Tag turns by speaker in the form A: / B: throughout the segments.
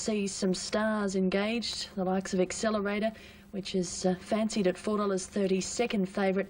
A: see some stars engaged, the likes of Accelerator, which is fancied at $4.30, second favourite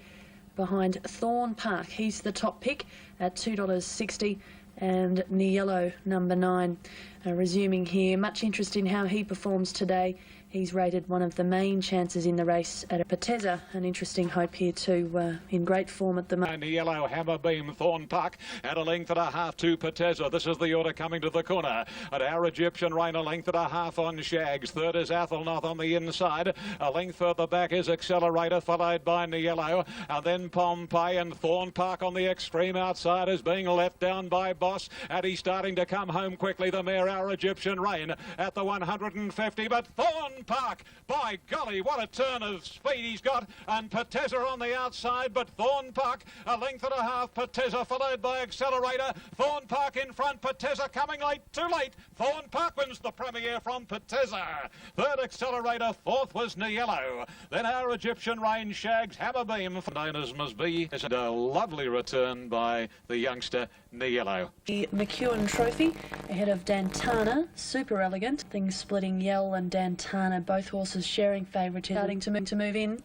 A: behind Thorn Park. He's the top pick at $2.60, and Niello, number 9. Resuming here, much interest in how he performs today. He's rated one of the main chances in the race at Pateza. An interesting hope here too, in great form at the moment.
B: Niello, Hammer Beam, Thorn Park at a length and a half to Pateza. This is the order coming to the corner. At Our Egyptian Rain, a length and a half on Shags. Third is Athelnoth on the inside. A length further back is Accelerator, followed by Niello. And then Pompeii and Thorn Park on the extreme outside is being let down by Boss. And he's starting to come home quickly. The mare Our Egyptian Rain at the 150. But Thorn Park, by golly, what a turn of speed he's got. And Pateza on the outside, but Thorn Park a length and a half. Pateza followed by Accelerator. Thorn Park in front. Pateza coming late, too late. Thorn Park wins the premier from Pateza. Third Accelerator, fourth was Niello. Then Our Egyptian Rain, Shags, Hammer Beam, known as must be. It's a lovely return by the youngster Niello.
A: The McEwen Trophy ahead of Dantana, super elegant. Things splitting Yell and Dantana, both horses sharing favourite, starting to move in.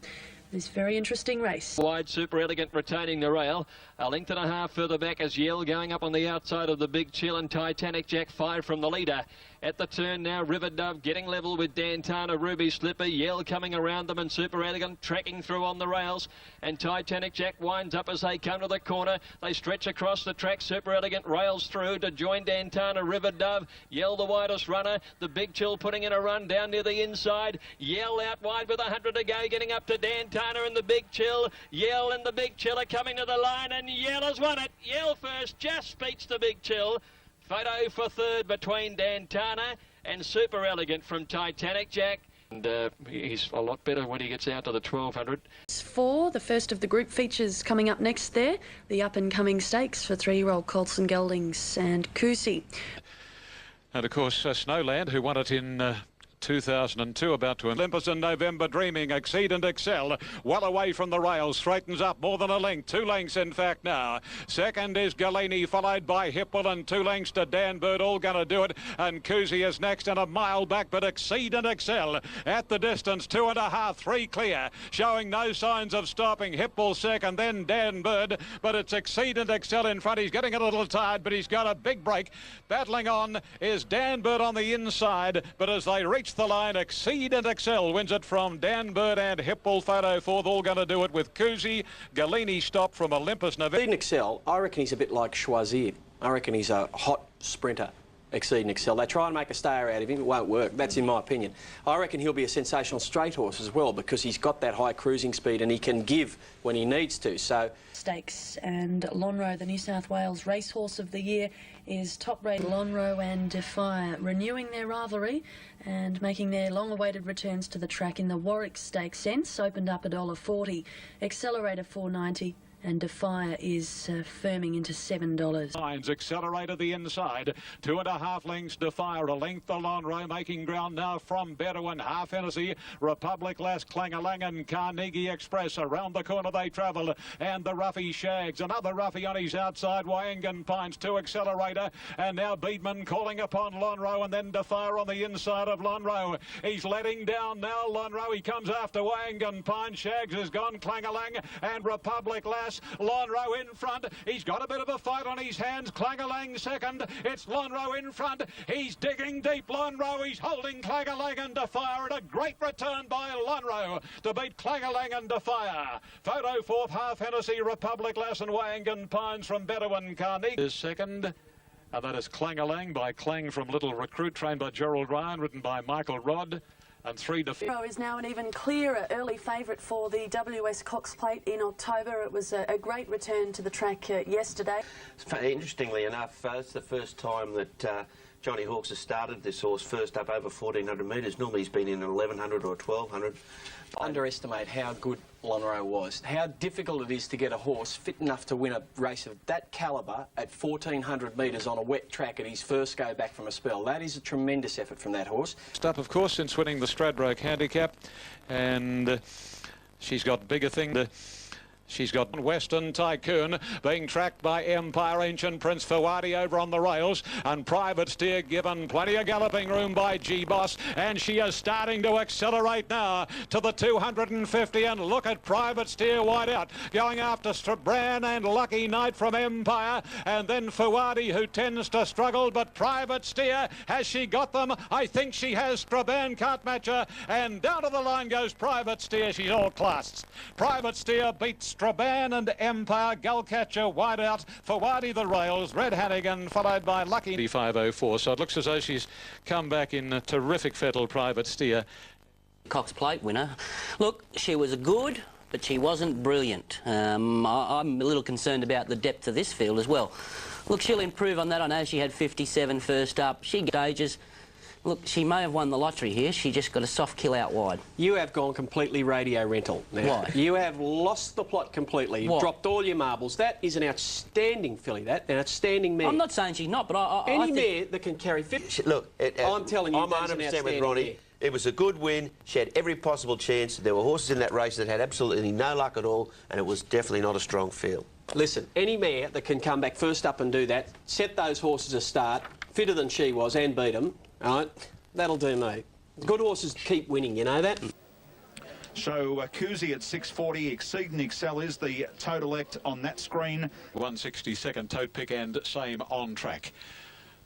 A: This very interesting race.
C: Wide, super elegant, retaining the rail. A length and a half further back as Yell going up on the outside of the Big Chill, and Titanic Jack 5 from the leader. At the turn now, River Dove getting level with Dantana, Ruby Slipper, Yell coming around them, and Super Elegant tracking through on the rails. And Titanic Jack winds up as they come to the corner. They stretch across the track. Super Elegant rails through to join Dantana, River Dove. Yell the widest runner. The Big Chill putting in a run down near the inside. Yell out wide with 100 to go, getting up to Dantana and the Big Chill. Yell and the Big Chill are coming to the line, and Yell has won it. Yell first, just beats the Big Chill. Photo for third between Dantana and Super Elegant from Titanic Jack. And he's a lot better when he gets out to the 1200.
A: For the first of the group features coming up next there, the up-and-coming stakes for 3-year-old Colson Geldings and Kusi.
B: And of course, Snowland, who won it in 2002, about to Olympus in November, Dreaming, Exceed and Excel, well away from the rails, straightens up more than a length, 2 lengths in fact now. Second is Galini, followed by Hipple, and 2 lengths to Dan Bird, all going to do it, and Kusi is next and a mile back, but Exceed and Excel at the distance, 2.5, 3 clear, showing no signs of stopping. Hipple second, then Dan Bird, but it's Exceed and Excel in front. He's getting a little tired, but he's got a big break. Battling on is Dan Bird on the inside, but as they reach the line, Exceed and Excel wins it from Dan Bird and Hipple. Photo fourth, all going to do it with Kusi. Galini stopped from Olympus.
D: Exceed and Excel, I reckon he's a bit like Choisir. I reckon he's a hot sprinter. Exceed and Excel. They try and make a stayer out of him, it won't work. That's in my opinion. I reckon he'll be a sensational straight horse as well, because he's got that high cruising speed and he can give when he needs to. So
A: Stakes, and Lonhro, the New South Wales Racehorse of the Year, is top rated. Lonhro and Defier renewing their rivalry and making their long-awaited returns to the track in the Warwick Stakes. Sense opened up $1.40, Accelerator $4.90. And Defier is firming into $7.
B: Lines Accelerator the inside, 2.5 lengths Defier, a length the Lonhro, making ground now from Bedouin, Half Hennessy, Republic Lass, Clangalang and Carnegie Express. Around the corner they travel, and the Ruffy Shags, another Ruffy on his outside, Wyangan Pines, 2 Accelerator, and now Beedman calling upon Lonhro, and then Defier on the inside of Lonhro. He's letting down now Lonhro, he comes after Wyangan Pines, Shags has gone, Clangalang and Republic Lass. Lonhro in front. He's got a bit of a fight on his hands. Clangalang second. It's Lonhro in front. He's digging deep. Lonhro. He's holding Clangalang and Defier. And a great return by Lonhro to beat Clangalang and Defier. Photo fourth, Half Hennessy, Republic Lass and Wyangan Pines from Bedouin Carnegie is second. And that is Clangalang by Clang from Little Recruit, trained by Gerald Ryan, written by Michael Rodd. And 3 to 4
A: is now an even clearer early favourite for the WS Cox Plate in October. It was a great return to the track yesterday.
E: Interestingly enough, it's the first time that Johnny Hawkes has started this horse first up over 1,400 metres. Normally he's been in 1,100 or 1,200.
D: Underestimate how good Lonhro was. How difficult it is to get a horse fit enough to win a race of that calibre at 1,400 metres on a wet track at his first go back from a spell. That is a tremendous effort from that horse.
B: Up, of course, since winning the Stradbroke Handicap, and she's got bigger things. She's got Western Tycoon being tracked by Empire Ancient Prince Fawadi over on the rails, and Private Steer given plenty of galloping room by G-Boss, and she is starting to accelerate now to the 250, and look at Private Steer wide out, going after Strabran and Lucky Knight from Empire, and then Fawadi, who tends to struggle, but Private Steer, has she got them? I think she has. Strabran can't match her, and down to the line goes Private Steer. She's all classed. Private Steer beats Strabane and Empire. Gullcatcher wide out. Fawadi the rails. Red Hannigan followed by Lucky 504. So it looks as though she's come back in a terrific fettle, Private Steer.
F: Cox Plate winner. Look, she was good, but she wasn't brilliant. I'm a little concerned about the depth of this field as well. Look, she'll improve on that. I know she had 57 first up. She stages. Look, she may have won the lottery here. She just got a soft kill out wide.
D: You have gone completely radio rental now.
F: Why?
D: You have lost the plot completely. You've dropped all your marbles. That is an outstanding filly, an outstanding mare.
F: I'm not saying she's not, but
D: Any mare that can carry 50...
E: Look,
D: I'm telling you,
E: I'm 100% with Ronnie.
D: mare.
E: It was a good win. She had every possible chance. There were horses in that race that had absolutely no luck at all, and it was definitely not a strong field.
D: Listen, any mare that can come back first up and do that, set those horses a start, fitter than she was, and beat them, all right, that'll do me. Good horses keep winning, you know that?
G: So Kuzi at 640, Exceed and Excel is the total act on that screen.
B: 162nd tote pick and same on track.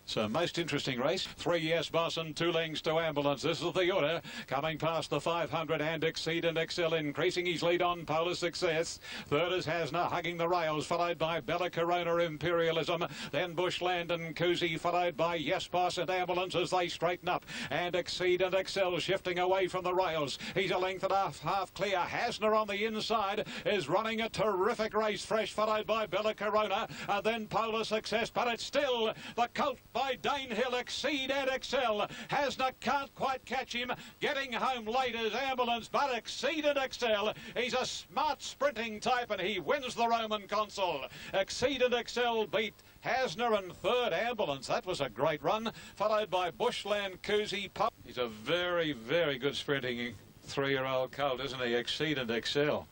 B: So most interesting race. 3 Yes Boss and 2 lengths to Ambulance. This is the order. Coming past the 500 and Exceed and Excel, increasing his lead on Polar Success. Third is Hasna hugging the rails, followed by Bella Corona Imperialism. Then Bushland and Kuzi, followed by Yes Boss and Ambulance as they straighten up. And Exceed and Excel shifting away from the rails. He's a length and a half clear. Hasna on the inside is running a terrific race. Fresh, followed by Bella Corona. And then Polar Success, but it's still the colt by Danehill. Exceed and Excel. Hasna can't quite catch him. Getting home late is Ambulance, but Exceed and Excel. He's a smart sprinting type and he wins the Roman Consul. Exceed and Excel beat Hasna and third Ambulance. That was a great run. Followed by Bushland, Kuzi. He's a very, very good sprinting 3-year-old colt, isn't he? Exceed and Excel.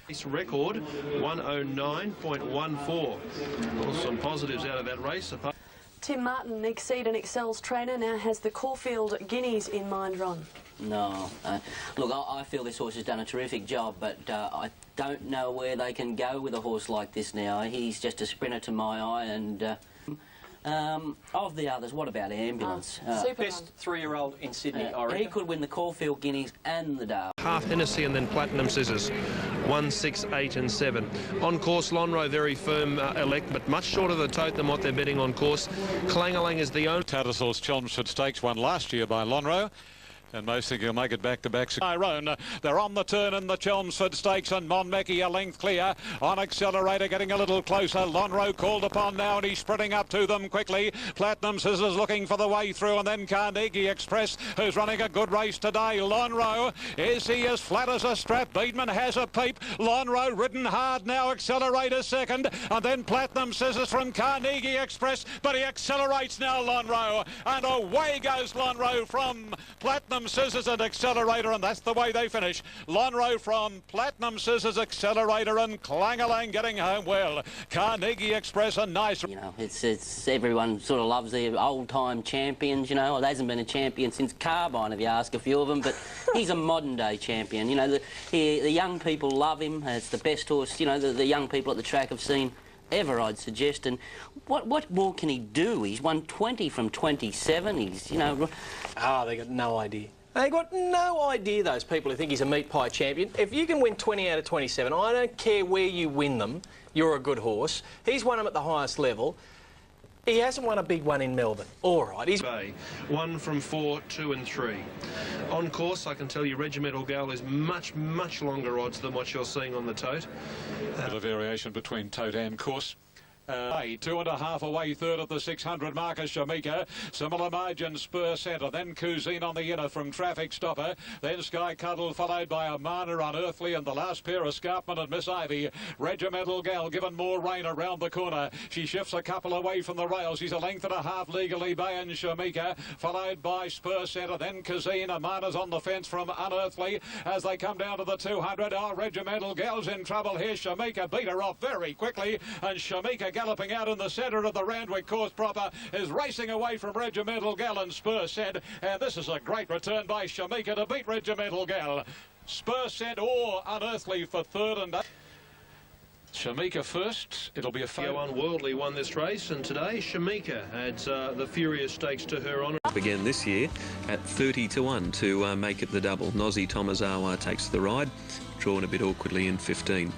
H: Race record 109.14. Well, some positives out of that race.
A: Tim Martin, Exceed and Excel's trainer, now has the Caulfield Guineas in mind, Ron.
F: No. Look, I feel this horse has done a terrific job, but I don't know where they can go with a horse like this now. He's just a sprinter to my eye, and of the others, what about Ambulance?
D: Best 3-year-old in Sydney, I reckon.
F: He could win the Caulfield Guineas and the Dale.
H: Half Hennessy and then Platinum Scissors. 1, 6, 8 and 7. On course, Lonhro very firm elect, but much shorter the tote than what they're betting on course. Clangalang is the only...
B: Tattersalls Chelmsford Stakes won last year by Lonhro. And most think he'll make it back-to-back. Tyrone, they're on the turn in the Chelmsford Stakes, and Monmeckie a length clear. On Accelerator getting a little closer. Lonhro called upon now, and he's sprinting up to them quickly. Platinum Scissors looking for the way through, and then Carnegie Express, who's running a good race today. Lonhro, is he as flat as a strap? Beedman has a peep. Lonhro ridden hard now. Accelerator second, and then Platinum Scissors from Carnegie Express, but he accelerates now, Lonhro, and away goes Lonhro from Platinum Scissors and Accelerator, and that's the way they finish. Lonhro from Platinum Scissors, Accelerator, and Clangalang getting home well. Carnegie Express, a nice...
F: You know, it's everyone sort of loves the old-time champions, you know. Well, there hasn't been a champion since Carbine, if you ask a few of them, but he's a modern-day champion. You know, the young people love him. It's the best horse, you know, the young people at the track have seen ever, I'd suggest. And what more can he do? He's won 20 from 27. He's, you know...
D: They got no idea. They got no idea, those people who think he's a meat pie champion. If you can win 20 out of 27, I don't care where you win them, you're a good horse. He's won them at the highest level. He hasn't won a big one in Melbourne. All right, he's...
H: 1 from 4, 2 and 3. On course, I can tell you Regimental Gal is much, much longer odds than what you're seeing on the tote.
B: A bit of variation between tote and course. Two and a half away, third at the 600 marker, Shamika. Similar margin, Spur Centre. Then Cousine on the inner from Traffic Stopper. Then Sky Cuddle, followed by Amana, Unearthly, and the last pair, Escarpment and Miss Ivy. Regimental Gal given more rain around the corner. She shifts a couple away from the rails. She's a length and a half legally by and Shamika, followed by Spur Centre. Then Cousine. Amana's on the fence from Unearthly as they come down to the 200. Oh, Regimental Gal's in trouble here. Shamika beat her off very quickly, and Shamika galloping out in the centre of the Randwick course proper is racing away from Regimental Gal, and Spur said, and this is a great return by Shamika to beat Regimental Gal. Spur said or Unearthly for third, and Shamika first. It'll be a fair
H: one. Worldly won this race, and today Shamika adds the Furious Stakes to her honour.
I: Again this year at 30-1 to make it the double. Nozi Tomazawa takes the ride, drawn a bit awkwardly in 15.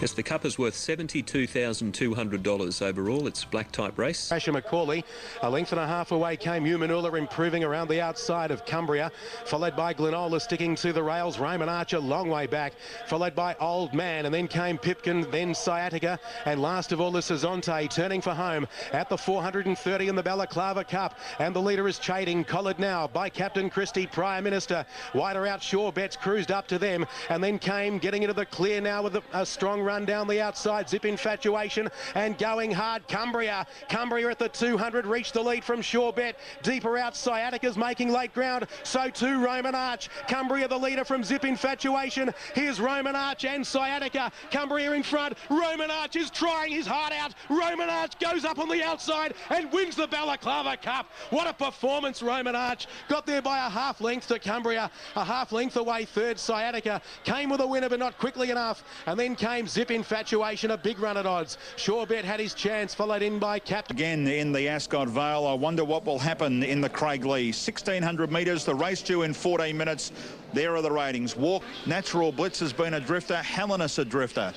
I: Yes, the cup is worth $72,200 overall. It's a black type race.
J: Asher McCauley, a length and a half away came Umanula, improving around the outside of Cumbria, followed by Glenola sticking to the rails. Roman Archer long way back, followed by Old Man, and then came Pipkin, then Sciatica, and last of all the Cezonte turning for home at the 430 in the Balaclava Cup, and the leader is Chading, collared now by Captain Christie, Prime Minister. Wider out, Sure Bets cruised up to them, and then came getting into the clear now with a strong run down the outside. Zip Infatuation and going hard. Cumbria at the 200 reached the lead from Sure Bet. Deeper out, Sciatica's making late ground. So too Roman Arch. Cumbria the leader from Zip Infatuation. Here's Roman Arch and Sciatica. Cumbria in front. Roman Arch is trying his heart out. Roman Arch goes up on the outside and wins the Balaclava Cup. What a performance, Roman Arch. Got there by a half length to Cumbria. A half length away third, Sciatica. Came with a winner but not quickly enough. And then came Zip Infatuation, a big run at odds. Sure Bet had his chance, followed in by Captain.
G: Again in the Ascot Vale, I wonder what will happen in the Craig Lee. 1,600 metres, the race due in 14 minutes. There are the ratings. Walk, Natural Blitz has been a drifter, Hellenus a drifter.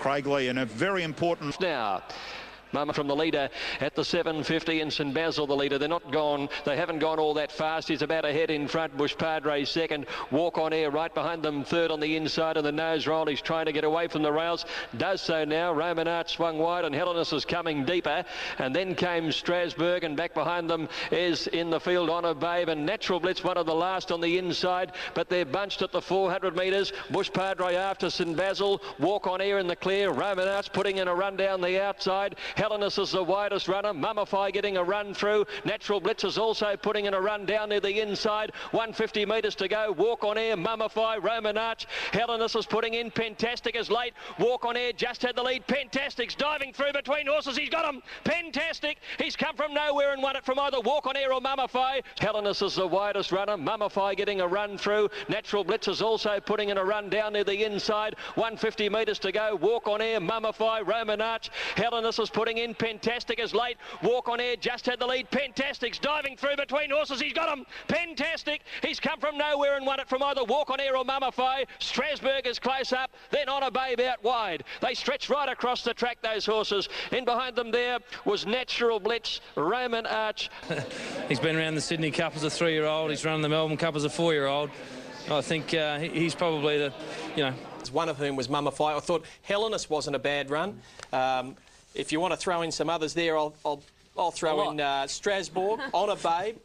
G: Craig Lee, and a very important...
C: Now, Mama from the leader at the 750, and St Basil the leader. They're not gone. They haven't gone all that fast. He's about ahead in front. Bush Padre second. Walk on Air right behind them third on the inside of the nose roll. He's trying to get away from the rails. Does so now. Roman Arch swung wide, and Hellenus is coming deeper. And then came Strasbourg, and back behind them is in the field Honor Babe and Natural Blitz, one of the last on the inside. But they're bunched at the 400 metres. Bush Padre after St Basil. Walk on Air in the clear. Roman Arch putting in a run down the outside. Hellenus is the widest runner. Mummify getting a run through. Natural Blitz is also putting in a run down near the inside. 150 metres to go. Walk on Air, Mummify, Roman Arch. Hellenus is putting in. Pentastic is late. Walk on Air just had the lead. Pentastic's diving through between horses. He's got him. Pentastic. He's come from nowhere and won it from either Walk on Air or Mummify. Hellenus is the widest runner. Mummify getting a run through. Natural Blitz is also putting in a run down near the inside. 150 metres to go. Walk on Air, Mummify, Roman Arch. Hellenus is putting in. Pentastic is late. Walk on Air just had the lead. Pentastic's diving through between horses. He's got him. Pentastic. He's come from nowhere and won it from either Walk on Air or Mummify. Strasbourg is close up. Then Honor Babe out wide. They stretch right across the track, those horses. In behind them there was Natural Blitz, Roman Arch.
K: He's been around the Sydney Cup as a 3-year-old. He's run the Melbourne Cup as a 4-year-old. I think he's probably the,
D: One of whom was Mummify. I thought Hellenus wasn't a bad run. If you want to throw in some others there, I'll throw in Strasbourg, Honor Babe.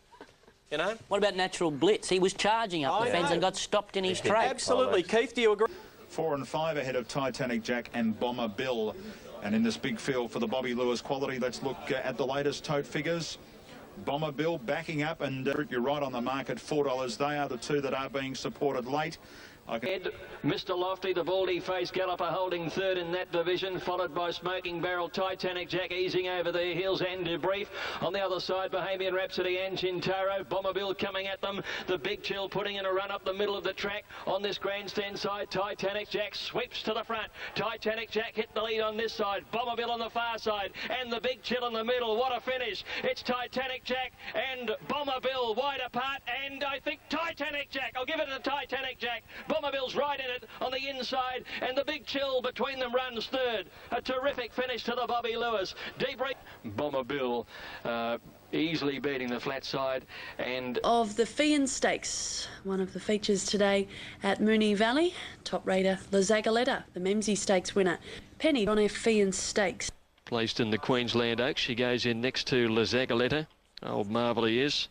D: You know.
F: What about Natural Blitz? He was charging up the fence and got stopped in his track.
D: Absolutely, Keith. Do you agree?
G: 4 and 5 ahead of Titanic Jack and Bomber Bill. And in this big field for the Bobby Lewis quality, let's look at the latest tote figures. Bomber Bill backing up, and you're right on the mark at $4. They are the two that are being supported late.
C: Mr. Lofty, the baldy face galloper, holding third in that division, followed by Smoking Barrel, Titanic Jack easing over their heels, and Debrief. On the other side, Bohemian Rhapsody and Chintaro. Bomberbill coming at them. The Big Chill putting in a run up the middle of the track. On this grandstand side, Titanic Jack sweeps to the front. Titanic Jack hit the lead on this side. Bomberbill on the far side, and the Big Chill in the middle. What a finish. It's Titanic Jack and Bomberbill wide apart, and I think Titanic Jack. I'll give it to Titanic Jack. Bomberbill's right in it on the inside, and the Big Chill between them runs third. A terrific finish to the Bobby Lewis. Debrief. Bomberbill easily beating the flat side. And
A: of the Fian Stakes, one of the features today at Moonee Valley, top raider La Zagaletta, the Memsie Stakes winner. Penny on F Fian Stakes.
C: Placed in the Queensland Oaks. She goes in next to La Zagaleta. Old marvel he is.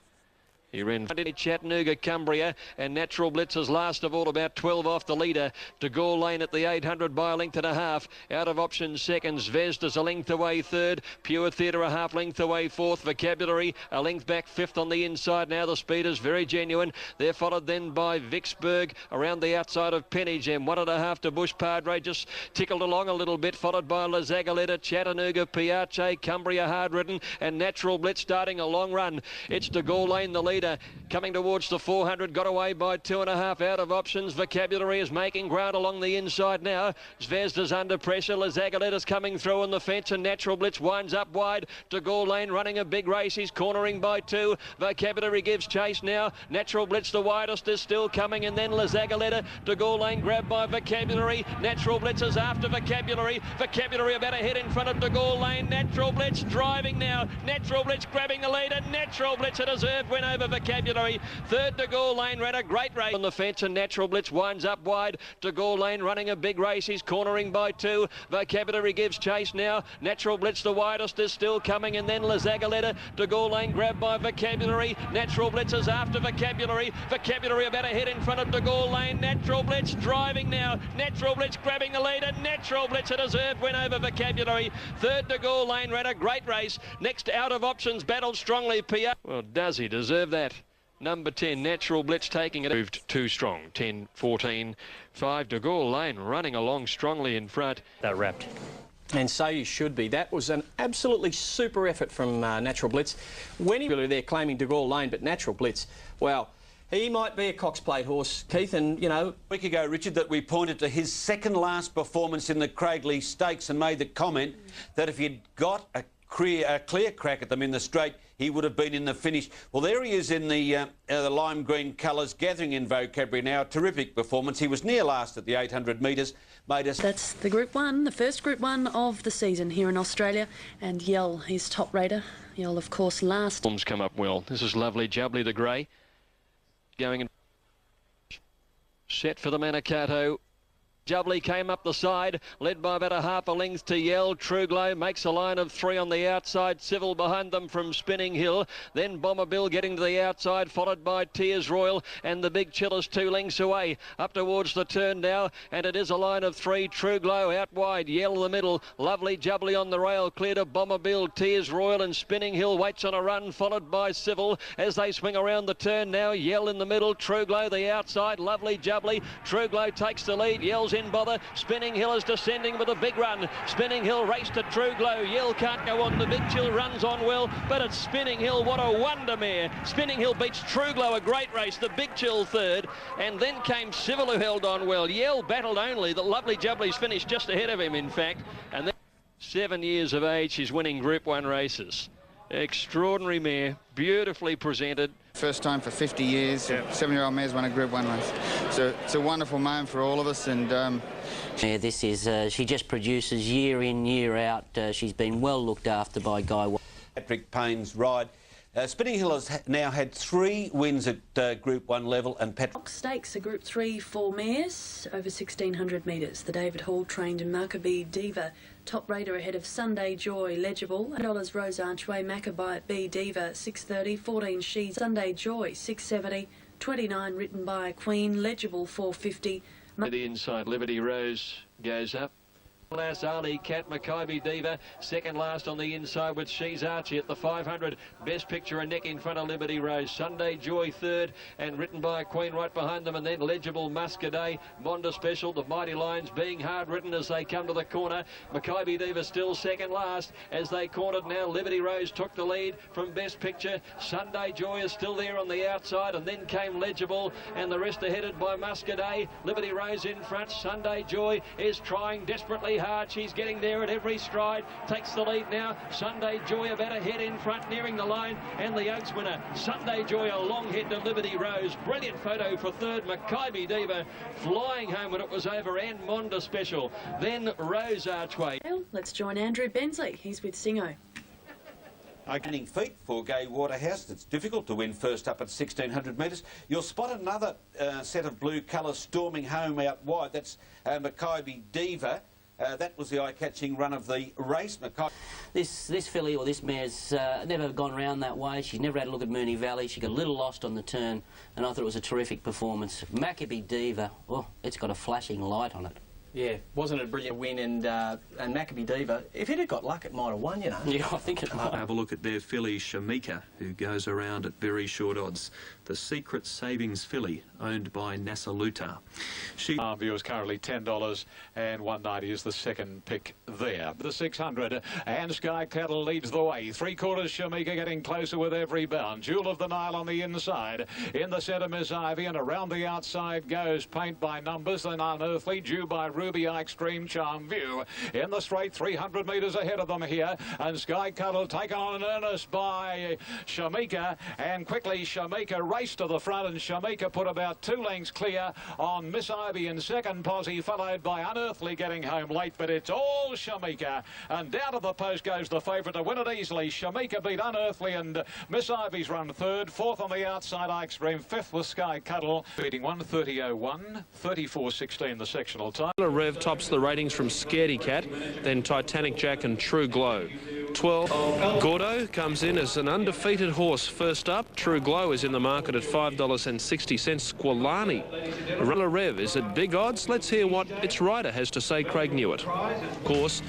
C: He ran Chattanooga, Cumbria, and Natural Blitz is last of all, about 12 off the leader. De Gaulle Lane at the 800 by a length and a half. Out of option seconds. Vesda's a length away third. Pure Theatre a half length away fourth. Vocabulary a length back fifth on the inside. Now the speed is very genuine. They're followed then by Vicksburg around the outside of Penny Gem. 1.5 to Bush Padre, just tickled along a little bit, followed by La Zagaleta, Chattanooga, Piace, Cumbria hard ridden, and Natural Blitz starting a long run. It's De Gaulle Lane the leader. Coming towards the 400, got away by 2.5 out of options. Vocabulary is making ground along the inside now. Zvezda's under pressure. La Zagaleta's coming through on the fence, and Natural Blitz winds up wide. De Gaulle Lane running a big race. He's cornering by 2. Vocabulary gives chase now. Natural Blitz the widest is still coming, and then La Zagaleta. De Gaulle Lane grabbed by Vocabulary. Natural Blitz is after Vocabulary. Vocabulary about a head in front of De Gaulle Lane. Natural Blitz driving now. Natural Blitz grabbing the lead, and Natural Blitz a deserved win over Vocabulary. Third, De Gaulle Lane ran a great race on the fence, and Natural Blitz winds up wide. De Gaulle Lane running a big race. He's cornering by 2. Vocabulary gives chase now. Natural Blitz the widest is still coming, and then La Zagaleta. De Gaulle Lane grabbed by Vocabulary. Natural Blitz is after Vocabulary. Vocabulary about a head in front of De Gaulle Lane. Natural Blitz driving now. Natural Blitz grabbing the lead, and Natural Blitz a deserved win over Vocabulary. Third, De Gaulle Lane ran a great race. Next, Out of Options battled strongly. Well, does he deserve that? Number 10, Natural Blitz taking it. Moved too strong. 10, 14, 5. De Gaulle Lane running along strongly in front.
D: That wrapped. And so you should be. That was an absolutely super effort from Natural Blitz. When he really they're claiming De Gaulle Lane, but Natural Blitz, well, he might be a Cox Plate horse, Keith, and, you know...
L: A week ago, Richard, that we pointed to his second last performance in the Craigley Stakes and made the comment that if he'd got a clear crack at them in the straight, he would have been in the finish. Well, there he is in the lime green colours, gathering in Vocabulary now. Terrific performance. He was near last at the 800 metres.
A: That's the Group 1, the first Group 1 of the season here in Australia. And Yell, his top raider. Yell, of course, last.
C: Forms come up well. This is lovely. Jubbly the grey. Going in. Set for the Manicato. Jubbly came up the side, led by about a half a length to Yell. True Glow makes a line of 3 on the outside. Civil behind them from Spinning Hill. Then Bomber Bill getting to the outside, followed by Tears Royal, and the Big Chillers 2 lengths away. Up towards the turn now, and it is a line of 3. True Glow out wide, Yell in the middle. Lovely Jubbly on the rail, cleared of Bomber Bill. Tears Royal and Spinning Hill waits on a run, followed by Civil as they swing around the turn now. Yell in the middle, True Glow the outside. Lovely Jubbly. True Glow takes the lead. Yell's in bother. Spinning Hill is descending with a big run. Spinning Hill race to True Glow. Yell can't go on. The Big Chill runs on well, but it's Spinning Hill. What a wonder mare. Spinning Hill beats True Glow, a great race. The Big Chill third, and then came Civil, who held on well. Yell battled only. The Lovely Jubbly's finished just ahead of him, in fact. And then 7 years of age, she's winning Group 1 races. Extraordinary mare, beautifully presented.
M: First time for 50 years, 7-year-old mare's won a Group 1 race. So it's a wonderful moment for all of us, and
F: yeah, this is, she just produces year in, year out. She's been well looked after by Guy.
L: Patrick Payne's ride. Spinning Hill has now had 3 wins at Group 1 level, and
A: Cox Stakes, a Group 3 for mares over 1,600 metres. The David Hall trained Maccabee Diva, top raider ahead of Sunday Joy, Legible. $8 Rose Archway, Maccabee Diva, 630, 14 She, Sunday Joy, 670, 29 written by Queen, Legible, 450.
C: The inside, Liberty Rose goes up. Last Ali Cat, Maccabee Diva, second last on the inside with She's Archie at the 500. Best Picture a neck in front of Liberty Rose. Sunday Joy third, and written by Queen right behind them, and then Legible, Muscadet, Monda Special. The Mighty Lions being hard ridden as they come to the corner. Maccabee Diva still second last as they cornered now. Liberty Rose took the lead from Best Picture. Sunday Joy is still there on the outside, and then came Legible, and the rest are headed by Muscadet. Liberty Rose in front. Sunday Joy is trying desperately hard. She's getting there at every stride. Takes the lead now. Sunday Joy about a head in front, nearing the line, and the Oaks winner. Sunday Joy a long head to Liberty Rose. Brilliant photo for third. Maccabee Diva flying home when it was over, and Monda Special. Then Rose Archway.
A: Well, let's join Andrew Bensley. He's with Singo.
L: Opening feet for Gay Waterhouse. It's difficult to win first up at 1,600 metres. You'll spot another set of blue colours storming home out wide. That's Maccabee Diva. That was the eye-catching run of the race.
F: This filly or this mare's never gone round that way. She's never had a look at Moonee Valley. She got a little lost on the turn, and I thought it was a terrific performance. Maccabee Diva, oh, it's got a flashing light on it.
D: Yeah, wasn't it a brilliant win? And Maccabee Diva, if it had got luck, it might have won, you know.
F: Yeah, I think it might.
I: Have a look at their filly Shamika, who goes around at very short odds. The Secret Savings filly, owned by Nasaluta.
B: View is currently $10 and $1.90 is the second pick there. The 600 and Sky Cattle leads the way. 3/4 Shamika getting closer with every bound. Jewel of the Nile on the inside. In the centre, Miss Ivy, and around the outside goes Paint by Numbers, then Unearthly, Due by Ruby, Extreme Charm View. In the straight, 300 metres ahead of them here, and Sky Cattle taken on in earnest by Shamika, and quickly Shamika raced to the front, and Shamika put about 2 lengths clear on Miss Ivy in second posse, followed by Unearthly getting home late, but it's all Shamika, and down to the post goes the favourite to win it easily. Shamika beat Unearthly, and Miss Ivy's run third. Fourth on the outside, Extreme. Fifth was Sky Cuddle, beating 1:30.01, 34.16 the sectional time.
H: Rev tops the ratings from Scaredy Cat, then Titanic Jack and True Glow. 12, Gordo comes in as an undefeated horse first up. True Glow is in the market at $5.60. Squalani. Runner Rev is at big odds. Let's hear what its rider has to say, Craig Newitt. Of course,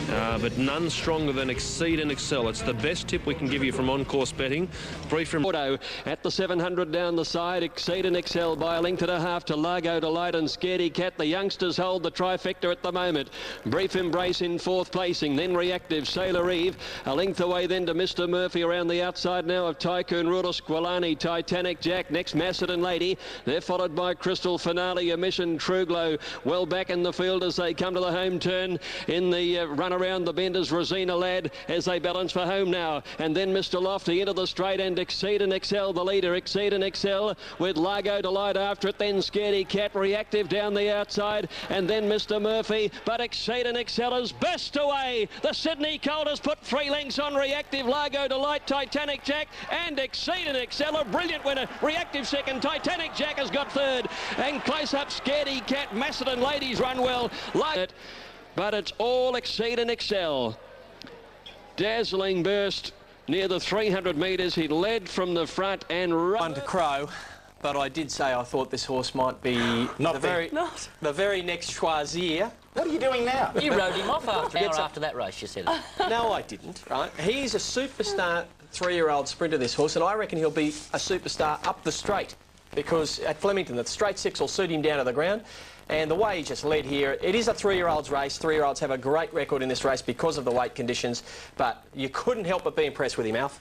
H: but none stronger than Exceed and Excel. It's the best tip we can give you from on-course betting. Brief from
C: Gordo at the 700 down the side. Exceed and Excel by a length and a half to Largo Delight and Scaredy Cat. The youngsters hold the trifecta at the moment. Brief Embrace in fourth placing, then Reactive, Sailor Eve. A length away then to Mr. Murphy around the outside now of Tycoon Ruler, Squalani, Titanic Jack, next Macedon Lady. They're followed by Crystal Finale, Emission, True Glow. Well back in the field as they come to the home turn. In the run around the bend is Rosina Ladd as they balance for home now. And then Mr. Lofty into the straight and Exceed and Excel, the leader. Exceed and Excel with Largo Delight after it. Then Scaredy Cat, Reactive down the outside. And then Mr. Murphy. But Exceed and Excel has burst away. The Sydney Colt has put 3 lengths on Reactive, Largo Delight, Titanic Jack, and Exceed and Excel, a brilliant winner. Reactive second, Titanic Jack has got third, and close up Scaredy Cat, Macedon Ladies run well, like it, but it's all Exceed and Excel. Dazzling burst near the 300 metres. He led from the front and run
D: to Crow. But I did say I thought this horse might be the very next Choisir.
N: What are you doing now?
F: You rode him off after that race, you said it.
D: No, I didn't, right? He's a superstar 3-year-old sprinter, this horse, and I reckon he'll be a superstar up the straight, because at Flemington, the straight 6 will suit him down to the ground. And the way he just led here, it is a 3-year-old's race. 3-year-olds have a great record in this race because of the weight conditions, but you couldn't help but be impressed with him, Alf.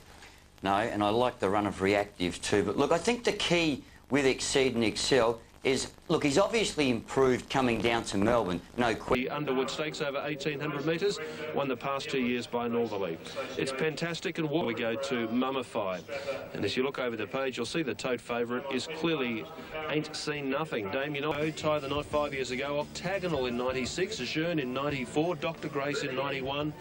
O: No, and I like the run of Reactive too. But look, I think the key with Exceed and Excel is, look, he's obviously improved coming down to Melbourne, no question.
H: The Underwood Stakes over 1,800 metres, won the past 2 years by Northerly. It's fantastic, and what we go to Mummified. And as you look over the page, you'll see the tote favourite is clearly Ain't Seen Nothing. Damien O, Tie the Knot 5 years ago, Octagonal in 96, Jeune in 94, Dr. Grace in 91.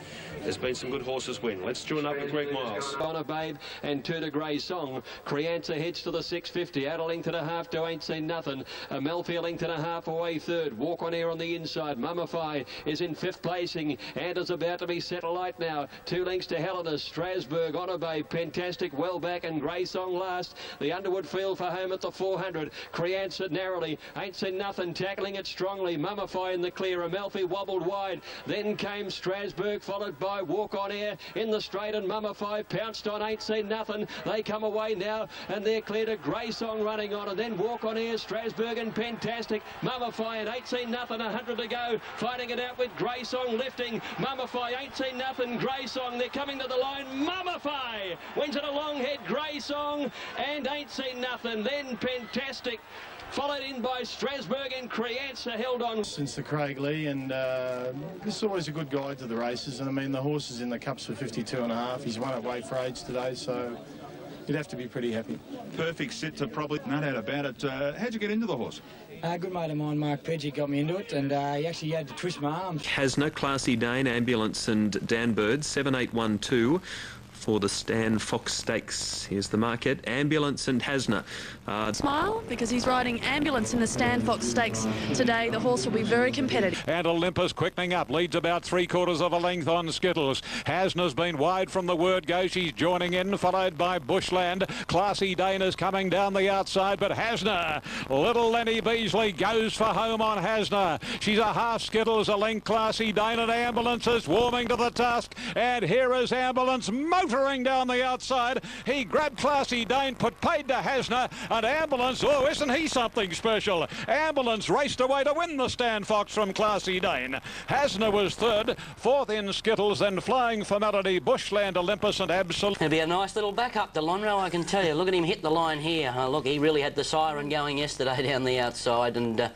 H: There's been some good horses win. Let's join up with Greg Miles.
C: Bonner Babe and Two to Grey Song. Creanza heads to the 650, out a length and a half to Ain't Seen Nothing. Melfi a length and a half away third. Walk on Air on the inside. Mummify is in 5th placing and is about to be Satellite now. 2 lengths to Helena. Strasbourg, Honor Babe, Fantastic, well back, and Grey Song last. The Underwood field for home at the 400. Creanza narrowly. Ain't Seen Nothing tackling it strongly. Mummify in the clear. Amalfi wobbled wide. Then came Strasbourg, followed by Walk on Air in the straight, and Mummify pounced on Ain't Seen Nothing. They come away now, and they're clear to Grey Song running on, and then Walk on Air, Strasbourg and Fantastic. Mummify and Ain't Seen Nothing, 100 to go. Fighting it out with Grey Song lifting. Mummify, Ain't Seen Nothing, Grey Song. They're coming to the line. Mummify wins it a long head. Grey Song and Ain't Seen Nothing. Then Fantastic, followed in by Strasbourg, and Creanza held on.
P: Since the Craig Lee, and this is always a good guide to the races. And I mean, the horse is in the cups for 52.5. He's won at Weight for Age today, so you'd have to be pretty happy.
G: Perfect sit to probably, no doubt about it. How'd you get into the horse?
Q: A good mate of mine, Mark Pedgie, got me into it, and he actually had to twist my arms.
I: Hasna, Classy Dane, Ambulance and Dan Bird, 7812. for the Stan Fox Stakes. Here's the market. Ambulance and Hasna.
A: Smile, because he's riding Ambulance in the Stan Fox Stakes today. The horse will be very competitive.
B: And Olympus quickening up, leads about 3/4 of a length on Skittles. Hasna's been wide from the word go. She's joining in, followed by Bushland. Classy Dana's coming down the outside, but Hasna, little Lenny Beasley goes for home on Hasna. She's a half Skittles, a length Classy Dane, and Ambulance is warming to the task. And here is Ambulance motoring down the outside. He grabbed Classy Dane, paid to Hasna, and Ambulance, oh, isn't he something special? Ambulance raced away to win the Stan Fox from Classy Dane. Hasna was third, fourth in Skittles, then Flying Formality, Bushland, Olympus, and Absolute.
F: It'll be a nice little backup to Lonhro, I can tell you. Look at him hit the line here. Look, he really had the siren going yesterday down the outside, and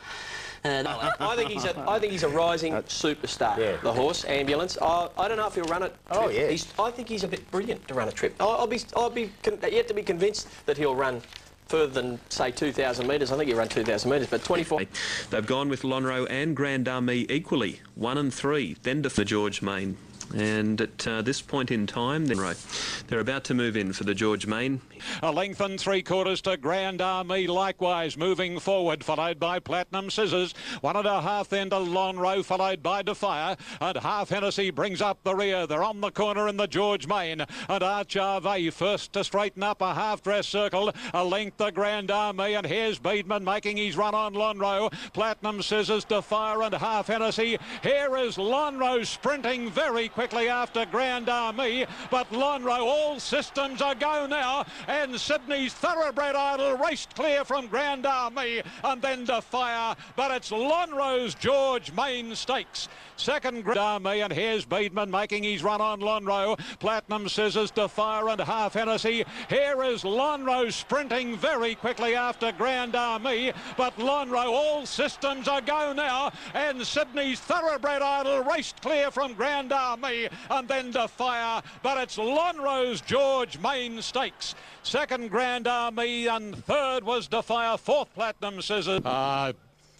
D: I think he's a rising superstar.
N: Yeah.
D: The horse, Ambulance. I don't know if he'll run it.
N: Oh yeah.
D: I think he's a bit brilliant to run a trip. I'll be yet to be convinced that he'll run further than, say, 2,000 metres. I think he'll run 2,000 metres, but 24.
I: They've gone with Lonhro and Grand Army equally, 1 and 3. Then to the George Main. And at this point in time, they're about to move in for the George Main.
B: A length and 3/4 to Grand Army, likewise moving forward, followed by Platinum Scissors. 1.5 then to Lonhro, followed by Defire. And Half Hennessy brings up the rear. They're on the corner in the George Main. And Archave first to straighten up a half-dress circle. A length to Grand Army, and here's Beedman making his run on Lonhro. Platinum Scissors, Defire, and Half Hennessy. Here is Lonhro sprinting very quickly after Grand Army, but Lonhro, all systems are go now, and Sydney's Thoroughbred Idol raced clear from Grand Army, and then Defire, but it's Lonhro's George Main Stakes. Second Grand Army, and here's Beedman making his run on Lonhro. Platinum Scissors, Defire, and Half Hennessy. Here is Lonhro sprinting very quickly after Grand Army, but Lonhro, all systems are go now, and Sydney's Thoroughbred Idol raced clear from Grand Army, and then Defire, but it's Lonhro's George Main Stakes. Second Grand Army, and third was Defire, fourth Platinum Scissors.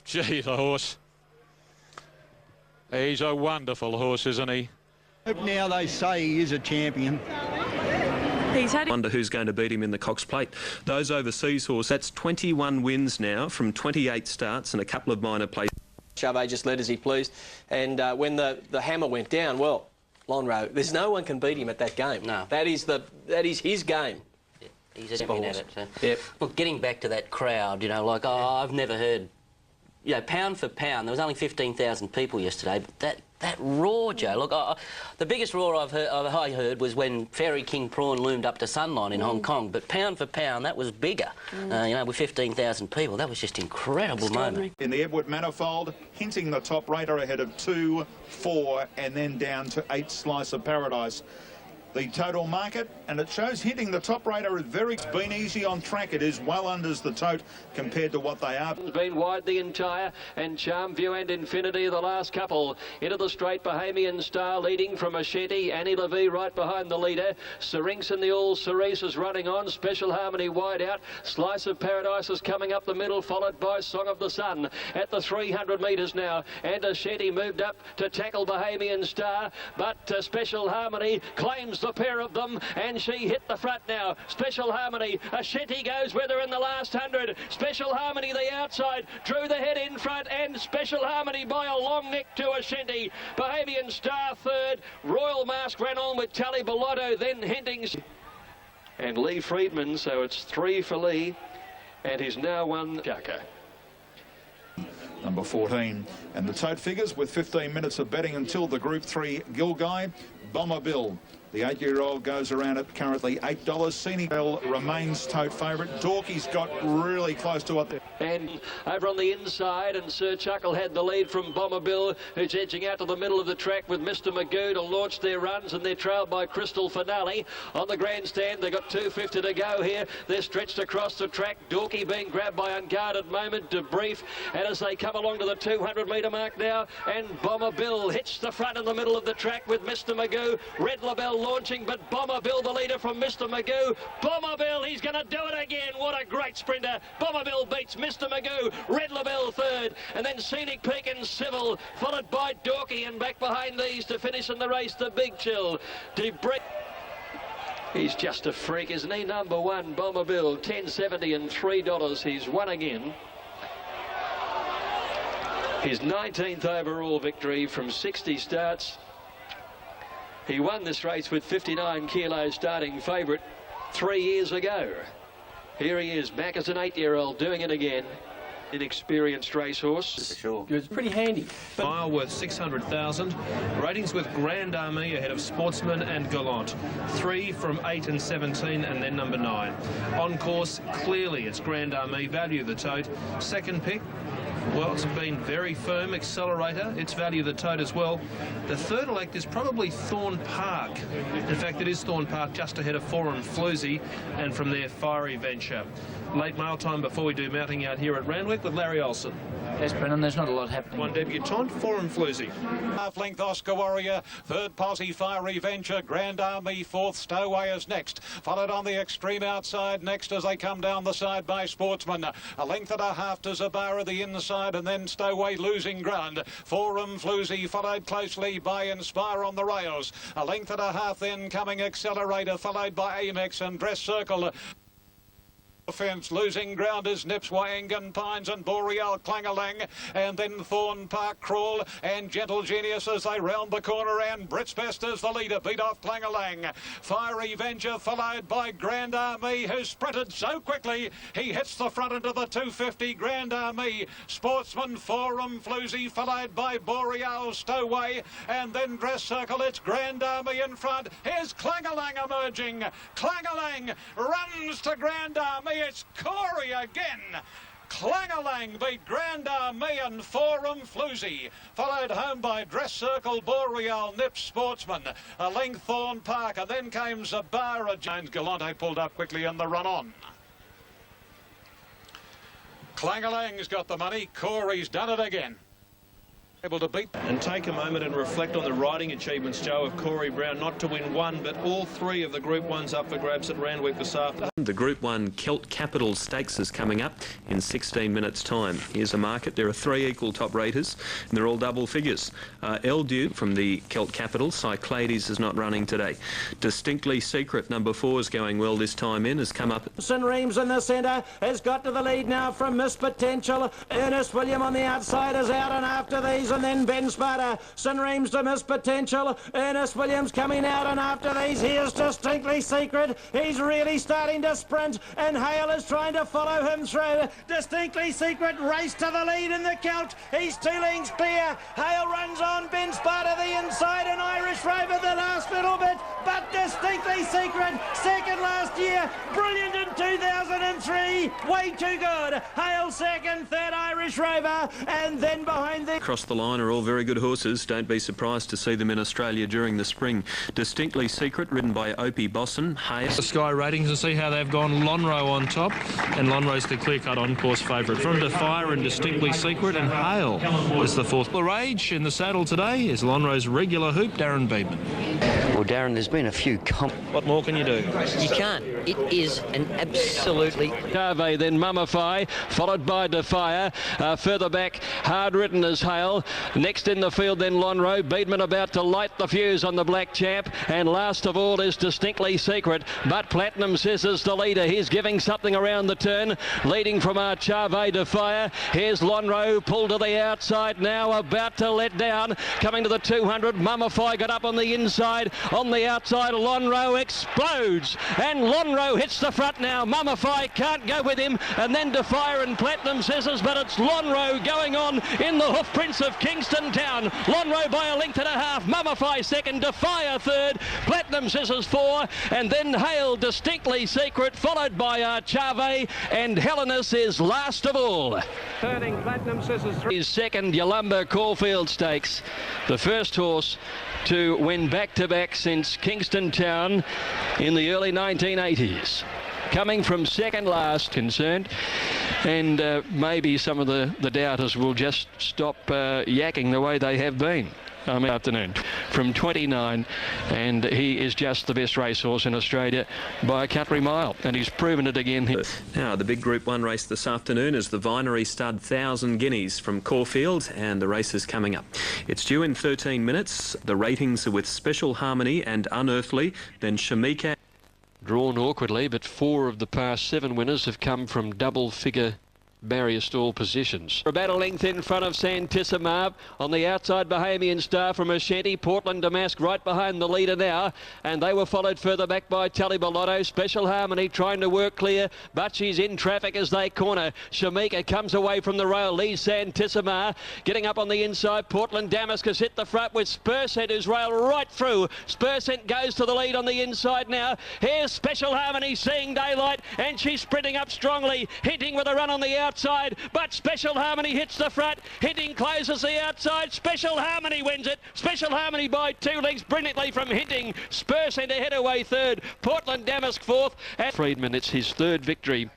B: Gee, the horse. He's a wonderful horse, isn't he?
N: Now they say he is a champion.
I: Wonder who's going to beat him in the Cox Plate. Those overseas horses, that's 21 wins now from 28 starts and a couple of minor places.
D: Chavez just led as he pleased, and when the hammer went down, well, Lonhro, there's no one can beat him at that game.
F: No.
D: That is his game.
F: He's a champion at it.
D: Yep.
F: Look, getting back to that crowd, you know, like, I've never heard, you know, pound for pound, there was only 15,000 people yesterday, but that roar, Joe, look, the biggest roar I heard was when Fairy King Prawn loomed up to Sunline in Hong Kong, but pound for pound, that was bigger. You know, with 15,000 people, that was just incredible moment.
G: In the Edward Manifold, hinting the top rater ahead of 2, 4, and then down to 8 Slice of Paradise. The total market, and it shows hinting the top rater is it's been easy on track. It is well unders the tote compared to what they are.
C: It's been wide the entire, and Charmview and Infinity the last couple. Into the straight, Bahamian Star leading from Machete. Annie Levy right behind the leader. Syrinx and the All Cerise is running on. Special Harmony wide out. Slice of Paradise is coming up the middle, followed by Song of the Sun at the 300 metres now. And Machete moved up to tackle Bahamian Star, but Special Harmony claims the pair of them, and she hit the front now. Special Harmony, Ashanti goes with her in the last 100. Special Harmony the outside, drew the head in front, and Special Harmony by a long neck to Ashanti. Bahamian Star third, Royal Mask ran on with Tally Bellotto, then Hentings and Lee Friedman, so it's 3 for Lee, and he's now won Jaka.
G: Number 14. And the tote figures with 15 minutes of betting until the Group 3 Gilgai. Bomber Bill, the 8-year-old, goes around at currently $8. Scenic Bell remains tote favourite. Dorky's got really close to it.
C: And over on the inside, and Sir Chuckle had the lead from Bomber Bill, who's edging out to the middle of the track with Mr. Magoo to launch their runs, and they're trailed by Crystal Finale. On the grandstand, they've got 2:50 to go here. They're stretched across the track. Dorky being grabbed by Unguarded Moment to brief, and as they come along to the 200-metre mark now, and Bomber Bill hits the front in the middle of the track with Mr. Magoo. Red Labelle launching, but Bomber Bill, the leader from Mr. Magoo. Bomber Bill, he's going to do it again. What a great sprinter. Bomber Bill beats Mr. Magoo. Red Labelle third, and then Scenic Peak and Civil, followed by Dorky, and back behind these to finish in the race, the Big Chill. He's just a freak, isn't he? Number 1, Bomber Bill, $10.70 and $3. He's won again. His 19th overall victory from 60 starts. He won this race with 59 kilos starting favourite 3 years ago. Here he is, back as an 8-year-old, doing it again. Inexperienced racehorse.
O: For sure.
A: It was pretty handy.
H: Mile worth 600,000. Ratings with Grand Army ahead of Sportsman and Gallant. 3 from 8 and 17, and then number 9. On course, clearly it's Grand Army. Value the tote. Second pick. Well, it's been very firm. Accelerator, it's Value the Tote as well. The third elect is probably Thorn Park. In fact, it is Thorn Park just ahead of Forum Floozy, and from there, Fiery Venture. Late mail time before we do mounting out here at Randwick with Larry Olsen.
Q: Yes, Brennan, there's not a lot happening.
H: One debutante, Forum Floozy.
B: Half-length Oscar Warrior, third posse Fiery Venture, Grand Army, fourth Stowaway is next. Followed on the extreme outside next as they come down the side by Sportsman. A length and a half to Zabara the inside, and then Stowaway losing ground. Forum Floozy followed closely by Inspire on the rails. A length and a half then coming Accelerator, followed by Amex and Dress Circle. Fence losing ground is Nips, Wyangan Pines and Boreal Clangalang, and then Thorn Park Crawl and Gentle Genius as they round the corner, and Brits Best as the leader, beat off Clangalang. Fiery Venture followed by Grand Army, who sprinted so quickly he hits the front into the 250. Grand Army, Sportsman, Forum Floozy followed by Boreal, Stowaway, and then Dress Circle. It's Grand Army in front. Here's Clangalang emerging. Clangalang runs to Grand Army. It's Corey again. Clangalang beat Grand Army and Forum Floozy, followed home by Dress Circle, Boreal, Nips, Sportsman, a length Thorn Park, and then came Zabara. James Galante pulled up quickly in the run-on. Clangalang's got the money. Corey's done it again. Able to beat.
H: And take a moment and reflect on the riding achievements, Joe, of Corey Brown. Not to win one, but all 3 of the Group 1s up for grabs at Randwick this afternoon.
I: The Group 1 Celt Capital Stakes is coming up in 16 minutes' time. Here's a market. There are 3 equal top raters, and they're all double figures. El Duke from the Celt Capital. Cyclades is not running today. Distinctly Secret, number 4, is going well this time in, has come up.
R: St. Reams in the centre has got to the lead now from Miss Potential. Ernest William on the outside is out and after these, and then Ben Sparta. St. Reams to Miss Potential. Ernest Williams coming out and after these. Here's Distinctly Secret. He's really starting to sprint, and Hale is trying to follow him through. Distinctly Secret race to the lead in the Celt. He's 2 lengths clear. Hale runs on. Ben Sparta the inside, and Irish Rover the last little bit, but Distinctly Secret second last year. Brilliant in 2003. Way too good. Hale second, third Irish Rover, and then behind the...
I: Across the line are all very good horses. Don't be surprised to see them in Australia during the spring. Distinctly Secret, ridden by Opie Bosson.
H: The Sky ratings and see how they've gone. Lonhro on top, and Lonhro's the clear-cut on-course favourite. From Defier and Distinctly Secret, and Hale is the 4th. The rage in the saddle today is Lonhro's regular hoop, Darren Beedman.
O: Well, Darren, there's been a few
H: What more can you do?
S: You can't. It is an absolutely...
C: Carve, then Mummify, followed by Defier. Further back, Hard Written as Hale. Next in the field, then Lonhro. Beedman about to light the fuse on the Black Champ. And last of all is Distinctly Secret. But Platinum Scissors, the leader. He's giving something around the turn. Leading from Archave Defier. Here's Lonhro, pulled to the outside now, about to let down. Coming to the 200. Mummify got up on the inside. On the outside, Lonhro explodes. And Lonhro hits the front now. Mummify can't go with him. And then Defier and Platinum Scissors. But it's Lonhro going on in the hoof prints of Kingston Town. Lonhro by a length and a half. Mummify second. Defier third. Platinum Scissors 4. And then Hale Distinctly Secret, followed by Archave, and Helenus is last of all.
R: Turning Platinum Scissors 3.
C: His second Yalumba Caulfield Stakes, the first horse to win back-to-back since Kingston Town in the early 1980s. Coming from second last, concerned, and maybe some of the doubters will just stop yakking the way they have been. Afternoon from 29, and he is just the best racehorse in Australia by a country mile, and he's proven it again here.
I: Now, the big Group 1 race this afternoon is the Vinery Stud 1,000 Guineas from Caulfield, and the race is coming up. It's due in 13 minutes. The ratings are with Special Harmony and Unearthly, then Shamika.
C: Drawn awkwardly, but 4 of the past 7 winners have come from double-figure barrier stall positions. About a length in front of Santissima. On the outside, Bahamian Star from Ashanti. Portland Damask right behind the leader now. And they were followed further back by Talibalotto. Special Harmony trying to work clear, but she's in traffic as they corner. Shamika comes away from the rail, leads Santissima. Getting up on the inside, Portland Damask has hit the front with Spursent, who's railed right through. Spursent goes to the lead on the inside now. Here's Special Harmony seeing daylight, and she's sprinting up strongly. Hinting with a run on the outside, but Special Harmony hits the front. Hinting closes the outside. Special Harmony wins it. Special Harmony by 2 lengths brilliantly from Hinting. Spursent ahead away third. Portland Damask fourth. And Friedman, it's his 3rd victory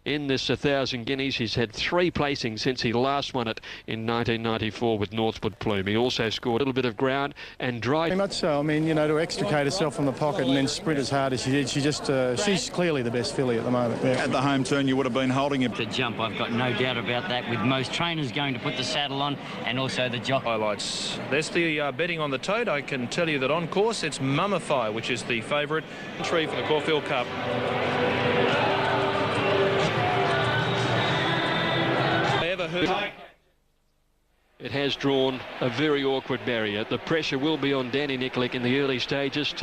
C: in this 1,000 guineas. He's had 3 placings since he last won it in 1994 with Northwood Plume. He also scored a little bit of ground and dried.
P: Very much so. I mean, you know, to extricate herself from the pocket and then sprint as hard as she did, she's clearly the best filly at the moment. Yeah.
G: At the home turn, you would have been holding him.
T: To jump, I've got no doubt about that, with most trainers going to put the saddle on and also the jock.
H: Highlights. That's the betting on the tote. I can tell you that on course it's Mummify, which is the favourite entry for the Caulfield Cup.
C: It has drawn a very awkward barrier. The pressure will be on Danny Nikolic in the early stages.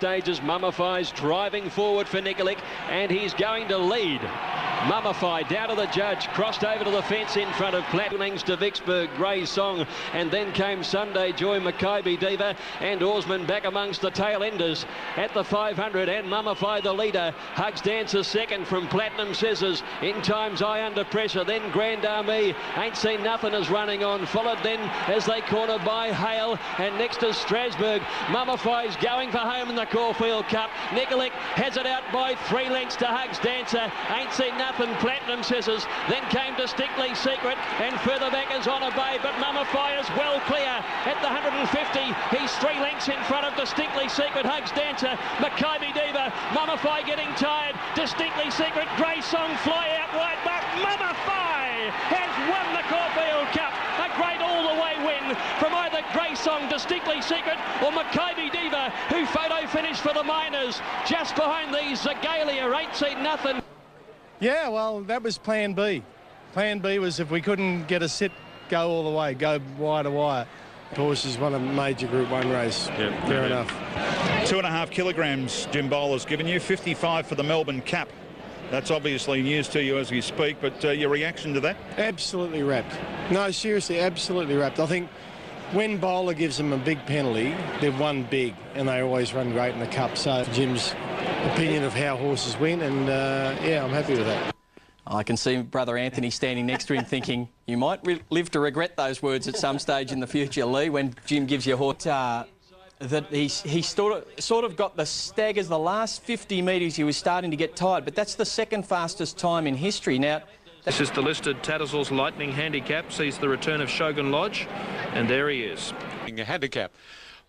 C: Mummify's driving forward for Nikolic, and he's going to lead. Mummify down to the judge, crossed over to the fence in front of Plattings to Vicksburg, Grey Song, and then came Sunday Joy, Maccabi Diva, and Orsman back amongst the tail enders at the 500, and Mummify the leader. Hugs Dancer second from Platinum Scissors. In Time's Eye under pressure, then Grand Army. Ain't Seen Nothing is running on, followed then as they corner by Hale, and next is Strasbourg. Mummify's going for home in the Caulfield Cup. Nikolic has it out by 3 lengths to Hugs Dancer. Ain't Seen Nothing, Platinum Scissors, then came Distinctly Secret, and further back is On a Bay, but Mummify is well clear at the 150. He's 3 lengths in front of Distinctly Secret, Hugs Dancer, Maccabi Diva, Mummify getting tired, Distinctly Secret, Grey Song fly out wide, but Mummify has won the Caulfield Cup. A great all-the-way win from either Grey Song, Distinctly Secret, or Maccabi Diva, who photo finished for the Miners just behind these Zagalia. Ain't Seen Nothing.
P: Yeah, well, that was plan B. Plan B was if we couldn't get a sit, go all the way, go wire to wire. Horse is one of major Group 1 race. Yeah, fair enough.
G: 2.5 kilograms Jim Bowler's given you, 55 for the Melbourne Cup. That's obviously news to you as we speak, but your reaction to that?
P: Absolutely wrapped. No, seriously, absolutely wrapped. I think when Bowler gives them a big penalty, they've won big, and they always run great in the Cup. So Jim's opinion of how horses win, and yeah, I'm happy with that.
D: I can see brother Anthony standing next to him thinking, you might live to regret those words at some stage in the future, Lee, when Jim gives you a horse. That he sort of got the staggers. The last 50 metres he was starting to get tired, but that's the 2nd fastest time in history. Now,
H: this is the listed Tattersalls Lightning handicap, sees the return of Shogun Lodge, and there he is.
B: A handicap.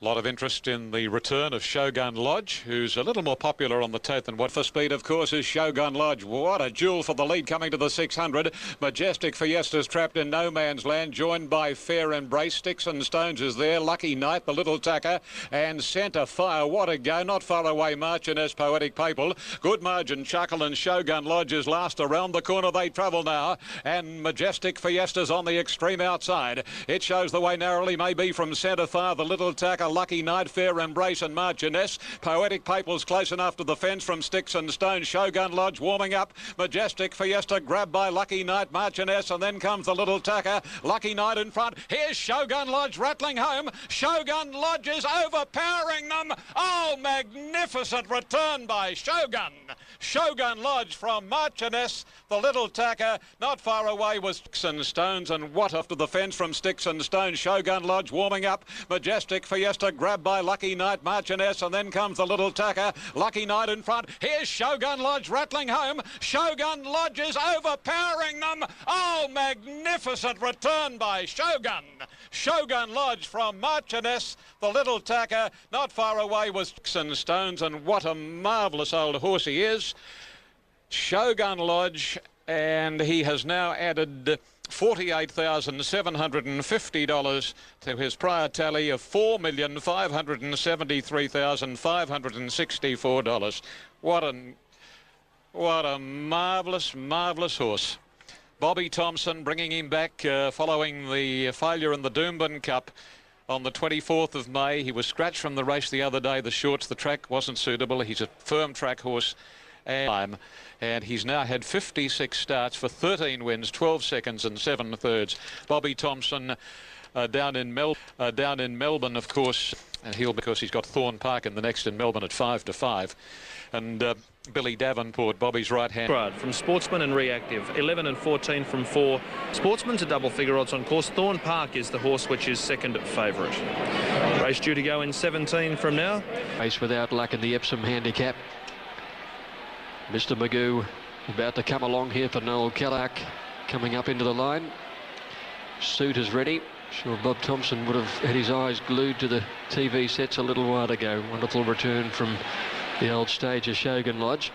B: A lot of interest in the return of Shogun Lodge, who's a little more popular on the tote than what for speed, of course, is Shogun Lodge. What a duel for the lead coming to the 600. Majestic Fiesta's trapped in no man's land, joined by Fair Embrace. Sticks and Stones is there. Lucky Night, the Little Tucker, and Centre Fire. What a go. Not far away, Marchioness, Poetic Papal. Good margin, Chuckle, and Shogun Lodge is last. Around the corner they travel now, and Majestic Fiesta's on the extreme outside. It shows the way narrowly, maybe from Centre Fire, the Little Tucker, Lucky Night, Fair Embrace, and Marchioness. Poetic Papal's close enough to the fence from Sticks and Stones. Shogun Lodge warming up. Majestic Fiesta grabbed by Lucky Night, Marchioness, and then comes the Little Tucker. Lucky Night in front. Here's Shogun Lodge rattling home. Shogun Lodge is overpowering them. Oh, magnificent return by Shogun. Shogun Lodge from Marchioness. The Little Tucker not far away was Sticks and Stones, and what after the fence from Sticks and Stones. Shogun Lodge warming up. Majestic Fiesta grabbed by Lucky Night, Marchioness, and then comes the Little Tucker. Lucky Night in front. Here's Shogun Lodge rattling home. Shogun Lodge is overpowering them. Oh, magnificent return by Shogun. Shogun Lodge from Marchioness. The Little Tucker not far away was Sticks and Stones, and what a marvellous old horse he is. Shogun Lodge, and he has now added $48,750 to his prior tally of $4,573,564. What a marvellous, marvellous horse. Bobby Thompson bringing him back following the failure in the Doomben Cup on the 24th of May. He was scratched from the race the other day. The shorts, the track wasn't suitable. He's a firm track horse. And he's now had 56 starts for 13 wins, 12 seconds and 7 thirds. Bobby Thompson down in Melbourne, of course, and because he's got Thorn Park in the next in Melbourne at 5 to 5. And Billy Davenport, Bobby's right hand.
H: From Sportsman and Reactive, 11 and 14 from 4. Sportsman's a double figure odds on course. Thorn Park is the horse which is second favourite. Race due to go in 17 from now.
C: Race without luck in the Epsom handicap. Mr. Magoo about to come along here for Noel Kellark, coming up into the line. Suit is ready. Sure, Bob Thompson would have had his eyes glued to the TV sets a little while ago. Wonderful return from the old stage of Shogun Lodge.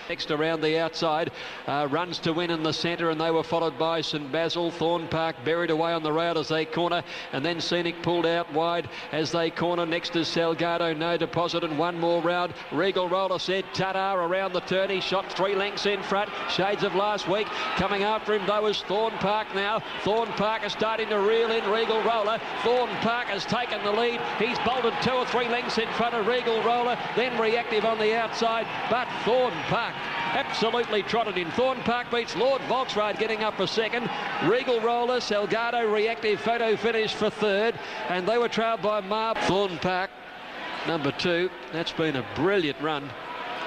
C: Next around the outside, runs to win in the centre, and they were followed by St Basil. Thorn Park buried away on the rail as they corner, and then Scenic pulled out wide as they corner. Next is Salgado, no deposit, and one more round. Regal Roller said ta-da around the turn. He shot 3 lengths in front. Shades of last week. Coming after him though is Thorn Park now. Thorn Park is starting to reel in Regal Roller. Thorn Park has taken the lead. He's bolted 2 or 3 lengths in front of Regal Roller, then Reactive on the outside, but Thorn Park absolutely trotted in. Thorn Park beats Lord Volksride, getting up for second. Regal Roller, Salgado, Reactive, photo finish for third, and they were trailed by Marb. Thorn Park, number 2. That's been a brilliant run.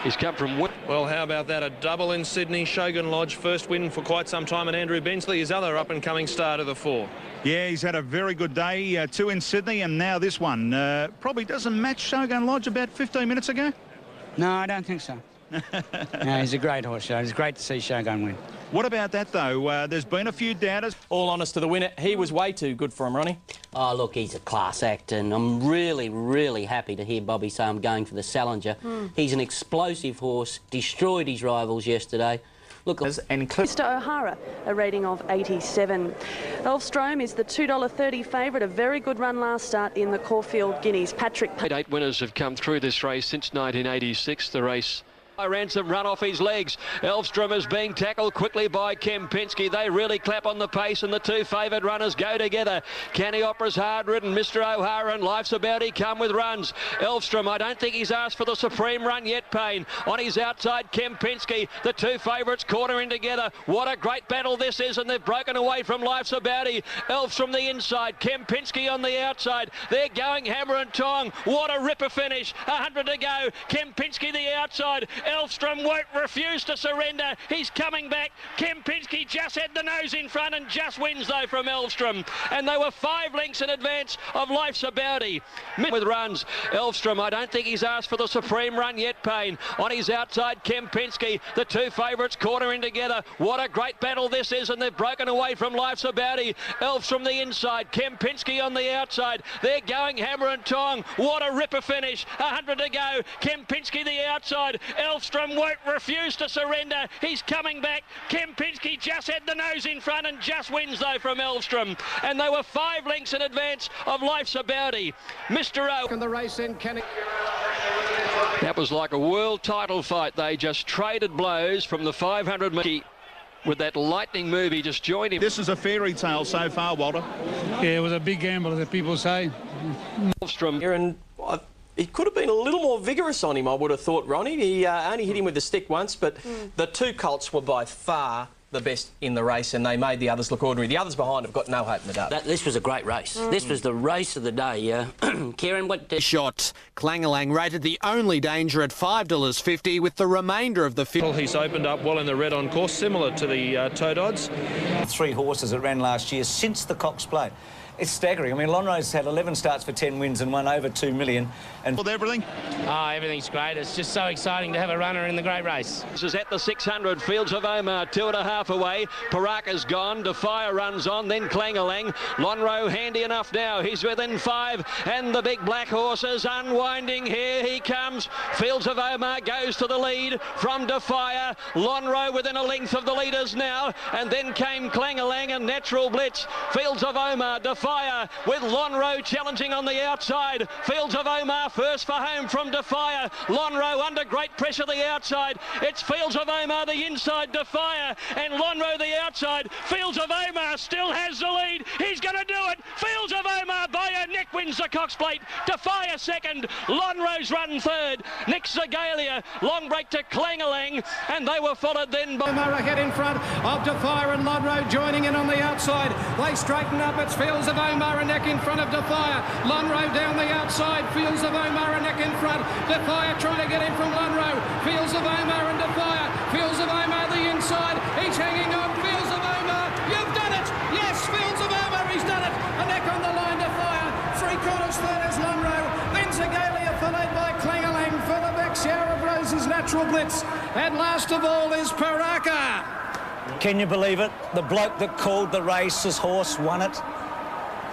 C: He's come from...
H: Well, how about that? A double in Sydney. Shogun Lodge, first win for quite some time, and Andrew Bensley, his other up-and-coming star to the fore.
G: Yeah, he's had a very good day. 2 in Sydney, and now this one. Probably doesn't match Shogun Lodge about 15 minutes ago.
Q: No, I don't think so. No, he's a great horse, It's great to see Shogun win.
G: What about that, though? There's been a few doubters.
D: All honest to the winner, he was way too good for him, Ronnie.
F: Oh, look, he's a class act, and I'm really, really happy to hear Bobby say I'm going for the Salinger. He's an explosive horse, destroyed his rivals yesterday. Look,
A: and Mr. O'Hara, a rating of 87. Elfstrom is the $2.30 favourite, a very good run last start in the Caulfield Guineas. Patrick...
C: 8 winners have come through this race since 1986, the race. Ransom run off his legs. Elfstrom is being tackled quickly by Kempinski. They really clap on the pace, and the 2 favoured runners go together. Canny Opera's hard ridden. Mr. O'Hara and Life's About come with runs. Elfstrom, I don't think he's asked for the supreme run yet, Payne. On his outside, Kempinski. The 2 favourites cornering together. What a great battle this is, and they've broken away from Life's About. Elf's from the inside. Kempinski on the outside. They're going hammer and tong. What a ripper finish. 100 to go. Kempinski the outside. Elfstrom won't refuse to surrender. He's coming back. Kempinski just had the nose in front and just wins, though, from Elfstrom. And they were 5 lengths in advance of Life's About. With runs. Elfstrom, I don't think he's asked for the supreme run yet, Payne. On his outside, Kempinski. The 2 favourites cornering together. What a great battle this is, and they've broken away from Life's About. Elf's from the inside. Kempinski on the outside. They're going hammer and tong. What a ripper finish. 100 to go. Kempinski the outside. Elfstrom won't refuse to surrender. He's coming back. Kempinski just had the nose in front and just wins, though, from Elfstrom. And they were 5 lengths in advance of Life's About. Mr. O.
R: And the race in Canning.
C: That was like a world title fight. They just traded blows from the 500 metre. With that lightning move, he just joined him.
G: This is a fairy tale so far, Walter.
Q: Yeah, it was a big gamble, as people say.
C: Elfstrom.
D: And he could have been a little more vigorous on him, I would have thought, Ronnie. He only hit him with the stick once, but the 2 colts were by far the best in the race, and they made the others look ordinary. The others behind have got no hope in the dark.
F: This was a great race. This was the race of the day. Kieran, what...
U: Shot. Clangalang rated the only danger at $5.50 with the remainder of the field.
H: He's opened up well in the red on course, similar to the Toad odds.
V: 3 horses that ran last year since the Cox Plate. It's staggering. I mean, Lonrose had 11 starts for 10 wins and won over $2 million. And
G: with everything?
W: Oh, everything's great. It's just so exciting to have a runner in the great race.
C: This is at the 600. Fields of Omar, 2.5 away. Paraka's gone. Defier runs on, then Clangalang. Lonro handy enough now. He's within 5, and the big black horse is unwinding. Here he comes. Fields of Omar goes to the lead from Defier. Lonro within a length of the leaders now, and then came Clang-a-Lang and Natural Blitz. Fields of Omar, Defier with Lonhro challenging on the outside. Fields of Omar first for home from Defier. Lonhro under great pressure the outside. It's Fields of Omar the inside, Defier, and Lonhro the outside. Fields of Omar still has the lead. He's going to do it. Fields of Omar by a neck wins the Cox Plate. Defier second. Lonhro's run third. Nick Zagalia, long break to Clang-a-Lang, and they were followed then by
R: Omar ahead in front of Defier and Lonhro joining in on the outside. They straighten up. It's Fields of Omar a neck in front of Defier. Lonhro down the outside. Fields of Omar a neck in front. Defier trying to get in from Lonhro. Fields of Omar and Defier. Fields of Omar the inside. He's hanging on. Fields of Omar. You've done it. Yes, Fields of Omar. He's done it. A neck on the line. Defier. 3/4 third is Lonhro. Then Zagalia followed by Clang-a-Lang for the back shower of Rose's Natural Blitz. And last of all is Paraka.
V: Can you believe it? The bloke that called the race, his horse, won it.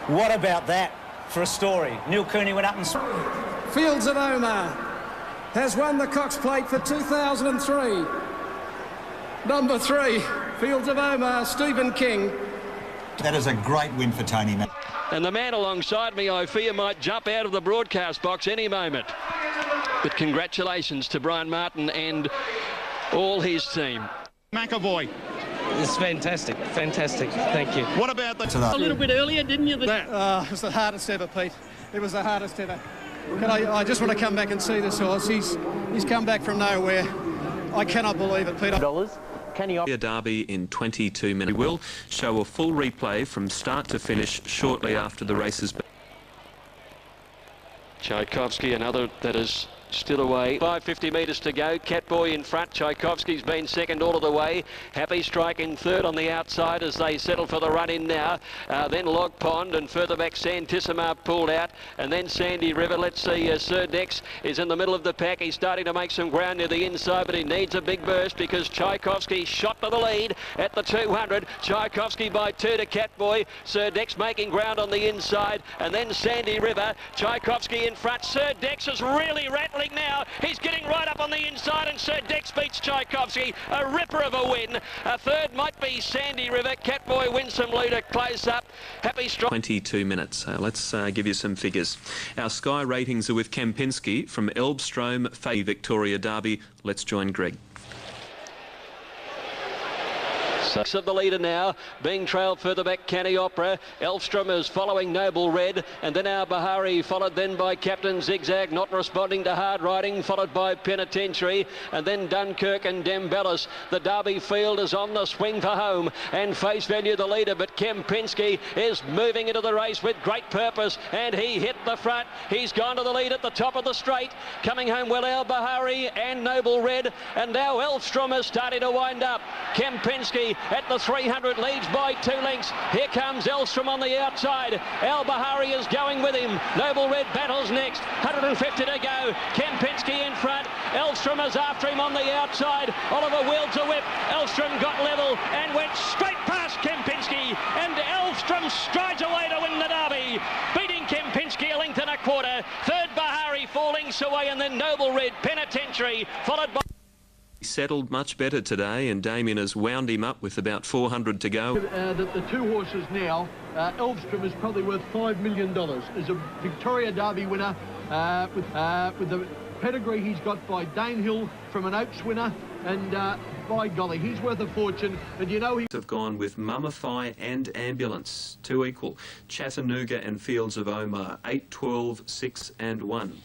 V: What about that for a story? Neil Cooney went up and...
R: Fields of Omar has won the Cox Plate for 2003. Number 3, Fields of Omar, Stephen King.
E: That is a great win for Tony Mack.
C: And the man alongside me, I fear, might jump out of the broadcast box any moment. But congratulations to Brian Martin and all his team.
J: McAvoy.
W: It's fantastic, fantastic. Thank you.
J: What about the...
W: A little bit earlier, didn't you?
R: It was the hardest ever, Pete. It was the hardest ever. I just want to come back and see this horse. He's come back from nowhere. I cannot believe it, Peter.
I: A derby in 22 minutes. We will show a full replay from start to finish shortly after the races.
C: Tchaikovsky, another that is still away. 550 metres to go. Catboy in front. Tchaikovsky's been second all of the way. Happy Strike in third on the outside as they settle for the run in now. Then Log Pond and further back Santissima pulled out. And then Sandy River. Let's see, Sir Dex is in the middle of the pack. He's starting to make some ground near the inside, but he needs a big burst because Tchaikovsky shot to the lead at the 200. Tchaikovsky by 2 to Catboy. Sir Dex making ground on the inside. And then Sandy River. Tchaikovsky in front. Sir Dex is really rattling now. He's getting right up on the inside, and Sir Dex beats Tchaikovsky. A ripper of a win. A third might be Sandy River. Catboy wins some leader close up. Happy Strike.
I: 22 minutes. Let's give you some figures. Our Sky ratings are with Kempinski from Elbstrom, Fay Victoria Derby. Let's join Greg.
C: Six of the leader now, being trailed further back Canny Opera. Elfstrom is following Noble Red, and then our Bahari, followed then by Captain Zigzag, not responding to hard riding, followed by Penitentiary, and then Dunkirk and Dembellis. The Derby field is on the swing for home, and Face Value the leader, but Kempinski is moving into the race with great purpose, and he hit the front. He's gone to the lead at the top of the straight, coming home well Al Bahari and Noble Red, and now Elfstrom is starting to wind up. Kempinski at the 300 leads by 2 lengths. Here comes Elfstrom on the outside. Al Bahari is going with him. Noble Red battles next. 150 to go. Kempinski in front. Elfstrom is after him on the outside. Oliver wields a whip. Elfstrom got level and went straight past Kempinski. And Elfstrom strides away to win the Derby, beating Kempinski a length and a quarter. Third Bahari, 4 lengths away, and then Noble Red, Penitentiary, followed by...
I: He settled much better today, and Damien has wound him up with about 400 to go.
K: The 2 horses now, Elfstrom is probably worth $5 million. Is a Victoria Derby winner with the pedigree he's got by Danehill from an Oaks winner, and by golly, he's worth a fortune. And you know he
I: have gone with Mummify and Ambulance, 2 equal. Chattanooga and Fields of Omar, 8, 12, 6 and 1.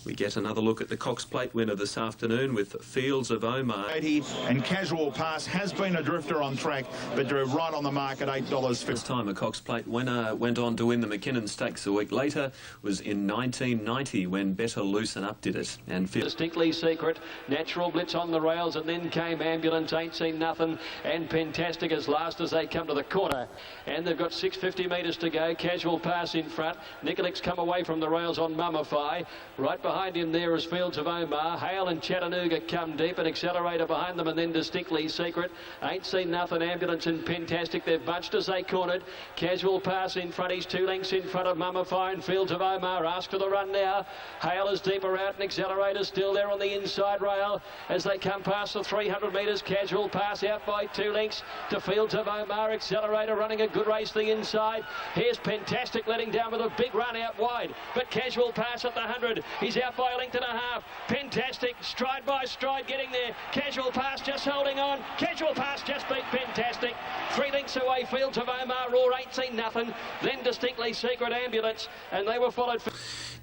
I: We get another look at the Cox Plate winner this afternoon with Fields of Omar.
G: And Casual Pass has been a drifter on track, but drew right on the mark at $8.50.
I: This time a Cox Plate winner went on to win the McKinnon Stakes a week later was in 1990 when Better Loosen Up did it. And
C: Distinctly Secret, Natural Blitz on the rails, and then came Ambulance, Ain't Seen Nothing, and Pentastic as last as they come to the corner. And they've got 650 metres to go. Casual Pass in front. Nicolix come away from the rails on Mummify. Right behind behind him there is Fields of Omar. Hale and Chattanooga come deep, and Accelerator behind them, and then Distinctly Secret. Ain't Seen Nothing, Ambulance and Pentastic. They're bunched as they cornered. Casual Pass in front. He's 2 lengths in front of Mummify and Fields of Omar. Ask for the run now. Hale is deeper out, and Accelerator still there on the inside rail as they come past the 300 metres. Casual Pass out by 2 lengths to Fields of Omar. Accelerator running a good race the inside. Here's Pentastic letting down with a big run out wide, but Casual Pass at the 100. He's out by a length and a half. Pentastic stride by stride getting there. Casual Pass just holding on. Casual Pass just beat Pentastic. 3 lengths away, Fields of Omar. Roar Ain't Seen Nothing. Then Distinctly Secret, Ambulance, and they were followed.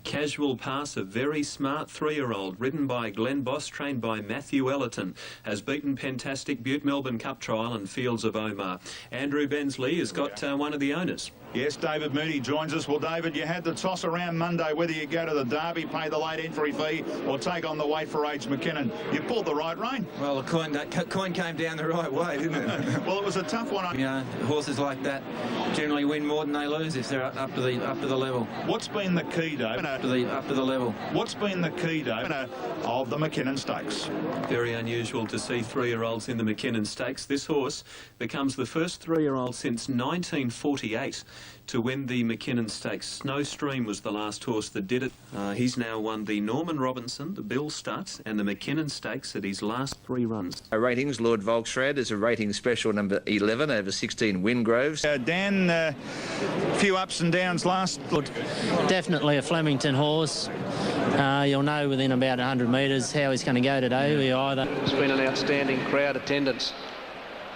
I: Casual Pass, a very smart 3-year-old, ridden by Glenn Boss, trained by Matthew Ellerton, has beaten Pentastic, Butte Melbourne Cup Trial and Fields of Omar. Andrew Bensley has got one of the owners.
G: Yes, David Moody joins us. Well, David, you had the toss around Monday whether you go to the Derby, pay the late entry fee, or take on the weight for age McKinnon. You pulled the right rein.
J: Well, the coin came down the right way, didn't it?
G: Well, it was a tough one.
J: You know, horses like that generally win more than they lose if they're up to the level.
G: What's been the key, David?
J: Up to the level.
G: What's been the key, David, of the McKinnon Stakes?
I: Very unusual to see 3-year-olds in the McKinnon Stakes. This horse becomes the first 3-year-old since 1948 to win the McKinnon Stakes. Snowstream was the last horse that did it. He's now won the Norman Robinson, the Bill Stott and the McKinnon Stakes at his last 3 runs.
L: Ratings, Lord Volksrad is a rating special number 11 over 16 Wingroves.
G: Dan, a few ups and downs last.
M: Definitely a Flemington horse. You'll know within about 100 metres how he's going to go today.
X: It's been an outstanding crowd attendance.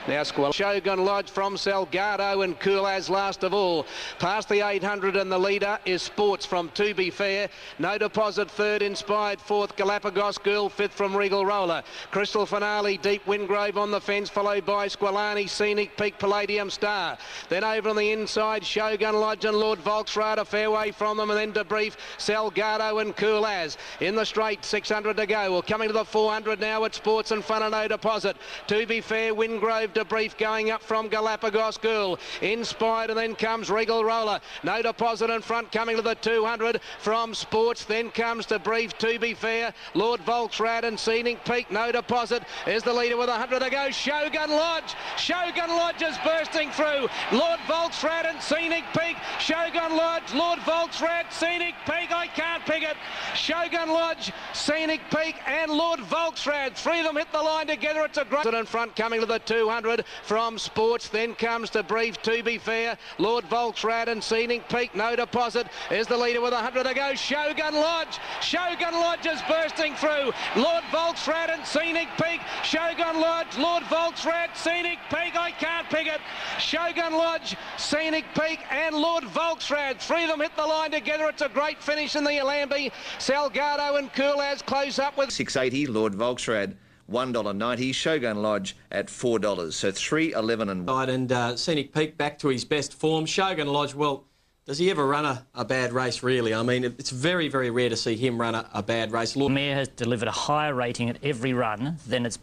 X: Now Shogun Lodge from Salgado and Cool As last of all. Past the 800 and the leader is Sports from To Be Fair. No Deposit third, Inspired fourth, Galapagos Girl fifth from Regal Roller. Crystal Finale, Deep Wingrove on the fence, followed by Squalani, Scenic Peak, Palladium Star. Then over on the inside, Shogun Lodge and Lord Volksrad a fair way from them, and then Debrief, Salgado and Cool As. In the straight, 600 to go. Well, coming to the 400 now at Sports in front of No Deposit. To Be Fair, Wingrove, Debrief going up from Galapagos Girl. Inspired, and then comes Regal Roller. No Deposit in front, coming to the 200 from Sports. Then comes Debrief, To Be Fair, Lord Volksrad and Scenic Peak. No Deposit is the leader with 100 to go. Shogun Lodge. Shogun Lodge is bursting through. Lord Volksrad and Scenic Peak. Shogun Lodge, Lord Volksrad, Scenic Peak. I can't pick it. Shogun Lodge, Scenic Peak and Lord Volksrad. 3 of them hit the line together. It's a great in front, coming to the 200 from Sports. Then comes Debrief, To Be Fair, Lord Volksrad and Scenic Peak. No Deposit is the leader with 100 to go. Shogun Lodge. Shogun Lodge is bursting through. Lord Volksrad and Scenic Peak. Shogun Lodge, Lord Volksrad, Scenic Peak. I can't pick it. Shogun Lodge, Scenic Peak and Lord Volksrad. 3 of them hit the line together. It's a great finish in the Alambi. Salgado and Cool As close up with
L: $6.80, Lord Volksrad $1.90, Shogun Lodge at $4. So 3, 11 and 1.
D: And Scenic Peak back to his best form. Shogun Lodge, well, does he ever run a bad race, really? I mean, it's very, very rare to see him run a bad race.
Y: The mare has delivered a higher rating at every run than its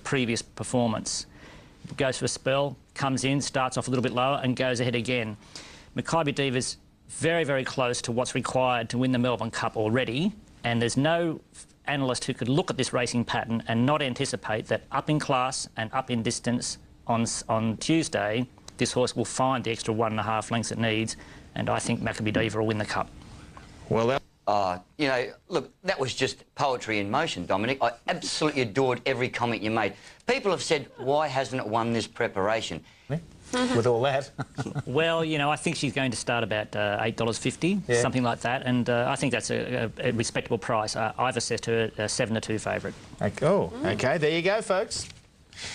Y: previous performance. It goes for a spell, comes in, starts off a little bit lower and goes ahead again. Maccabi Diva's very, very close to what's required to win the Melbourne Cup already, and there's no analyst who could look at this racing pattern and not anticipate that up in class and up in distance on Tuesday, this horse will find the extra 1.5 lengths it needs, and I think Maccabi Diva will win the Cup.
O: Well, you know, look, that was just poetry in motion, Dominic. I absolutely adored every comment you made. People have said, why hasn't it won this preparation?
V: With all that.
Y: Well, you know, I think she's going to start about $8.50, something like that, and I think that's a respectable price. I've assessed her a 7-2 favourite.
V: OK, there you go, folks.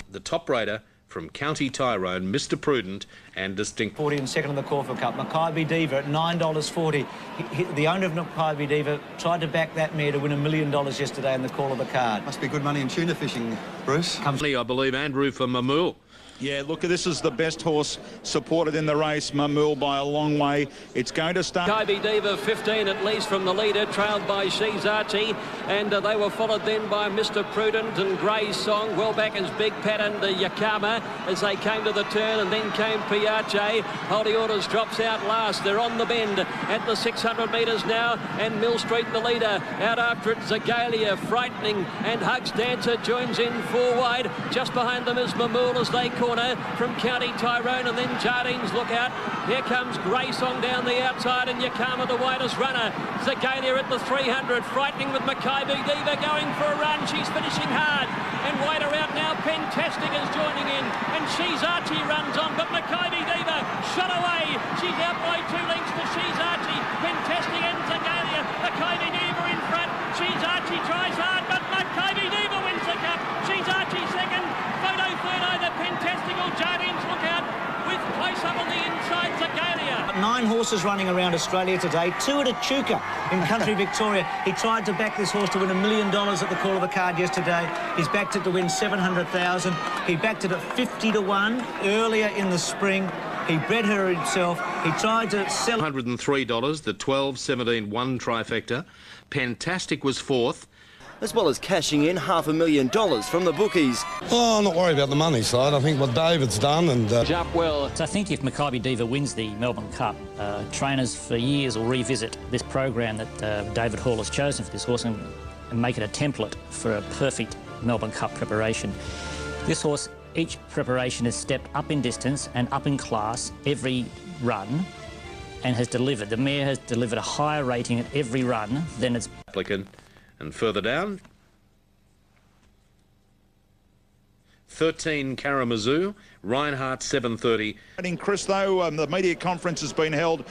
I: The top raider from County Tyrone, Mr Prudent and Distinct.
V: 40 and second in the Caulfield Cup. Maccabi Diva at $9.40. The owner of Maccabi Diva tried to back that mare to win $1 million yesterday in the call of the card.
E: Must be good money in tuna fishing, Bruce.
I: I believe Andrew for Mamul
G: Yeah, look, this is the best horse supported in the race, Mamul, by a long way. It's going to start.
C: Kybe Diva, 15 at least from the leader, trailed by She's Archie, and they were followed then by Mr. Prudent and Grey's Song. Well back is Big Pat and Yakama as they came to the turn, and then came Piace. Holy Orders drops out last. They're on the bend at the 600 metres now, and Mill Street the leader. Out after it, Zagalia, frightening, and Hugs Dancer joins in 4 wide. Just behind them is Mamul as they corner from County Tyrone, and then Jardines look out. Here comes Grey Song down the outside, and Yakama the widest runner. Zagalia at the 300, frightening with Kybe Diva going for a run. She's finishing hard, and wider out now. Fantastic is joining in, and She's Archie runs on, but Kybe Diva shot away. She's out by 2 lengths to She's Archie. Fantastic and Zagalia. Kybe Diva in front. She's Archie tries hard, but Kybe Diva wins the cup. She's Archie second. Photo third over. Fantastical. Jardines look out with close up on the inside, Zagalia.
V: 9 horses running around Australia today. 2 at Echuca in country Victoria. He tried to back this horse to win $1 million at the call of the card yesterday. He's backed it to win $700,000. He backed it at 50 to 1 earlier in the spring. He bred her himself. He tried to sell
H: $103, the 12-17-1 trifecta. Fantastic was 4th.
B: As well as cashing in $500,000 from the bookies.
N: Oh, I'm not worried about the money side. I think what David's done and...
C: Jump well.
Y: So I think if Kybe Diva wins the Melbourne Cup, trainers for years will revisit this program that David Hall has chosen for this horse and make it a template for a perfect Melbourne Cup preparation. This horse, each preparation has stepped up in distance and up in class every run and has delivered. The mare has delivered a higher rating at every run than its
H: applicant. And further down, 13 Karamazoo, Reinhardt 7:30.
G: Chris, though, the media conference has been held.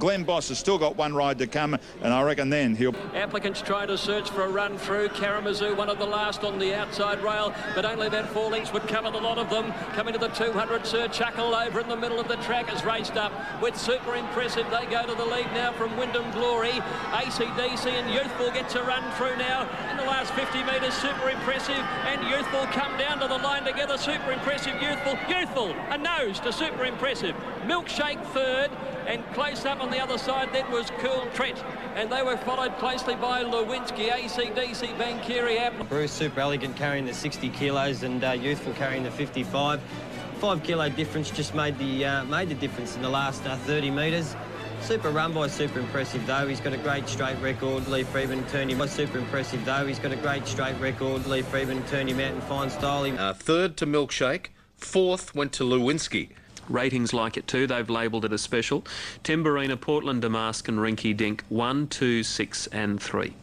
G: Glenn Boss has still got 1 ride to come, and I reckon then he'll...
C: Applicants trying to search for a run through. Karamazoo, one of the last on the outside rail, but only about 4 lengths would cover the lot of them. Coming to the 200, Sir Chuckle over in the middle of the track has raced up with Super Impressive. They go to the lead now from Wyndham Glory. ACDC and Youthful gets a run through now. In the last 50 metres, Super Impressive and Youthful come down to the line together. Super Impressive, Youthful, a nose to Super Impressive. Milkshake third, and close up on the other side then was Cool Tret, and they were followed closely by Lewinsky, ACDC, Bankiri, Apple.
P: Bruce Super Elegant carrying the 60 kilos and Youthful carrying the 55. 5 kilo difference just made the difference in the last 30 metres. Super run by Super Impressive though. He's got a great straight record. Lee Freeman turned him. Super Impressive though. He's got a great straight record. Lee Freeman turned him out in fine style.
H: 3rd to Milkshake. 4th went to Lewinsky. Ratings like it too. They've labelled it a special. Timberina, Portland Damask and Rinky Dink 1, 2, 6 and 3.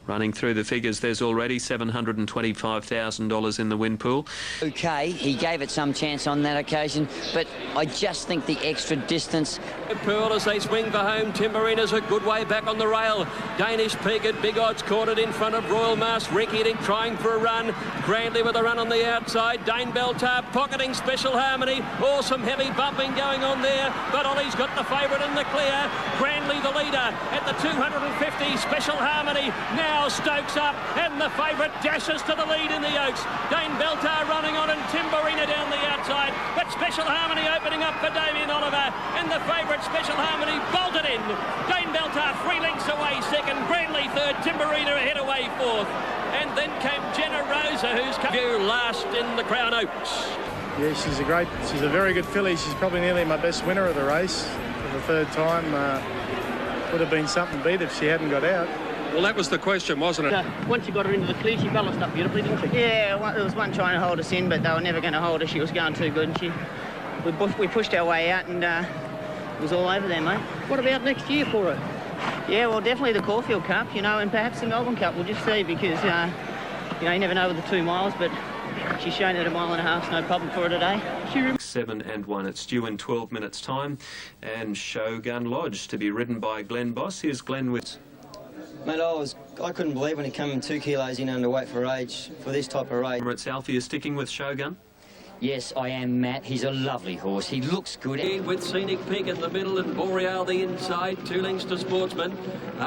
H: Running through the figures, there's already $725,000 in the win pool.
S: OK, he gave it some chance on that occasion, but I just think the extra distance...
C: Pearl as they swing for home. Timberina's a good way back on the rail. Danish Peak at big odds cornered in front of Royal Mask. Ricky Dink trying for a run. Grandly with a run on the outside. Dane Beltar pocketing Special Harmony. Awesome heavy bumping going on there, but Ollie's got the favourite in the clear. Grandly the leader at the 250. Special Harmony now Stokes up, and the favourite dashes to the lead in the Oaks. Dane Beltar running on, and Timberina down the outside, but Special Harmony opening up for Damien Oliver, and the favourite Special Harmony bolted in. Dane Beltar 3 lengths away second, Grandly third, Timberina ahead away fourth, and then came Jenna Rosa, who's come last in the Crown Oaks.
T: Yeah, she's a very good filly. She's probably nearly my best winner of the race for the 3rd time. Would have been something beat if she hadn't got out.
H: Well, that was the question, wasn't it?
W: Once you got her into the clear, she balanced up beautifully, didn't she?
S: Yeah, there was one trying to hold us in, but they were never going to hold her. She was going too good, and we pushed our way out, and it was all over there, mate.
W: What about next year for her?
S: Yeah, well, definitely the Caulfield Cup, and perhaps the Melbourne Cup. We'll just see, because, you never know with the 2 miles, but she's shown that 1.5 miles no problem for her today.
I: 7 and 1. It's due in 12 minutes' time, and Shogun Lodge to be ridden by Glenn Boss. Here's Glenn with...
P: Mate, I couldn't believe when he came in 2 kilos in underweight for age, for this type of race.
I: It's Alfie is sticking with Shogun.
O: Yes, I am, Matt. He's a lovely horse. He looks good.
C: With Scenic Peak in the middle and Boreal the inside, 2 lengths to Sportsman.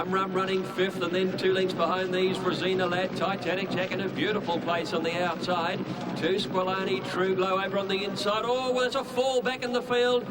C: Rum running 5th, and then 2 lengths behind these, Rosina Lad, Titanic Jack in a beautiful place on the outside. 2 Squilani, True Glow over on the inside. Oh, well, there's a fall back in the field.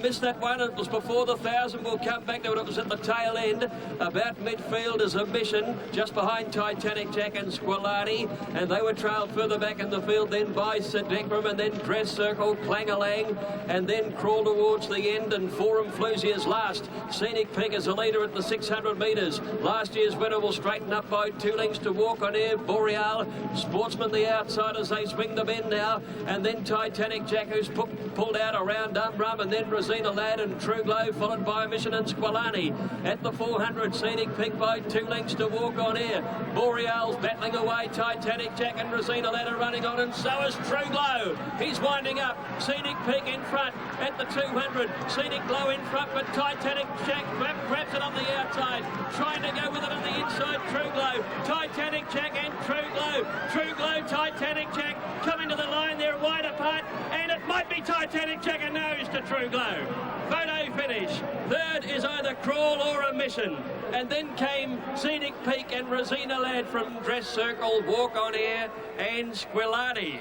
C: Missed that one. It was before the 1,000. We'll come back to it. It was at the tail end. About midfield is a Mission, just behind Titanic Jack and Squilani, and they were trailed further back in the field then by Sedekram, and then Dress Circle, Clang-a-Lang, and then Crawl towards the end, and Forum Floozy is last. Scenic Peak is a leader at the 600 metres. Last year's winner will straighten up by 2 lengths to Walk on Air. Boreal, Sportsman the outside as they swing the bend now, and then Titanic Jack, who's pulled out around Rum, and then Rosina Lad and True Glow, followed by Mission and Squilani. At the 400, Scenic Peak by 2 lengths to Walk on Air. Boreal's battling away. Titanic Jack and Rosina Lad are running on, and so is True Glow. He's winding up. Scenic Peak in front at the 200. Scenic Glow in front, but Titanic Jack grabs it on the outside, trying to go with it on the inside. True Glow, Titanic Jack and True Glow. True Glow, Titanic Jack coming to the line. They're wide apart, and it might be Titanic Jack a nose to True Glow. Photo finish. Third is either Crawl or a Mission. And then came Scenic Peak and Rosina Lad from Dress Circle, Walk on Air and Squilani.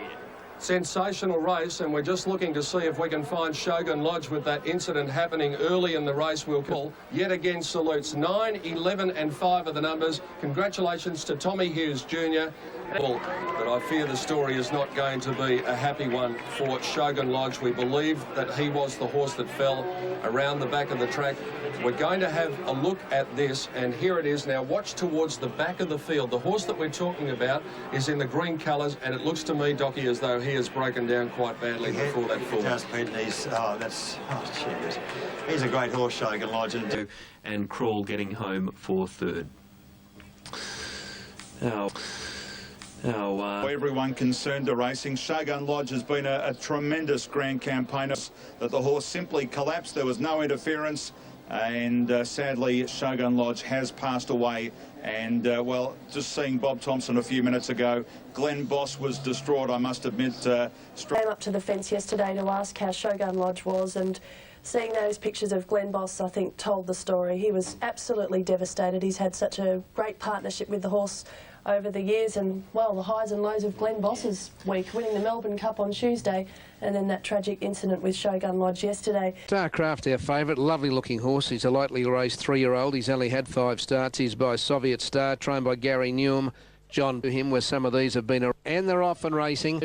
H: Sensational race, and we're just looking to see if we can find Shogun Lodge with that incident happening early in the race. We'll call yet again salutes. 9, 11 and 5 are the numbers. Congratulations to Tommy Hughes Jr. But I fear the story is not going to be a happy one for Shogun Lodge. We believe that he was the horse that fell around the back of the track. We're going to have a look at this, and here it is. Now watch towards the back of the field. The horse that we're talking about is in the green colours, and it looks to me, Docky, as though he has broken down quite badly before that fall.
E: He's a great horse, Shogun Lodge.
I: And Crawl getting home for third.
G: Everyone concerned to racing. Shogun Lodge has been a tremendous grand campaigner. That the horse simply collapsed. There was no interference. And sadly, Shogun Lodge has passed away. And, well, just seeing Bob Thompson a few minutes ago, Glenn Boss was distraught, I must admit.
A: Came up to the fence yesterday to ask how Shogun Lodge was, and seeing those pictures of Glenn Boss, I think, told the story. He was absolutely devastated. He's had such a great partnership with the horse over the years, and, well, the highs and lows of Glenn Boss's week, winning the Melbourne Cup on Tuesday, and then that tragic incident with Shogun Lodge yesterday.
X: Starcraft, our favourite, lovely looking horse. He's a lightly raced 3-year-old. He's only had 5 starts. He's by Soviet Star, trained by Gary Newham. John to him, where some of these have been, and they're off and racing.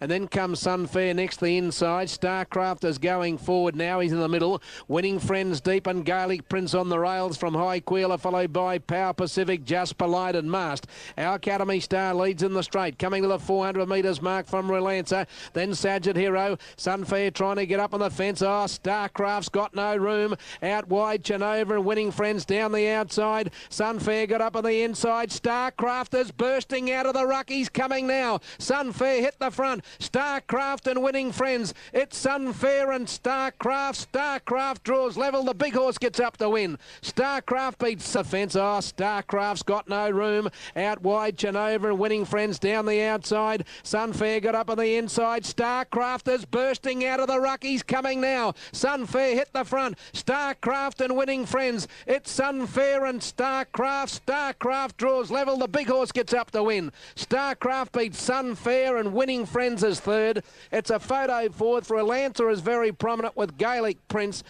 X: And then comes Sunfair next the inside. Starcraft is going forward now. He's in the middle. Winning Friends deep, and Gaelic Prince on the rails from High Queeler, followed by Power Pacific, Just Polite and Mast. Our Academy Star leads in the straight, coming to the 400 metres mark from Relancer. Then Saget Hero. Sunfair trying to get up on the fence. Oh, Starcraft's got no room. Out wide, Chanova and Winning Friends down the outside. Sunfair got up on the inside. Starcraft is bursting out of the ruck. He's coming now. Sunfair hit the front. Starcraft and Winning Friends. It's Sunfair and Starcraft. Starcraft draws level. The big horse gets up to win. Starcraft beats the fence. Oh, Starcraft's got no room. Out wide, Chanova and Winning Friends down the outside. Sunfair got up on the inside. Starcraft is bursting out of the ruck. He's coming now. Sunfair hit the front. Starcraft and Winning Friends. It's Sunfair and Starcraft. Starcraft draws level. The big horse gets up to win. Starcraft beats Sunfair and Winning Friends is third. It's a photo fourth. Relancer is very prominent with Gaelic Prince.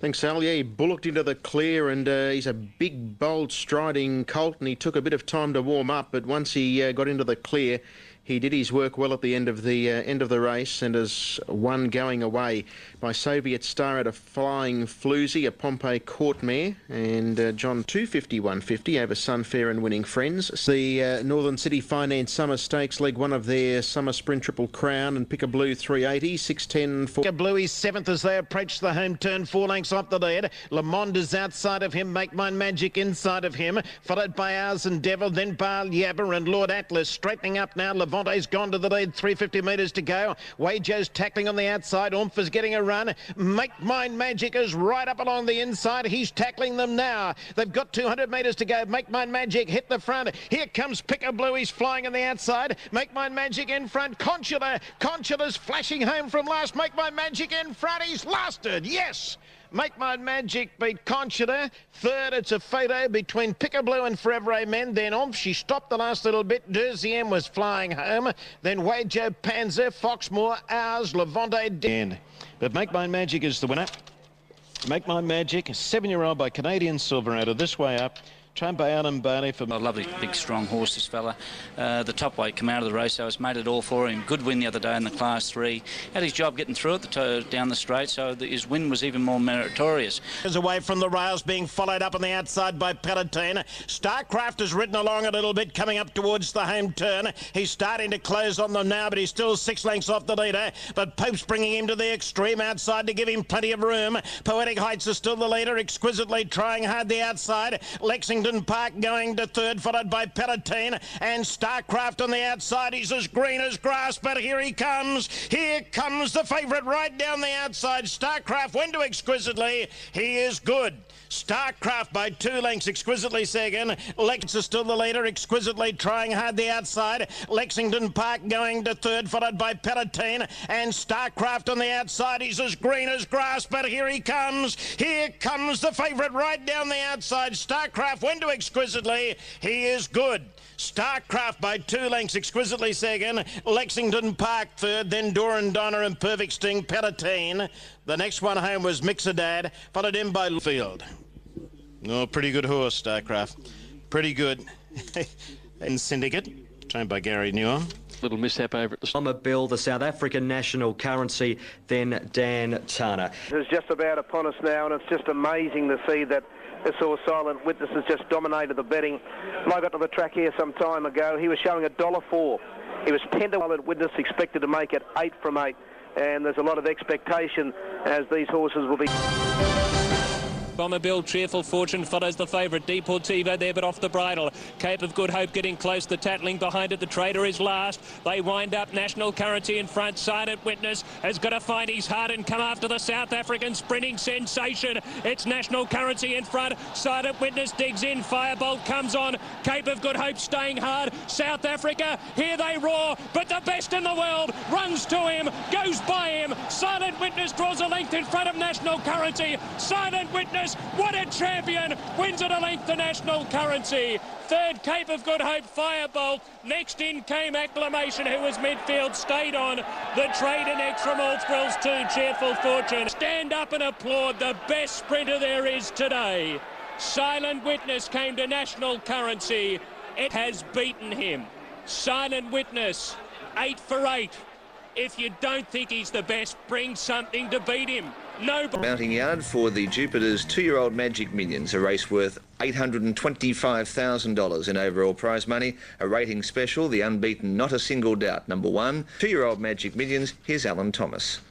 F: Thanks, Al. Yeah, he bullocked into the clear, and he's a big, bold, striding colt, and he took a bit of time to warm up, but once he got into the clear, he did his work well at the end of the race, and has won going away by Soviet Star at a Flying Floozy, a Pompey Court mare, and John 251.50 over Sunfair and Winning Friends. The Northern City Finance Summer Stakes, Leg 1 of their Summer Sprint Triple Crown, and Pick a Blue 380, 610 for...
Q: Pick a Blue is 7th as they approach the home turn, 4 lengths off the lead. Lamond is outside of him, Make Mine Magic inside of him, followed by Ours and Devil, then Baal Yabber and Lord Atlas straightening up now. Levante's gone to the lead, 350 metres to go. Wajo's tackling on the outside. Oomph is getting a run. Make Mine Magic is right up along the inside. He's tackling them now. They've got 200 metres to go. Make Mine Magic hit the front. Here comes Picker Blue. He's flying on the outside. Make Mine Magic in front. Conchula's flashing home from last. Make Mine Magic in front. He's lasted. Yes. Make Mine Magic beat Conchula. Third, it's a photo between Picker Blue and Forever Amen. Then Oomph, she stopped the last little bit. Deuxième was flying home. Then Wajo, Panzer, Foxmore, Ours, Levante, Dan. But Make Mine Magic is the winner. Make Mine Magic, a 7-year-old by Canadian Silverado, this way up. Trained by Alan Bailey for
J: a lovely, big, strong horse, this fella. The top weight come out of the race, so it's made it all for him. Good win the other day in the Class 3. Had his job getting through it down the straight, so his win was even more meritorious.
Q: Is away from the rails, being followed up on the outside by Palatine. Starcraft has ridden along a little bit, coming up towards the home turn. He's starting to close on them now, but he's still 6 lengths off the leader. But Pope's bringing him to the extreme outside to give him plenty of room. Poetic Heights is still the leader, exquisitely trying hard the outside. Lexington Park going to third, followed by Palatine, and Starcraft on the outside. He's as green as grass, but here he comes. Here comes the favourite right down the outside. Starcraft went to exquisitely. He is good. Starcraft by 2 lengths, exquisitely second. Lex is still the leader, exquisitely trying hard the outside. Lexington Park going to third, followed by Palatine, and Starcraft on the outside. He's as green as grass, but here he comes. Here comes the favourite right down the outside. Starcraft went to exquisitely. He is good. Starcraft by 2 lengths, exquisitely second. Lexington Park third, then Doran Donna and Perfect Sting, Palatine. The next one home was Mixerdad, followed in by Field. Oh, pretty good horse, Starcraft. Pretty good. And Syndicate, trained by Gary Newham.
C: Little mishap over at the
K: Bomber Bill, the South African national currency, then Dan Turner.
X: It's just about upon us now, and it's just amazing to see that this horse, Silent Witness, has just dominated the betting. When I got to the track here some time ago, he was showing $1.04. He was 10 to Silent Witness, expected to make it 8 from 8. And there's a lot of expectation as these horses will be...
M: Bomber Bill, Cheerful Fortune follows the favourite. Deportivo there, but off the bridle. Cape of Good Hope getting close. The Tattling behind it. The Trader is last. They wind up. National Currency in front. Silent Witness has got to find his heart and come after the South African sprinting sensation. It's National Currency in front. Silent Witness digs in. Firebolt comes on. Cape of Good Hope staying hard. South Africa, here they roar, but the best in the world runs to him, goes by him. Silent Witness draws a length in front of National Currency. Silent Witness, what a champion, wins at a length to National Currency. Third, Cape of Good Hope, Firebolt. Next in came Acclamation, who was midfield, stayed on. The Trader next from All Thrills 2, Cheerful Fortune. Stand up and applaud the best sprinter there is today. Silent Witness came to National Currency. It has beaten him. Silent Witness, 8 for 8. If you don't think he's the best, bring something to beat him. No.
L: Mounting yard for the Jupiter's 2-year-old Magic Millions, a race worth $825,000 in overall prize money. A rating special, the unbeaten Not a Single Doubt, number 1. 2-year-old Magic Millions, here's Alan Thomas.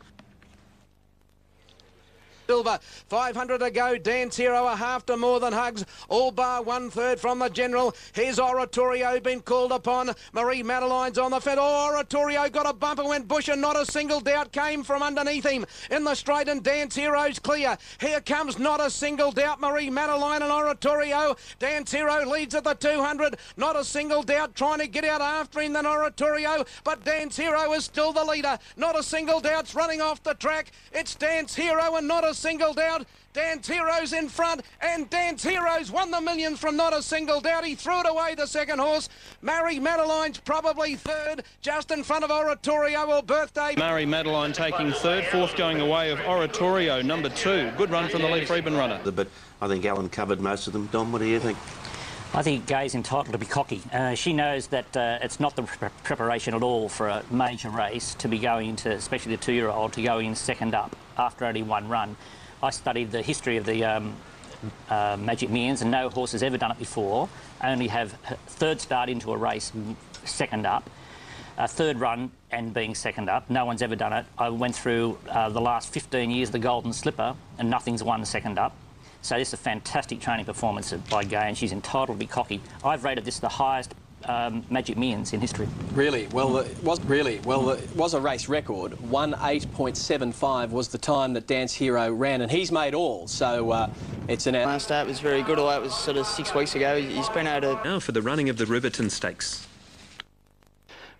X: Silver, 500 to go. Dance Hero a half to More Than Hugs. All bar 1/3 from the General. Here's Oratorio been called upon. Marie Madeline's on the fence. Oratorio got a bumper, went bush, and Not a Single Doubt came from underneath him. In the straight, and Dance Hero's clear. Here comes Not a Single Doubt. Marie Madeline and Oratorio. Dance Hero leads at the 200. Not a Single Doubt trying to get out after him than Oratorio, but Dance Hero is still the leader. Not a Single Doubt's running off the track. It's Dance Hero and Not a Single Doubt. Dance Hero's in front, and Dance Hero's won the millions from Not a Single Doubt. He threw it away, the second horse. Marie Madeline's probably third, just in front of Oratorio or Birthday.
H: Marie Madeline taking third, fourth going away of Oratorio, number 2. Good run from the Lee Freeman runner.
R: But I think Alan covered most of them. Dom, what do you think?
Y: I think Gay's entitled to be cocky. She knows that it's not the preparation at all for a major race to be going into, especially the 2-year-old, to go in second up after only one run. I studied the history of the Magic Millions, and no horse has ever done it before. Only have third start into a race, second up, a third run and being second up. No one's ever done it. I went through the last 15 years of the Golden Slipper, and nothing's won second up. So this is a fantastic training performance by Gay, and she's entitled to be cocky. I've rated this the highest Magic Millions in history.
B: Really? Well, it was a race record. 1:08.75 was the time that Dance Hero ran, and he's made all. So it's an.
D: Last start was very good. Although it was sort of 6 weeks ago. He's been able to.
I: Now for the running of the Riverton Stakes.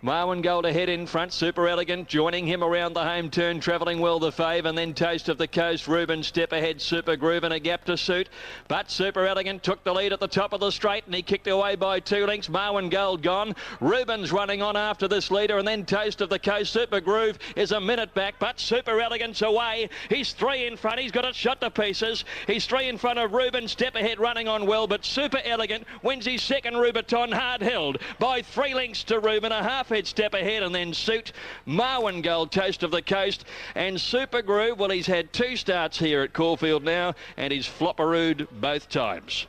C: Marwin Gold ahead in front, Super Elegant joining him around the home turn, travelling well the fave, and then Toast of the Coast, Reuben step ahead, Super Groove and a gap to suit, but Super Elegant took the lead at the top of the straight and he kicked away by 2 lengths. Marwin Gold gone, Reuben's running on after this leader, and then Toast of the Coast, Super Groove is a minute back, but Super Elegant's away. He's 3 in front, he's got it shot to pieces. He's 3 in front of Reuben, step ahead running on well, but Super Elegant wins his second Rubiton, hard held by 3 lengths to Reuben, a half head step ahead, and then Suit, Marwin Gold, Toast of the Coast, and Super Groove. Well, he's had 2 starts here at Caulfield now, and he's flopperooed both times.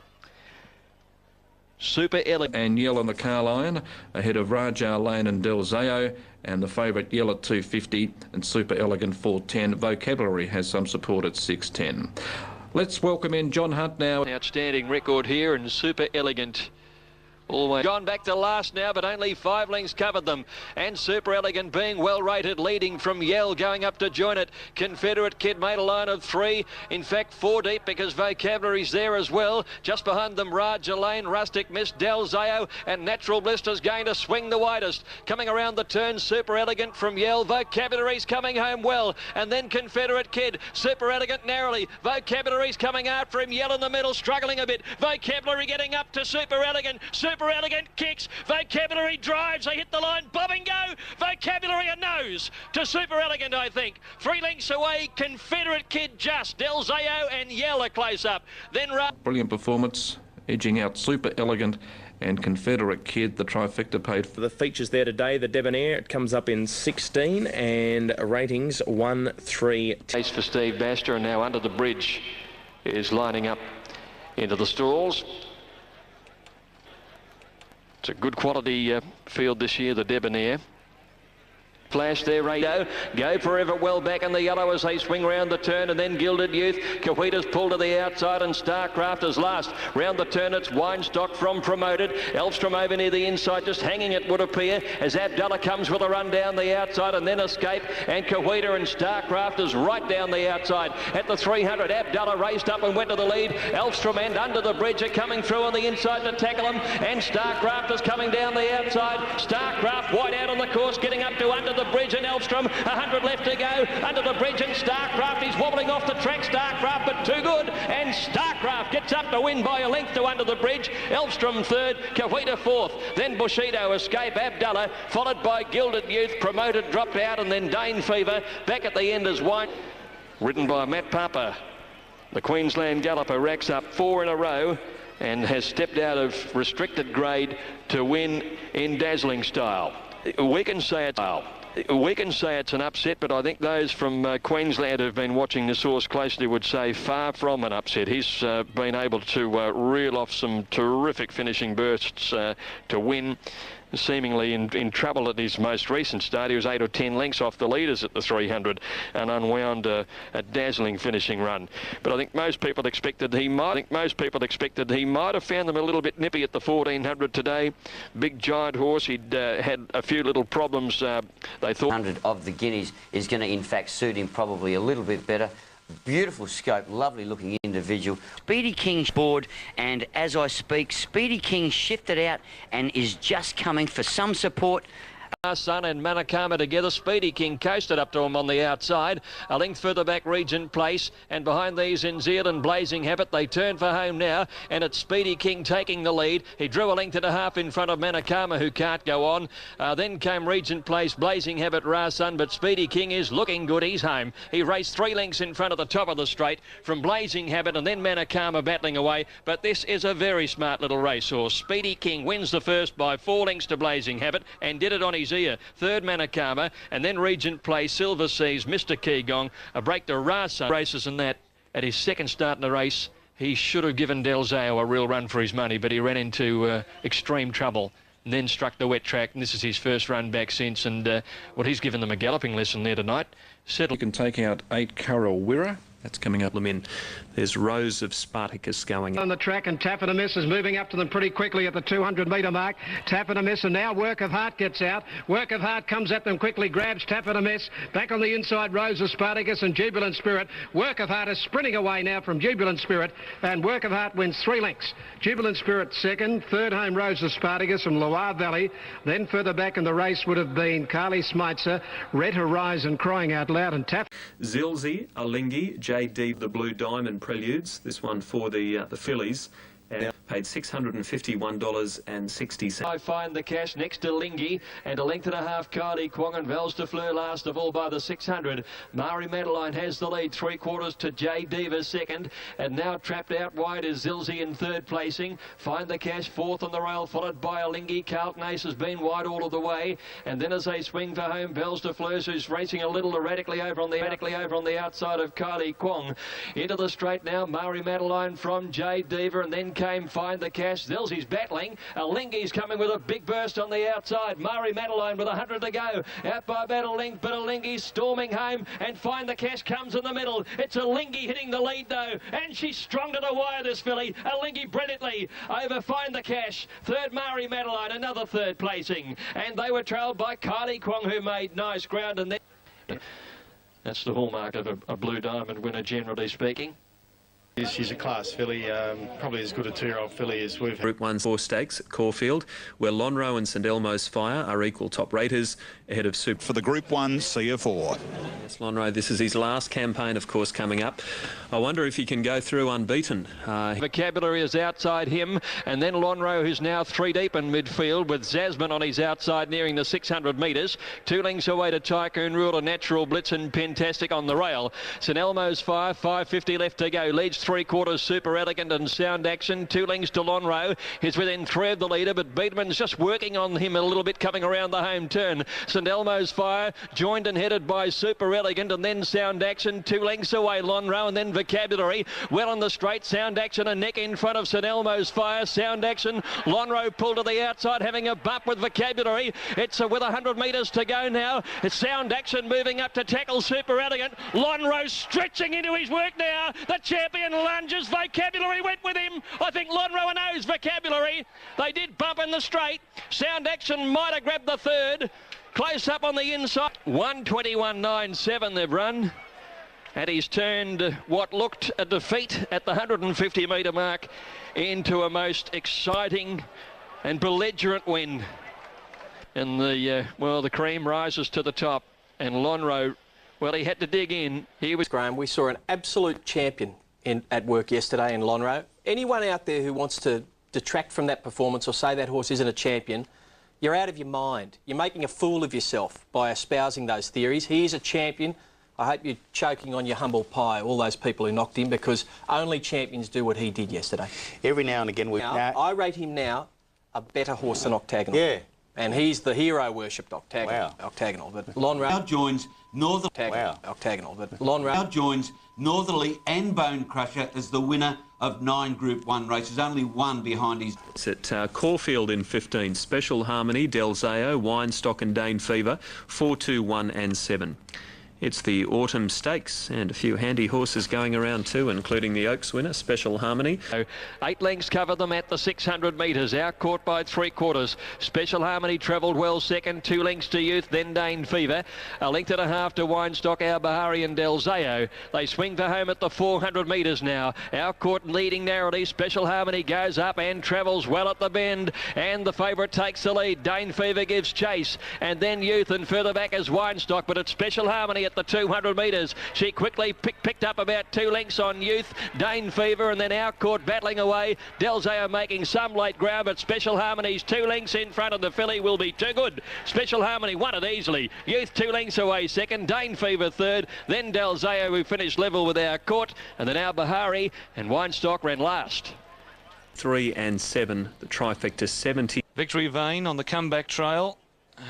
C: Super Elegant.
N: And Yell on the Carline ahead of Rajar Lane and Del Zayo, and the favourite Yell at 250 and Super Elegant 410. Vocabulary has some support at 610. Let's welcome in John Hunt now.
C: Outstanding record here, and Super Elegant always gone back to last now, but only 5 lengths covered them, and Super Elegant being well rated, leading from Yell, going up to join it. Confederate Kid made a line of 3, in fact 4 deep, because Vocabulary's there as well. Just behind them Raja Lane, Rustic Miss, Del Zayo, and Natural Blister's going to swing the widest. Coming around the turn, Super Elegant from Yell, Vocabulary's coming home well, and then Confederate Kid, Super Elegant narrowly, Vocabulary's coming after him, Yell in the middle, struggling a bit, Vocabulary getting up to Super Elegant, Super Elegant kicks, Vocabulary drives, they hit the line, bob and go, Vocabulary a nose to Super Elegant, I think. 3 lengths away, Confederate Kid just, Del Zayo and Yell are close up. Then
N: Brilliant performance, edging out Super Elegant and Confederate Kid. The trifecta paid for
U: the features there today. The Debonair, it comes up in 16 and ratings 1, 3.
C: Ace for Steve Baster, and now Under the Bridge is lining up into the stalls. It's a good quality field this year, the Debonair. Flash there, Radio. Go Forever well back in the yellow as they swing round the turn, and then Gilded Youth. Kawita's pulled to the outside, and Starcraft is last. Round the turn, it's Winestock from Promoted. Elfstrom over near the inside, just hanging it would appear, as Abdullah comes with a run down the outside, and then Escape. And Kawita and Starcraft is right down the outside. At the 300, Abdullah raced up and went to the lead. Elfstrom and Under the Bridge are coming through on the inside to tackle him, and Starcraft is coming down the outside. Starcraft wide out on the course, getting up to Under the Bridge, and Elfstrom, 100 left to go. Under the Bridge, and Starcraft, he's wobbling off the track, Starcraft, but too good, and Starcraft gets up to win by a length to Under the Bridge. Elfstrom 3rd, Kawita 4th, then Bushido, Escape, Abdullah, followed by Gilded Youth. Promoted dropped out, and then Dane Fever back at the end as Wine. Ridden by Matt Papa. The Queensland Galloper racks up 4 in a row and has stepped out of restricted grade to win in dazzling style. We can say it's an upset, but I think those from Queensland who've been watching this horse closely would say far from an upset. He's been able to reel off some terrific finishing bursts to win. Seemingly in trouble at his most recent start. He was 8 or 10 lengths off the leaders at the 300 and unwound a dazzling finishing run. But I think most people expected he might have found them a little bit nippy at the 1400 today. Big giant horse. He'd had a few little problems. They thought
O: 100 of the Guineas is going to in fact suit him probably a little bit better. Beautiful scope, lovely looking individual. Speedy King's board, and as I speak, Speedy King shifted out and is just coming for some support.
C: Sun and Manakama together. Speedy King coasted up to him on the outside. A length further back, Regent Place, and behind these in Zealand, Blazing Habit. They turn for home now, and it's Speedy King taking the lead. He drew a length and a half in front of Manakama, who can't go on. Then came Regent Place, Blazing Habit, Rasun, but Speedy King is looking good. He's home. He raced 3 lengths in front of the top of the straight from Blazing Habit, and then Manakama battling away. But this is a very smart little racehorse. Speedy King wins the first by 4 lengths to Blazing Habit, and did it on his ear. 3rd Manakama, and then Regent Place, Silver Seas, Mr. Keegong, a break to Rasun. Races in that at his 2nd start in the race. He should have given Del Zayo a real run for his money, but he ran into extreme trouble and then struck the wet track, and this is his first run back since, and he's given them a galloping lesson there tonight.
N: You can take out 8 Currawirra
I: That's coming up them in. There's Rose of Spartacus going
X: on the track, and Taffin and Miss is moving up to them pretty quickly at the 200-metre mark. Taffin and Miss, and now Work of Heart gets out. Work of Heart comes at them quickly, grabs Taffin and Miss. Back on the inside, Rose of Spartacus and Jubilant Spirit. Work of Heart is sprinting away now from Jubilant Spirit, and Work of Heart wins 3 lengths. Jubilant Spirit second, third home Rose of Spartacus from Loire Valley. Then further back in the race would have been Carly Smeitzer, Red Horizon, Crying Out Loud, and Taff.
I: Zilzi, Alingi, JD, the Blue Diamond Preludes. This one for the fillies. Paid $651.60.
C: I find the cash next to Lingy, and a length and a half Kylie Kwong, and Vels de Fleur last of all by the 600. Mari Madeline has the lead, 3/4 to J Diva second, and now trapped out wide is Zilzi in third placing. Find the cash fourth on the rail, followed by Alingi. Carlton Ace has been wide all of the way, and then as they swing for home, Vels de Fleur, who's racing a little erratically over on the outside of Kylie Kwong. Into the straight now, Mari Madeline from J Diva, and then came Find the Cash. Zilzi's battling. Alingi's coming with a big burst on the outside. Mari Madeline with 100 to go. Out by about a length, but Alingi's storming home, and Find the Cash comes in the middle. It's Alingi hitting the lead though, and she's strong to the wire, this filly. Alingi brilliantly over Find the Cash. Third, Mari Madeline, another third placing. And they were trailed by Kylie Kwong, who made nice ground, and then... That's the hallmark of a Blue Diamond winner, generally speaking.
P: She's a class filly, probably as good a 2-year-old filly as we've had.
I: Group 1 4 stakes at Caulfield, where Lonhro and St Elmo's Fire are equal top raters ahead of Super.
G: For the Group 1 CF4.
I: Yes, Lonhro, this is his last campaign, of course, coming up. I wonder if he can go through unbeaten.
C: Vocabulary is outside him, and then Lonhro, who's now 3 deep in midfield, with Zasmine on his outside nearing the 600 metres. 2 lengths away to Tycoon Rule, a Natural Blitz and Pentastic on the rail. St Elmo's Fire, 5.50 left to go. Leads 3/4 Super Elegant and Sound Action. 2 lengths to Lonhro. He's within 3 of the leader, but Beedman's just working on him a little bit coming around the home turn. St Elmo's Fire joined and headed by Super Elegant, and then Sound Action. 2 lengths away Lonhro, and then Vocabulary. Well on the straight, Sound Action a neck in front of St Elmo's Fire. Sound Action, Lonhro pulled to the outside, having a bump with Vocabulary. It's with 100 metres to go now. It's Sound Action moving up to tackle Super Elegant. Lonhro stretching into his work now. The champion lunges. Vocabulary went with him. I think Lonhro knows Vocabulary. They did bump in the straight. Sound Action might have grabbed the third. Close up on the inside. 1:21.97 they've run. And he's turned what looked a defeat at the 150 metre mark into a most exciting and belligerent win. And the cream rises to the top. And Lonhro, well, he had to dig in. He was...
B: Graham, we saw an absolute champion at work yesterday in Lonhro. Anyone out there who wants to detract from that performance or say that horse isn't a champion, you're out of your mind. You're making a fool of yourself by espousing those theories. He is a champion. I hope you're choking on your humble pie, all those people who knocked him, because only champions do what he did yesterday.
R: Every now and again
B: I rate him now a better horse than Octagonal.
R: Yeah.
B: And he's the hero worshipped Octagonal.
R: Wow.
B: Octagonal. But Lonhro
S: Now joins
B: Octagonal. But Lonhro
S: now joins Northerly and Bone Crusher as the winner of 9 Group 1 races, only one behind his...
I: It's at Caulfield in 15. Special Harmony, Delzeo, Winestock and Dane Fever, 4, 2, 1 and 7. It's the Autumn Stakes, and a few handy horses going around too, including the Oaks winner, Special Harmony.
C: 8 lengths cover them at the 600 metres, out caught by 3/4. Special Harmony travelled well second, 2 lengths to Youth, then Dane Fever. A length and a half to Winestock, Our Bahari and Delzeo. They swing for home at the 400 metres now. Out caught leading narrowly. Special Harmony goes up and travels well at the bend, and the favourite takes the lead. Dane Fever gives chase, and then Youth, and further back is Winestock, but it's Special Harmony at the 200 metres. She quickly picked up about 2 lengths on Youth, Dane Fever, and then Out Court battling away. Delzeo making some late ground, but Special Harmony's 2 lengths in front of the filly will be too good. Special Harmony won it easily. Youth 2 lengths away second, Dane Fever third, then Delzeo, who finished level with Our Court, and then Our Bahari, and Winestock ran last.
I: 3 and 7, the trifecta 70.
J: Victory Vane on the comeback trail.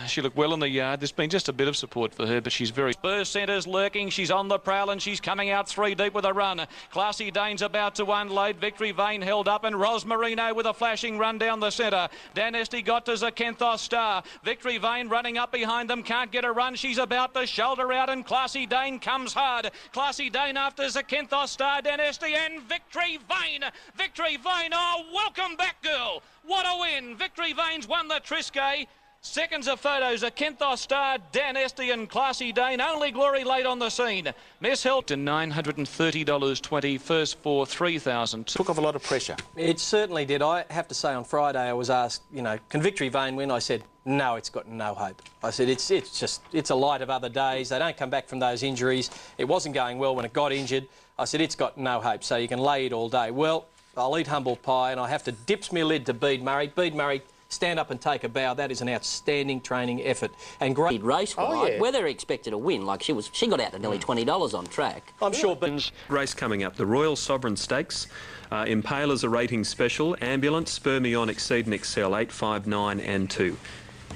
A: She looked well in the yard. There's been just a bit of support for her, but she's very...
E: Spurs centre's lurking. She's on the prowl and she's coming out 3 deep with a run. Classy Dane's about to unload. Victory Vane held up and Rosmarino with a flashing run down the centre. Dan Esty got to Zakenthos Star. Victory Vane running up behind them. Can't get a run. She's about to shoulder out and Classy Dane comes hard. Classy Dane after Zakenthos Star, Dan Esty and Victory Vane. Victory Vane, oh, welcome back, girl. What a win. Victory Vane's won the Triscay. Seconds of photos, Zakenthos Star, Dan Esty and Classy Dane. Only Glory late on the scene. Miss Hill to $930.20, first for $3,000.
R: Took off a lot of pressure.
B: It certainly did. I have to say on Friday I was asked, you know, can Victory Vane win? I said, no, it's got no hope. I said, it's a light of other days. They don't come back from those injuries. It wasn't going well when it got injured. I said, it's got no hope, so you can lay it all day. Well, I'll eat humble pie and I have to dips me lid to Bede Murray. Bede Murray, stand up and take a bow. That is an outstanding training effort and great
T: race. Whether expected a win, like she got out to nearly $20 on track.
B: I'm sure.
I: Race coming up, the Royal Sovereign Stakes. Impaler's a rating special. Ambulance, Spur Me On, Exceed and Excel 8, 5, 9 and 2.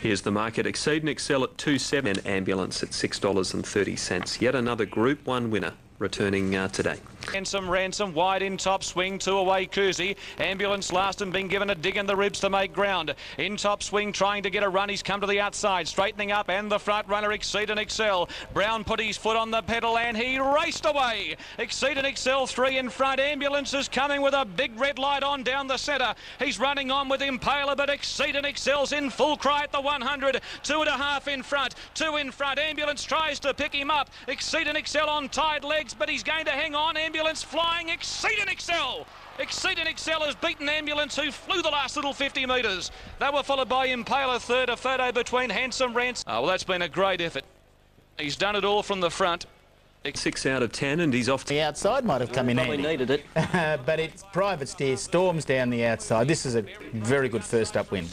I: Here's the market. Exceed and Excel at 2.7 and Ambulance at $6.30. Yet another Group 1 winner returning today.
E: Ransom wide in top swing, 2 away Kuzi. Ambulance last and being given a dig in the ribs to make ground. In top swing trying to get a run, he's come to the outside, straightening up and the front runner Exceed and Excel. Brown put his foot on the pedal and he raced away. Exceed and Excel 3 in front. Ambulance is coming with a big red light on down the centre. He's running on with Impaler, but Exceed and Excel's in full cry at the 100. 2.5 in front, 2 in front. Ambulance tries to pick him up. Exceed and Excel on tied legs, but he's going to hang on. Ambulance flying. Exceed and Excel. Exceed and Excel has beaten Ambulance, who flew the last little 50 metres. They were followed by Impaler third. A photo between Handsome Rance. Oh, well, that's been a great effort. He's done it all from the front.
I: 6 out of 10 and he's off.
V: The outside might have come in handy.
T: Probably needed it.
V: But it's Private Steer, storms down the outside. This is a very good first up win.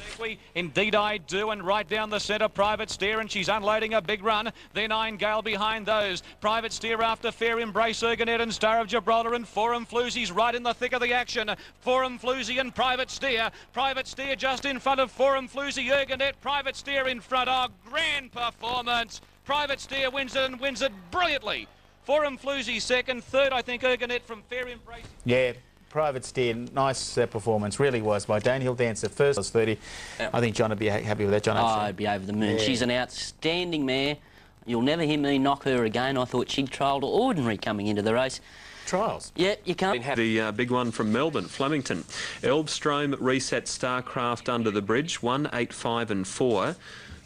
E: Indeed I do, and right down the centre, Private Steer, and she's unloading a big run. Then Gale behind those. Private Steer after Fair Embrace, Ergonet and Star of Gibraltar, and Forum Floozy's right in the thick of the action. Forum Floozy and Private Steer. Private Steer just in front of Forum Floozy, Ergonet, Private Steer in front. Oh, grand performance. Private Steer wins it and wins it brilliantly. Forum Floozy second, third I think Ergonet from Fair Embrace.
V: Yeah, Private Steer, nice performance, really was by Danehill Dancer. First was 30. I think John would be happy with that, John.
T: I'd be over the moon. Yeah. She's an outstanding mare. You'll never hear me knock her again. I thought she'd trialled ordinary coming into the race.
V: Trials?
T: Yeah, you can't.
I: The big one from Melbourne, Flemington. Elbstrom reset Starcraft under the bridge, 1, 8, 5 and 4.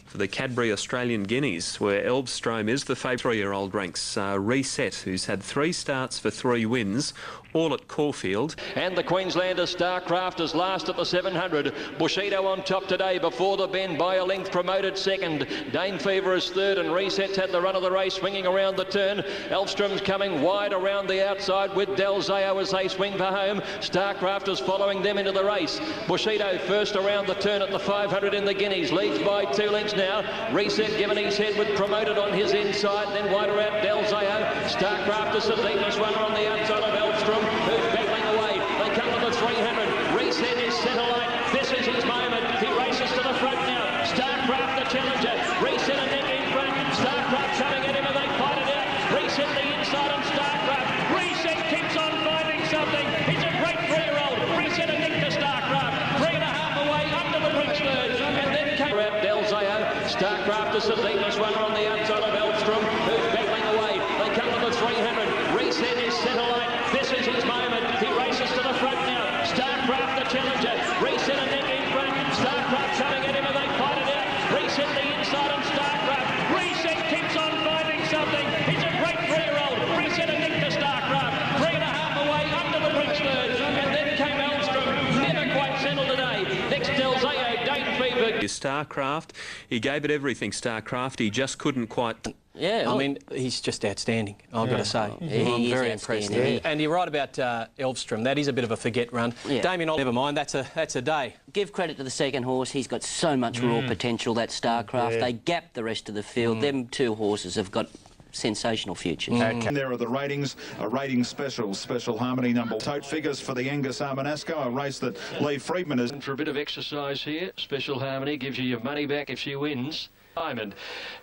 I: For the Cadbury Australian Guineas, where Elbstrom is the favourite. 3-year-old ranks Reset, who's had 3 starts for 3 wins, all at Caulfield.
C: And the Queenslander Starcraft is last at the 700. Bushido on top today before the bend by a length, promoted second. Dane Fever is third and Reset's had the run of the race, swinging around the turn. Elfstrom's coming wide around the outside with Del Zao as they swing for home. Starcraft is following them into the race. Bushido first around the turn at the 500 in the Guineas, leads by 2 lengths now. Reset given his head with promoted on his inside, then wider out Del Zao. Starcraft is the deepest runner on the outside of Elfstrom, who's battling away. They come to the 300. Reset is centre line. This is his moment. He races to the front now. Starcraft the challenger. Reset a neck in front. Starcraft coming at him and they fight it out. Reset the inside on Starcraft. Reset keeps on finding something. He's a great 3-year-old. Reset a neck to Starcraft. 3.5 away under the bridge third. And then came out Del Zao. Starcraft is the deepest runner on the outside of Elfstrom, who's battling away. They come to the 300. Reset is centre line. This is his moment. He races to the front now. Starcraft the challenger. Reset a neck in front. Starcraft coming at him and they fight it out. Reset the inside on Starcraft. Reset keeps on finding something. He's a great 3-year-old. Reset a neck to Starcraft. 3.5 away under the bridge third. And then came Elfstrom. Never quite settled today. Next Del Zao, Dane Fever.
I: Starcraft, he gave it everything, Starcraft. He just couldn't quite...
B: Yeah, I mean, he's just outstanding, I've got to say.
T: I'm
B: very impressed. And you're right about Elfstrom. That is a bit of a forget run.
T: Yeah.
B: Damien, never mind, that's a day.
T: Give credit to the second horse. He's got so much raw potential, that Starcraft. They gapped the rest of the field. Them 2 horses have got sensational futures.
G: And there are the ratings, a rating special harmony number. Tote figures for the Angus Armanasco, a race that Lee Friedman is...
C: For a bit of exercise here, Special Harmony gives you your money back if she wins. Diamond.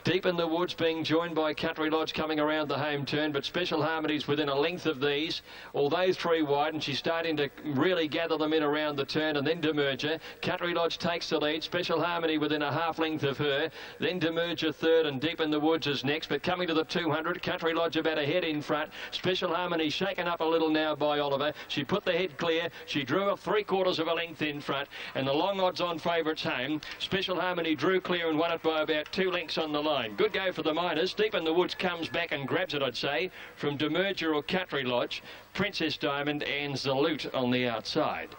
C: Deep in the Woods being joined by Country Lodge coming around the home turn, but Special Harmony's within a length of these, although three wide, and she's starting to really gather them in around the turn, and then Demerger. Country Lodge takes the lead, Special Harmony within a half length of her, then Demerger third, and Deep in the Woods is next, but coming to the 200, Country Lodge about a head in front. Special Harmony shaken up a little now by Oliver. She put the head clear, she drew a 3/4 of a length in front, and the long odds on favourites home. Special Harmony drew clear and won it by about 2 lengths on the line. Good go for the Miners. Deep in the Woods comes back and grabs it, I'd say, from Demerger or Country Lodge. Princess Diamond and Zaloot on the outside.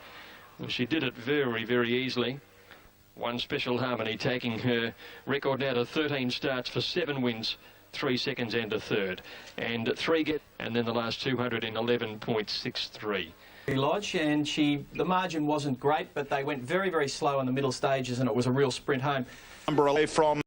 C: Well, she did it very, very easily. One Special Harmony taking her record now to 13 starts for 7 wins, 3 seconds and a third. And 3 get, and then the last 200 in 11.63.
B: Lodge, and the margin wasn't great, but they went very, very slow in the middle stages, and it was a real sprint home.
G: Number 11 from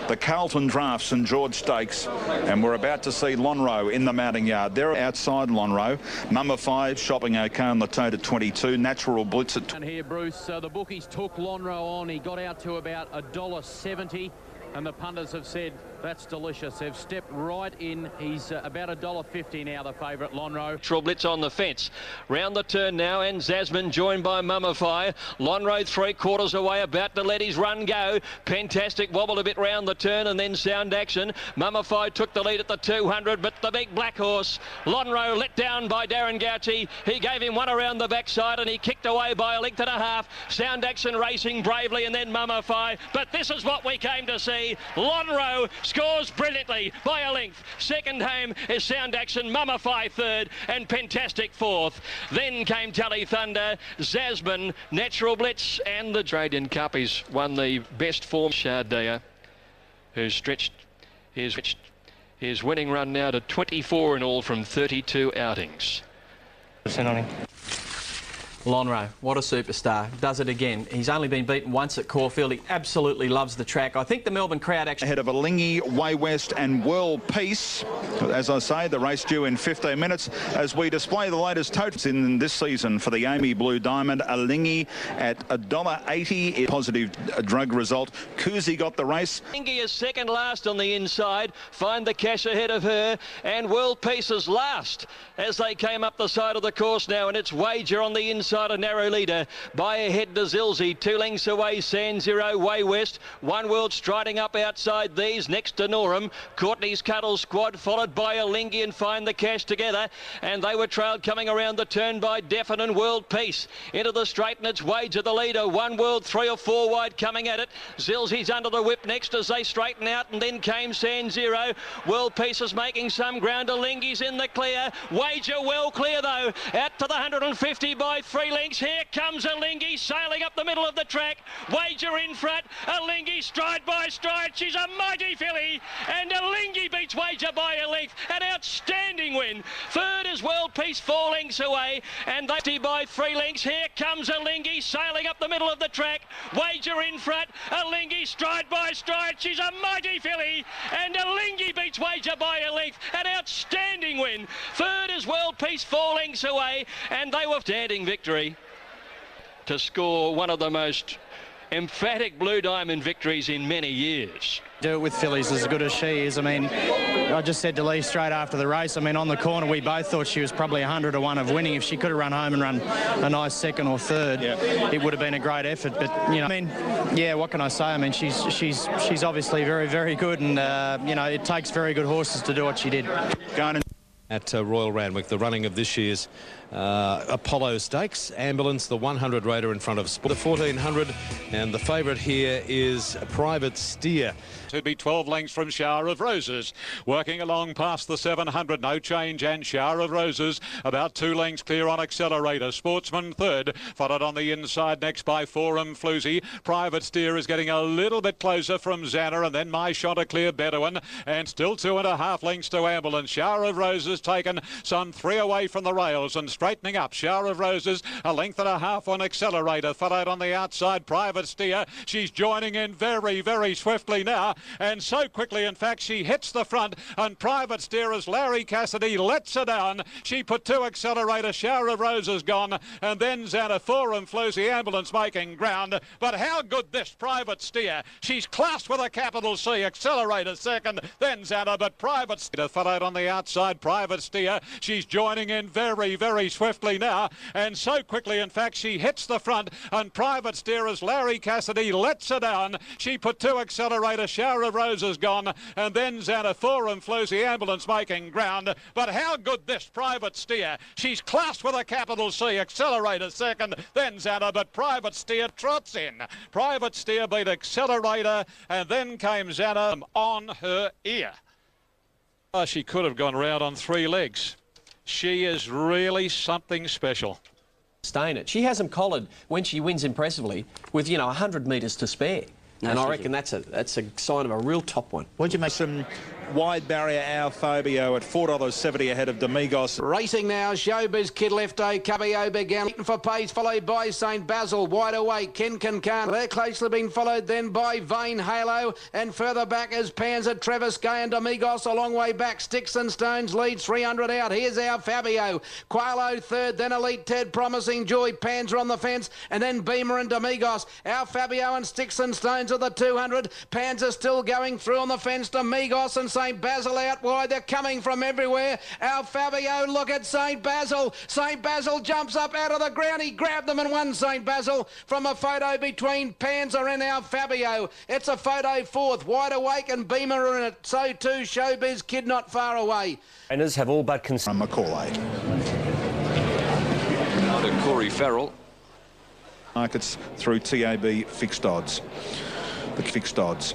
G: the Carlton Draft St George Stakes, and we're about to see Lonhro in the mounting yard. They're outside Lonhro. Number 5 shopping okay on the tote at 22. Natural Blitz at.
F: And here, Bruce, the bookies took Lonhro on. He got out to about $1.70. And the punters have said, that's delicious. They've stepped right in. He's about $1.50 now, the favourite, Lonhro.
C: Natural Blitz on the fence. Round the turn now, and Zasmine joined by Mummify. Lonhro 3/4 away, about to let his run go. Fantastic wobble a bit round the turn, and then Sound Action. Mummify took the lead at the 200, but the big black horse, Lonhro, let down by Darren Gauci. He gave him one around the backside, and he kicked away by a length and a half. Sound Action racing bravely, and then Mummify. But this is what we came to see. Lonhro scores brilliantly by a length. Second home is Sound Action, Mummify third, and Fantastic fourth. Then came Tally Thunder, Zasmine, Natural Blitz, and the Australian Cup. He's won the best form. Shardea, who's stretched his winning run now to 24 in all from 32 outings.
B: Lonhro, what a superstar. Does it again. He's only been beaten once at Caulfield. He absolutely loves the track. I think the Melbourne crowd actually...
G: Ahead of Alinghi, Way West and World Peace. As I say, the race due in 15 minutes as we display the latest totes in this season for the Amy Blue Diamond. Alinghi at $1.80. Positive drug result. Kuzi got the race.
C: Alinghi is second last on the inside. Find the Cash ahead of her. And World Peace is last as they came up the side of the course now. And it's Wager on the inside. A narrow leader by a head to Zilzi, 2 lengths away Sand Zero, Way West, One World striding up outside these, next to Norham, Courtney's Cuddle Squad followed by Alinghi and Find the Cash together, and they were trailed coming around the turn by Deafin and World Peace. Into the straight, and it's Wager the leader, One World 3 or 4 wide coming at it. Zilzi's under the whip next as they straighten out, and then came Sand Zero. World Peace is making some ground. Alinghi's in the clear. Wager well clear though, out to the 150 by 3 lengths. Here comes Alinghi sailing up the middle of the track. Wager in front. Alinghi stride by stride. She's a mighty filly. And Alinghi beats Wager by a length. An outstanding win. Third is World Peace, 4 lengths away. And they by 3 lengths. Here comes Alinghi sailing up the middle of the track. Wager in front. Alinghi stride by stride. She's a mighty filly. And Alinghi beats Wager by a length. An outstanding win. Third is World Peace, 4 lengths away. And they were standing victory to score one of the most emphatic Blue Diamond victories in many years.
K: Do it with fillies as good as she is. I mean, I just said to Lee straight after the race, I mean, on the corner, we both thought she was probably 100 to 1 of winning. If she could have run home and run a nice second or third, it would have been a great effort. But, you know, I mean, yeah, what can I say? I mean, she's obviously very, very good, and, you know, it takes very good horses to do what she did.
M: At Royal Randwick, the running of this year's Apollo Stakes. Ambulance, the 100 raider in front of Sport, the 1400, and the favourite here is Private Steer.
E: To be 12 lengths from Shower of Roses. Working along past the 700, No Change and Shower of Roses. About 2 lengths clear on Accelerator. Sportsman third, followed on the inside next by Forum Floozy. Private Steer is getting a little bit closer from Xana, and then My Chanticleer Bedouin, and still 2.5 lengths to Ambulance. Shower of Roses taken some 3 away from the rails and straightening up. Shower of Roses, a length and a half on Accelerator. Followed on the outside, Private Steer. She's joining in very, very swiftly now, and so quickly, in fact, she hits the front, and Private Steer as Larry Cassidy lets her down. She put 2 Accelerator, Shower of Roses gone, and then Xanathorum Floozy Ambulance making ground. But how good this Private Steer. She's classed with a capital C. Accelerator second, then Xana, but Private Steer followed on the outside, Private Steer. She's joining in very, very swiftly now, and so quickly, in fact, she hits the front, and Private Steer as Larry Cassidy lets her down. She put 2 Accelerator, Shower of Roses gone, and then Xanathorum Floozy Ambulance making ground. But how good this Private Steer. She's classed with a capital C. Accelerator second, then Xana, but Private Steer trots in. Private Steer beat Accelerator, and then came Xana on her ear. Oh, she could have gone round on 3 legs. She is really something special.
B: Sustain it. She hasn't collared when she wins impressively with, 100 metres to spare.
V: No,
B: and I reckon that's a sign of a real top one.
G: Would you make some wide barrier Our Fabio at $4.70 ahead of Domingos?
X: Racing now, Showbiz Kid Lefto, Cabello began for pace, followed by St Basil, wide awake, Ken Can. They're closely being followed then by Vane Halo, and further back is Panzer, Travis Gay and Domingos a long way back. Sticks and Stones leads 300 out. Here's Our Fabio, Qualo third, then Elite Ted, Promising Joy, Panzer on the fence, and then Beamer and Domingos. Our Fabio and Sticks and Stones of the 200. Panzer still going through on the fence. Domingos and St Basil out wide. They're coming from everywhere. Our Fabio, look at St Basil. St Basil jumps up out of the ground. He grabbed them and won St Basil from a photo between Panzer and Our Fabio. It's a photo fourth. Wide Awake and Beamer are in it. So too Showbiz Kid not far away.
H: Trainers have all but
G: Macaulay.
N: Corey Farrell.
G: Markets through TAB fixed odds. The fixed odds.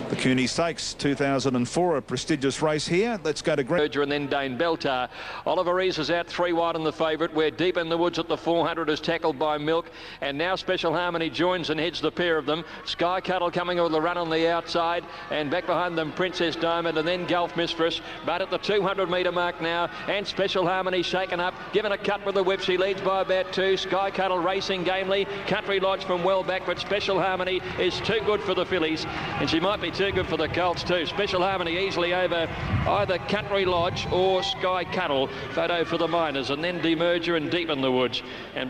G: The Cooney Stakes 2004, a prestigious race here. Let's go to Greg.
C: And then Dane Beltar. Oliver Rees is out 3 wide in the favourite. We're Deep in the Woods at the 400 is tackled by Milk. And now Special Harmony joins and heads the pair of them. Sky Cuddle coming with the run on the outside. And back behind them, Princess Diamond and then Gulf Mistress. But at the 200 metre mark now. And Special Harmony shaken up. Given a cut with the whip. She leads by about 2. Sky Cuddle racing gamely. Country Lodge from well back. But Special Harmony is too good for the fillies. And she might be too good for the colts too. Special Harmony easily over either Country Lodge or Sky Cuddle. Photo for the Miners, and then Demerger and Deep in the Woods. And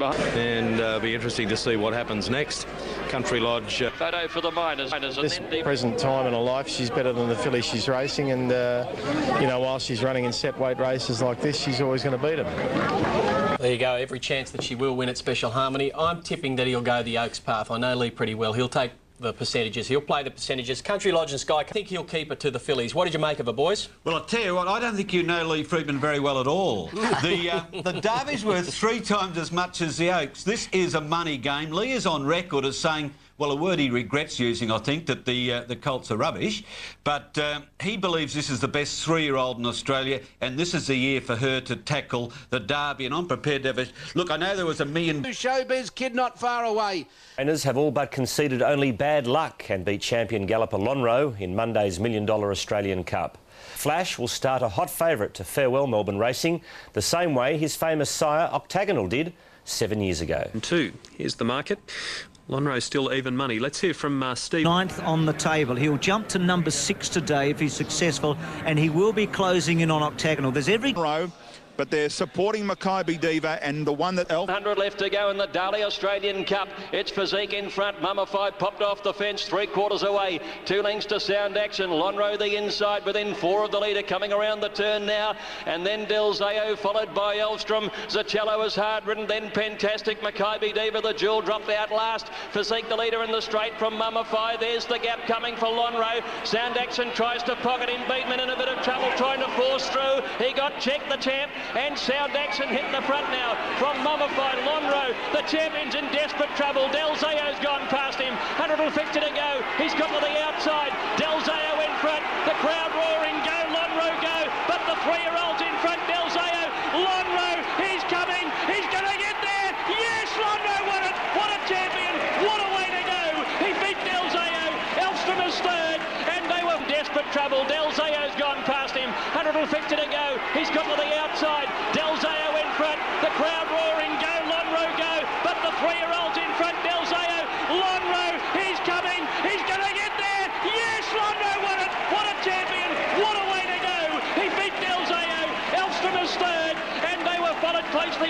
M: be interesting to see what happens next. Country Lodge.
C: Photo for the Miners. And
P: This present time in her life, she's better than the filly she's racing, and while she's running in set weight races like this, she's always going to beat them.
B: There you go. Every chance that she will win at Special Harmony. I'm tipping that he'll go the Oaks path. I know Lee pretty well. He'll take the percentages. He'll play the percentages. Country Lodge and Sky, I think he'll keep it to the fillies. What did you make of it, boys?
S: Well, I'll tell you what, I don't think you know Lee Friedman very well at all. The Derby's worth 3 times as much as the Oaks. This is a money game. Lee is on record as saying, well, a word he regrets using, I think, that the colts are rubbish. But he believes this is the best 3-year-old in Australia, and this is the year for her to tackle the Derby. And I'm prepared to have a... Look, I know there was $1 million...
X: Showbiz Kid not far away.
H: Trainers have all but conceded only bad luck and beat champion galloper Lonhro in Monday's $1 million Australian Cup. Flash will start a hot favourite to farewell Melbourne racing, the same way his famous sire Octagonal did 7 years ago.
I: 2. Here's the market. Lonhro still even money. Let's hear from Steve.
L: 9th on the table. He'll jump to number 6 today if he's successful, and he will be closing in on Octagonal. There's every...
G: But they're supporting Maccabi Diva and the one that...
C: 100 left to go in the Dali Australian Cup. It's Physique in front. Mummified popped off the fence 3/4 away. 2 lengths to Sound Action. Lonhro the inside within 4 of the leader coming around the turn now. And then Del Zao followed by Elstrom. Zachello is hard ridden. Then Fantastic. Maccabi Diva the jewel dropped out last. Physique the leader in the straight from Mummify. There's the gap coming for Lonhro. Sound Action tries to pocket him. Beatman in a bit of trouble trying to force through. He got checked, the champ. And Sound Action hitting the front now from Mummified. Lonhro, the champion's in desperate trouble. Del Zao's gone past him. 150 to go. He's got to the outside. Del Zao in front. The crowd roaring, go Lonhro, go. But the 3-year-old's in front. Del Zao. Lonhro, he's coming. He's going to get there. Yes, Lonhro won it. What a champion. What a way to go. He beat Del Zao. Elstrom is third. And they were in desperate trouble. Del Zao's gone past him. 150 to go. He's got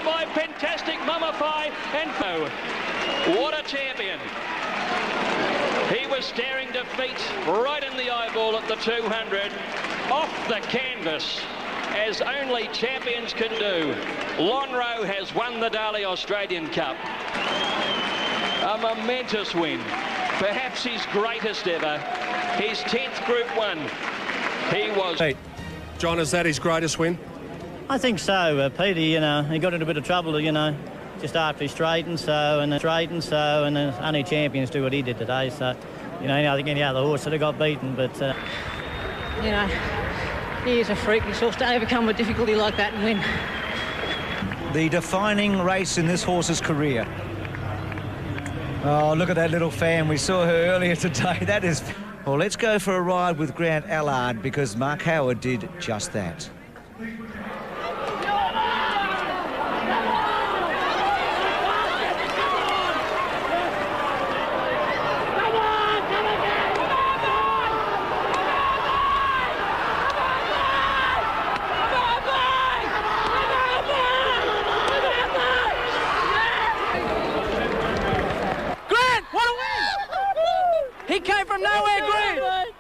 C: by Fantastic Mummify and what a champion. He was staring defeat right in the eyeball at the 200, off the canvas, as only champions can do. Lonhro has won the Daly Australian Cup. A momentous win, perhaps his greatest ever, his 10th Group 1. He was...
D: Hey, John, is that his greatest win?
Q: I think so, Peter. You know, he got into a bit of trouble, you know, just after he straightened, and only champions do what he did today. So, you know, I think any other horse would have got beaten, but...
U: You know, he is a freak. He's supposed to overcome a difficulty like that and win.
L: The defining race in this horse's career. Oh, look at that little fan. We saw her earlier today. That is... Well, let's go for a ride with Grant Allard, because Mark Howard did just that.
U: He came from nowhere, Grant!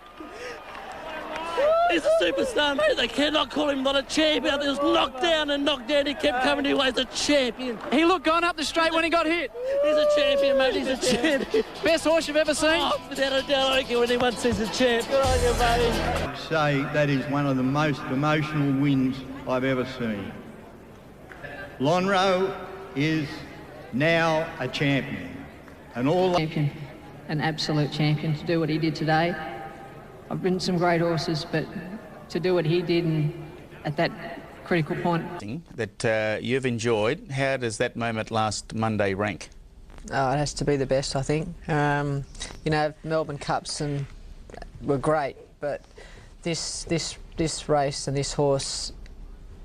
W: He's a superstar, mate. They cannot call him not a champion. He was knocked down and knocked down. He kept coming to as a champion.
U: He looked gone up the straight when he got hit.
W: He's a champion, mate. He's a champion.
U: Best horse you've ever seen?
W: Oh, without a doubt, I reckon when anyone says a champ. Good on you, buddy.
Y: I'd say that is one of the most emotional wins I've ever seen. Lonhro is now a champion. And all...
U: Champion. An absolute champion to do what he did today. I've ridden some great horses, but to do what he did and at that critical point.
V: That you've enjoyed, how does that moment last Monday rank?
Z: Oh, it has to be the best, I think. You know, Melbourne Cups were great, but this race and this horse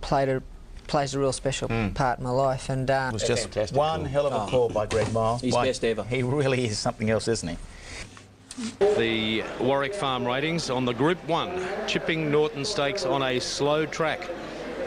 Z: plays a real special part in my life, and
V: it was just one hell of a call by Greg Miles.
B: His best ever.
V: He really is something else, isn't he?
M: The Warwick Farm ratings on the Group 1 Chipping Norton Stakes on a slow track.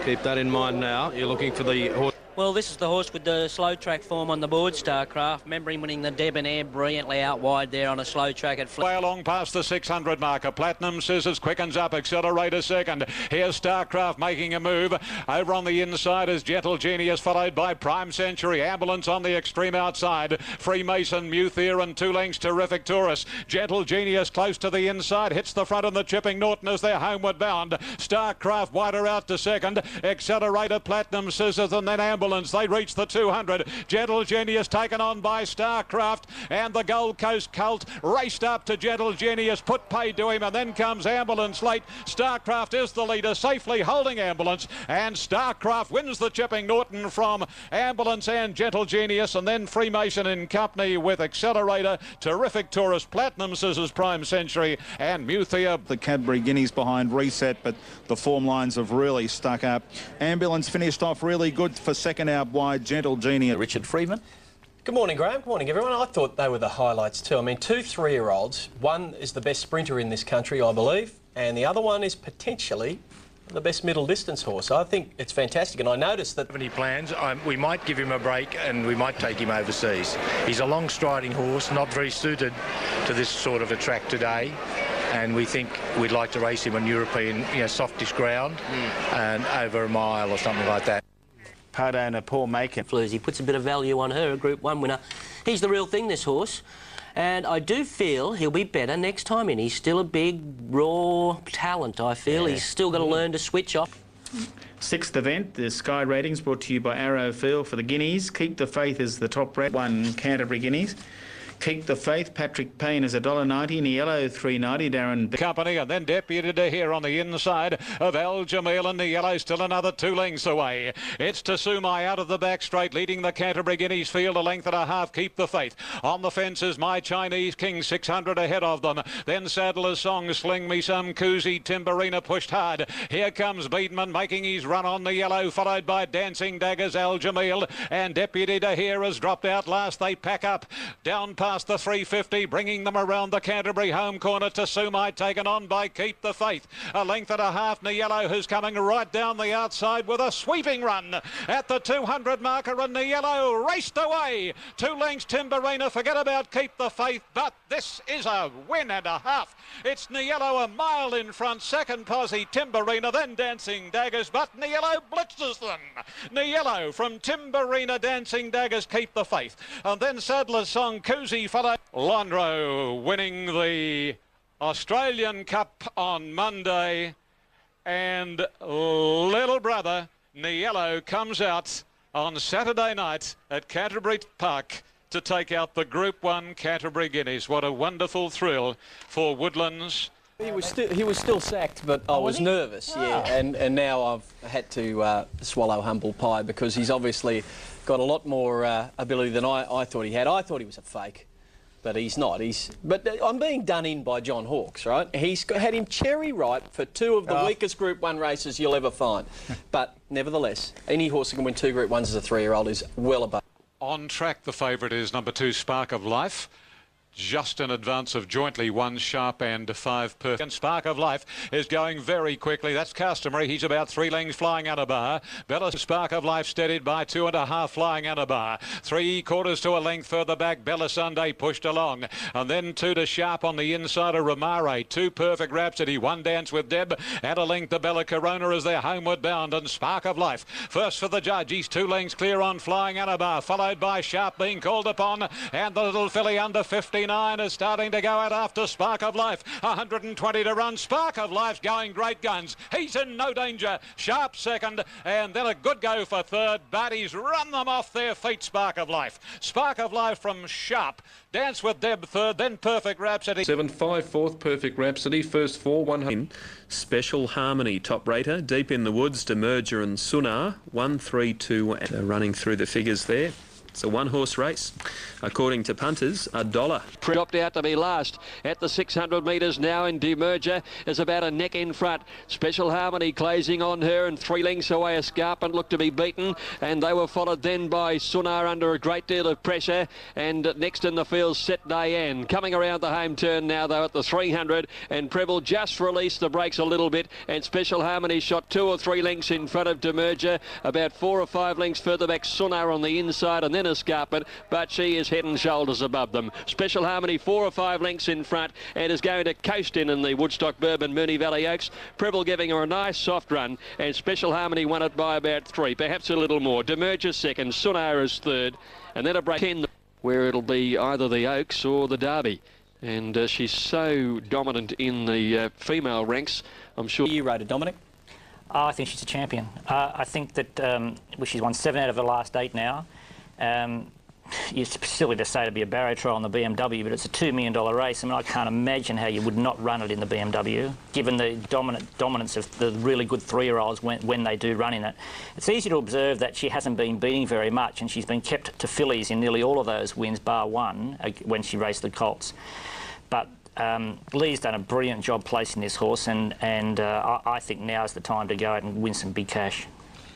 M: Keep that in mind now. You're looking for the horse.
T: Well, this is the horse with the slow track form on the board, Starcraft. Remember him winning the Debonair brilliantly out wide there on a slow track at
E: Way along past the 600 marker. Platinum Scissors quickens up, Accelerator second. Here's Starcraft making a move. Over on the inside is Gentle Genius, followed by Prime Century. Ambulance on the extreme outside. Freemason, Muthier and 2 lengths Terrific Taurus. Gentle Genius close to the inside, hits the front and the Chipping Norton as they're homeward bound. Starcraft wider out to second. Accelerator, Platinum Scissors and then Ambulance. They reach the 200. Gentle Genius taken on by Starcraft, and the Gold Coast Colt raced up to Gentle Genius, put paid to him, and then comes Ambulance late. Starcraft is the leader, safely holding Ambulance, and Starcraft wins the Chipping Norton from Ambulance and Gentle Genius, and then Freemason in company with Accelerator, Terrific Taurus, Platinum Scissors, Prime Century and Muthier.
G: The Cadbury Guineas behind Reset, but the form lines have really stuck up. Ambulance finished off really good for second out wide, Gentle Genius.
V: Richard Freeman.
B: Good morning, Graham. Good morning, everyone. I thought they were the highlights too. I mean, 2 3-year-olds. One is the best sprinter in this country, I believe, and the other one is potentially the best middle distance horse. I think it's fantastic, and I noticed that...
P: Any plans? We might give him a break and we might take him overseas. He's a long striding horse, not very suited to this sort of a track today. And we think we'd like to race him on European, softish ground and over a mile or something like that.
V: Part owner Paul Macon.
T: He puts a bit of value on her, a Group 1 winner. He's the real thing, this horse. And I do feel he'll be better next time in. He's still a big, raw talent, I feel. He's still got to learn to switch off.
V: Sixth event, the Sky Ratings, brought to you by Arrow Field for the Guineas. Keep the Faith is the top rate, 1 Canterbury Guineas. Keep the Faith, Patrick Payne is $1.90, in the yellow $3.90, Darren
E: Company, and then Deputy to here on the inside of Al Jamil, and the yellow still another 2 lengths away. It's Tasumai out of the back straight, leading the Canterbury Guineas field a length and a half. Keep the Faith. On the fence is My Chinese King, 600 ahead of them. Then Sadler's Song, Sling Me Some, Koozie, Timberina pushed hard. Here comes Beedman making his run on the yellow, followed by Dancing Daggers, Al Jamil, and Deputy to here has dropped out last. They pack up down past past the 350, bringing them around the Canterbury home corner to Sumai, taken on by Keep the Faith. A length and a half, Niello, who's coming right down the outside with a sweeping run at the 200 marker, and Niello raced away. 2 lengths, Timberina, forget about Keep the Faith, but this is a win and a half. It's Niello a mile in front, second posse Timberina, then Dancing Daggers, but Niello blitzes them. Niello from Timberina, Dancing Daggers, Keep the Faith, and then Sadler's Song, Koozie followed. Lonhro winning the Australian Cup on Monday, and little brother Niello comes out on Saturday night at Canterbury Park to take out the Group 1 Canterbury Guineas. What a wonderful thrill for Woodlands.
B: He was still sacked, but I was nervous, yeah. And now I've had to swallow humble pie because he's obviously got a lot more ability than I thought he had. I thought he was a fake, but he's not. But I'm being done in by John Hawkes, right? He's had him cherry ripe for 2 of the weakest Group 1 races you'll ever find. But nevertheless, any horse that can win 2 Group 1s as a 3-year-old is well above.
E: On track, the favourite is number 2, Spark of Life, just in advance of jointly 1 Sharp and 5 Perfect. And Spark of Life is going very quickly. That's customary. He's about 3 lengths flying out of bar. Bella Spark of Life steadied by 2.5 flying out of bar. 3/4 to a length further back. Bella Sunday pushed along. And then 2 to Sharp on the inside of Romare. 2 Perfect Rhapsody. 1 Dance with Deb. At a length, the Bella Corona as they're homeward bound. And Spark of Life first for the judge. He's 2 lengths clear on flying out of bar. Followed by Sharp being called upon. And the little filly under 59 is starting to go out after Spark of Life. 120 to run. Spark of Life's going great guns. He's in no danger. Sharp second, and then a good go for third, but he's run them off their feet, Spark of Life. Spark of Life from Sharp. Dance with Deb third, then Perfect Rhapsody.
N: 7-5 fourth, Perfect Rhapsody. First 4, 100. Special Harmony, top rater. Deep in the Woods, Demerger and Sunar. 1, 3, 2, running through the figures there. It's a 1-horse race. According to punters, $1.
C: Dropped out to be last at the 600 metres now, and Demerger is about a neck in front. Special Harmony closing on her, and 3 lengths away Escarpment looked to be beaten, and they were followed then by Sunar under a great deal of pressure, and next in the field Set Diane. Coming around the home turn now though at the 300, and Preble just released the brakes a little bit, and Special Harmony shot 2 or 3 lengths in front of Demerger, about 4 or 5 lengths further back Sunar on the inside, and then Escarpment, but she is head and shoulders above them. Special Harmony 4 or 5 lengths in front and is going to coast in the Woodstock Bourbon Moonee Valley Oaks. Preble giving her a nice soft run, and Special Harmony won it by about 3, perhaps a little more. Demerger second, Sunar is third, and then a break 10 where it'll be either the Oaks or the Derby. And she's so dominant in the female ranks, I'm sure.
A: You rated, Dominic? I think she's a champion. I think that she's won 7 out of her last 8 now. It's silly to say to be a barrow trial on the BMW, but it's a $2 million race. I mean, I can't imagine how you would not run it in the BMW, given the dominance of the really good 3-year-olds when they do run in it. It's easy to observe that she hasn't been beating very much, and she's been kept to fillies in nearly all of those wins, bar 1, when she raced the Colts. But Lee's done a brilliant job placing this horse, and I think now is the time to go out and win some big cash.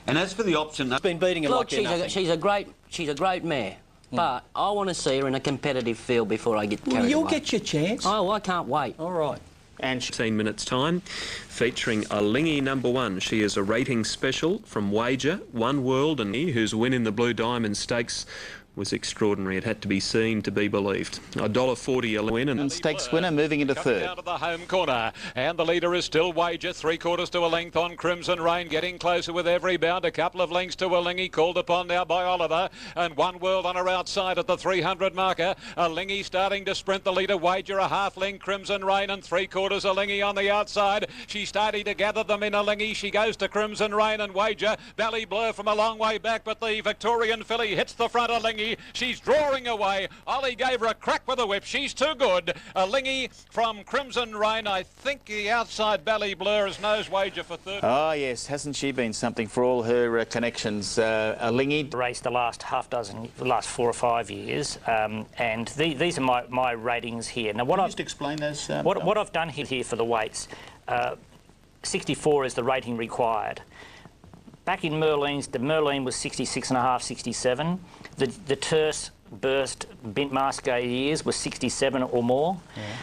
S: And as for the option,
B: that's been beating her.
T: Look, she's a great mare. But I want to see her in a competitive field before I get carried away.
B: You'll get your chance.
T: Oh, I can't wait.
B: All right.
N: And 15 minutes time, featuring Alingi number 1. She is a rating special from Wager, One World, and whose win in the Blue Diamond Stakes was extraordinary. It had to be seen to be believed. $1.40 a win.
V: And stakes winner moving into third.
E: Out of the home corner, and the leader is still Wager, 3/4 to a length on Crimson Rain, getting closer with every bound. A couple of lengths to Alingi, called upon now by Oliver, and One World on her outside at the 300 marker. Alingi starting to sprint the leader. Wager a half length, Crimson Rain, and 3/4 Alingi on the outside. She's starting to gather them in Alingi. She goes to Crimson Rain and Wager. Valley Blur from a long way back, but the Victorian filly hits the front Alingi. She's drawing away. Ollie gave her a crack with a whip. She's too good. Alingi from Crimson Rain. I think the outside Valley Blur is nose Wager for third.
V: Oh, yes. Hasn't she been something for all her connections? Alingi
A: raced the last the last 4 or 5 years, and these are my ratings here. Now, what
V: just explain those.
A: What I've done here for the weights, 64 is the rating required. Back in Merlin's, the Merlin was 66.5, 67. The Terce burst Bint Masqué years was 67 or more.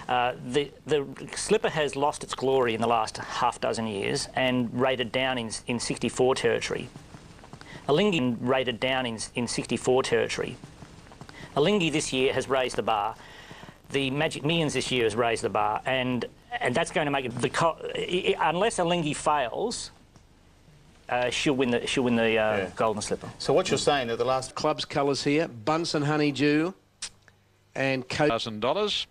A: Yeah. The slipper has lost its glory in the last half dozen years and rated down in 64 territory. Alinghi rated down in 64 territory. Alinghi this year has raised the bar. The Magic Millions this year has raised the bar, and that's going to make it unless Alinghi fails, she'll win the Golden Slipper.
F: So what you're saying that the last club's colours here, Bunsen Honeydew and
J: $1,000,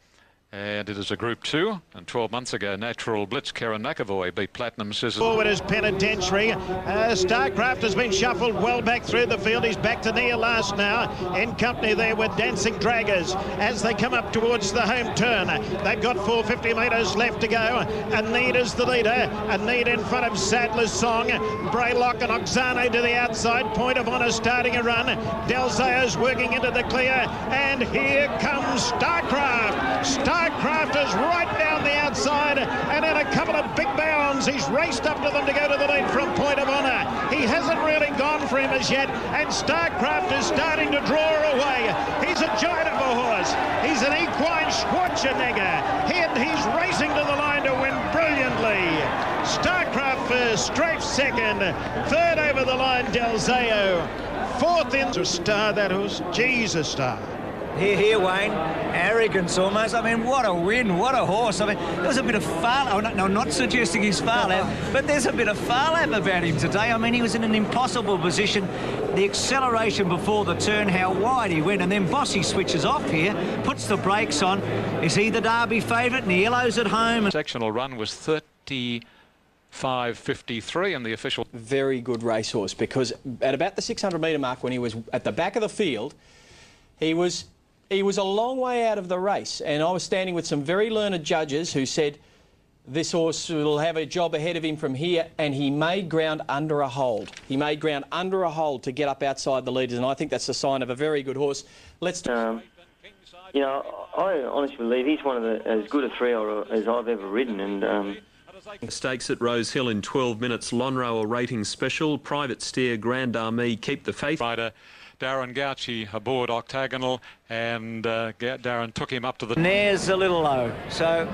J: and it is a Group 2. And 12 months ago, Natural Blitz Karen McAvoy beat Platinum Scissors.
K: Forward is Penitentiary. Starcraft has been shuffled well back through the field. He's back to near last now, in company there with Dancing Draggers as they come up towards the home turn. They've got 450 metres left to go. Aneed is the leader. Aneed in front of Sadler's Song. Braylock and Oxane to the outside. Point of Honour starting a run. Delzayo's working into the clear, and here comes Starcraft. Starcraft is right down the outside, and in a couple of big bounds he's raced up to them to go to the lead from Point of Honour. He hasn't really gone for him as yet, and Starcraft is starting to draw away. He's a giant of a horse. He's an equine Schwarzenegger, and he's racing to the line to win brilliantly. Starcraft first, Strafe second, third over the line Delzayo, fourth in to Star, that horse. Jesus, Star.
L: Here, Wayne. Arrogance almost. I mean, what a win, what a horse. I mean, there was a bit of Phar-Lap. Oh, no, not suggesting he's Phar-Lap, but there's a bit of Phar-Lap about him today. I mean, he was in an impossible position. The acceleration before the turn, how wide he went, and then Bossy switches off here, puts the brakes on. Is he the Derby favourite? And the yellow's at home.
J: Sectional run was 35.53, and the official...
B: Very good racehorse, because at about the 600 metre mark, when he was at the back of the field, he was a long way out of the race, and I was standing with some very learned judges who said this horse will have a job ahead of him from here, and he made ground under a hold. He made ground under a hold to get up outside the leaders, and I think that's a sign of a very good horse. Let's...
O: you know, I honestly believe he's one of as good a three-year-old as I've ever ridden, and...
I: Stakes at Rose Hill in 12 minutes. Lonhro a rating special. Private Steer, Grand Army, Keep the Faith.
J: Rider Darren Gauci aboard Octagonal, and Darren took him up to the...
L: There's a little low, so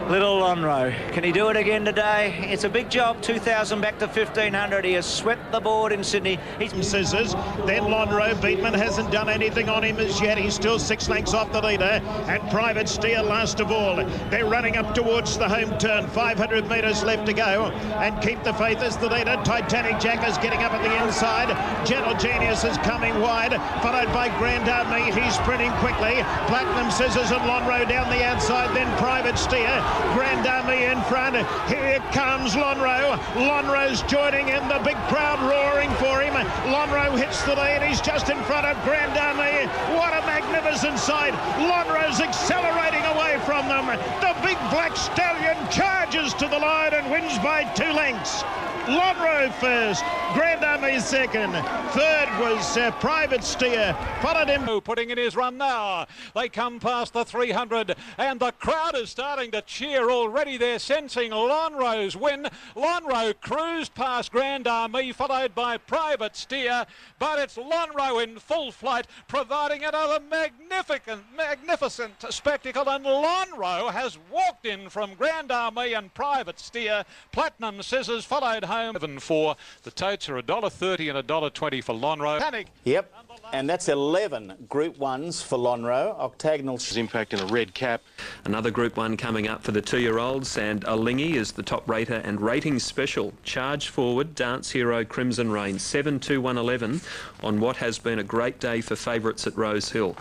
L: little Lonhro. Can he do it again today? It's a big job, 2,000 back to 1,500. He has swept the board in Sydney. He's
K: Scissors, then Lonhro. Beatman hasn't done anything on him as yet. He's still 6 lengths off the leader, and Private Steer last of all. They're running up towards the home turn, 500 metres left to go, and Keep the Faith is the leader. Titanic Jack is getting up at the inside. Gentle Genius is coming wide, followed by Grand Army. He's sprinting quickly. Platinum Scissors and Lonhro down the outside, then Private Steer. Grand Army in front. Here comes Lonhro. Lonhro's joining in, the big crowd roaring for him. Lonhro hits the lead. He's just in front of Grand Army. What a magnificent sight. Lonhro's accelerating away from them. The big black stallion charges to the line and wins by 2 lengths. Lonhro first, Grand Army second, third was Private Steer, followed him.
J: Putting in his run now. They come past the 300, and the crowd is starting to cheer already. They're sensing Lonhro's win. Lonhro cruised past Grand Army, followed by Private Steer, but it's Lonhro in full flight, providing another magnificent spectacle, and Lonhro has walked in from Grand Army and Private Steer. Platinum Scissors followed home. For the totes are $1.30 and $1.20 for Lonhro. Panic.
F: Yep, and that's 11 Group 1s for Lonhro. Octagonal Impact in a red cap.
I: Another Group 1 coming up for the 2-year-olds, and Alinghi is the top rater and rating special. Charge Forward, Dance Hero, Crimson Rain, 7-2-1-11 on what has been a great day for favourites at Rose Hill.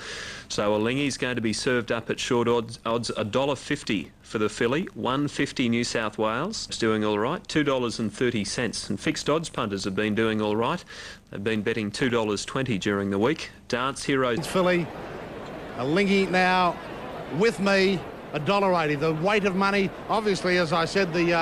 I: So Alinghi's going to be served up at short odds $1.50 for the filly, $1.50 New South Wales. It's doing all right, $2.30. And fixed odds punters have been doing all right. They've been betting $2.20 during the week. Dance Hero.
Y: Filly, Alinghi now with me.
D: $1.80. The weight of money, obviously, as I said, the...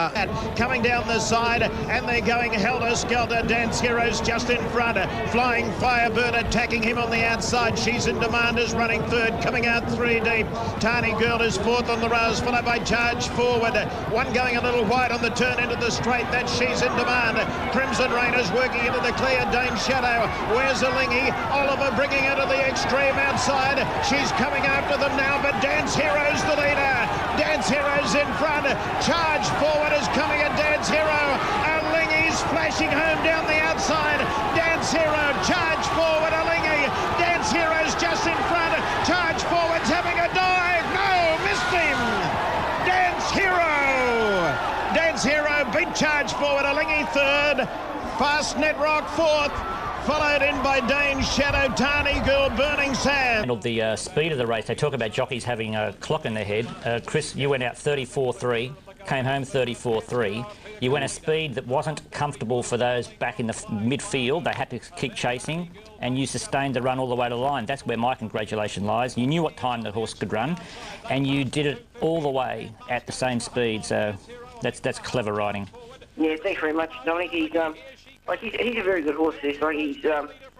K: Coming down the side, and they're going helter-skelter. Dance Heroes just in front. Flying Firebird attacking him on the outside. She's in Demand is running third, coming out 3 deep. Tani Girl is fourth on the rails, followed by Charge Forward. One going a little wide on the turn into the straight. That's She's in Demand. Crimson Rain is working into the clear. Dame Shadow. Where's Alingi? Oliver bringing her to the extreme outside. She's coming after them now, but Dance Hero's the leader. Dance Hero's in front. Charge Forward is coming at Dance Hero. Alingi's flashing home down the outside. Dance Hero, Charge Forward, Alingi. Dance Hero's just in front. Charge Forward's having a dive. No, missed him. Dance Hero. Dance Hero beat Charge Forward. Alingi third. Fast Net Rock fourth. Followed in by Dame Shadow, Tani Girl, Burning Sand.
A: The speed of the race, they talk about jockeys having a clock in their head. Chris, you went out 34.3, came home 34.3. You went a speed that wasn't comfortable for those back in the midfield. They had to keep chasing, and you sustained the run all the way to the line. That's where my congratulation lies. You knew what time the horse could run, and you did it all the way at the same speed. So that's clever riding.
O: Yeah, thanks very much, Dominic. He's a very good horse. This,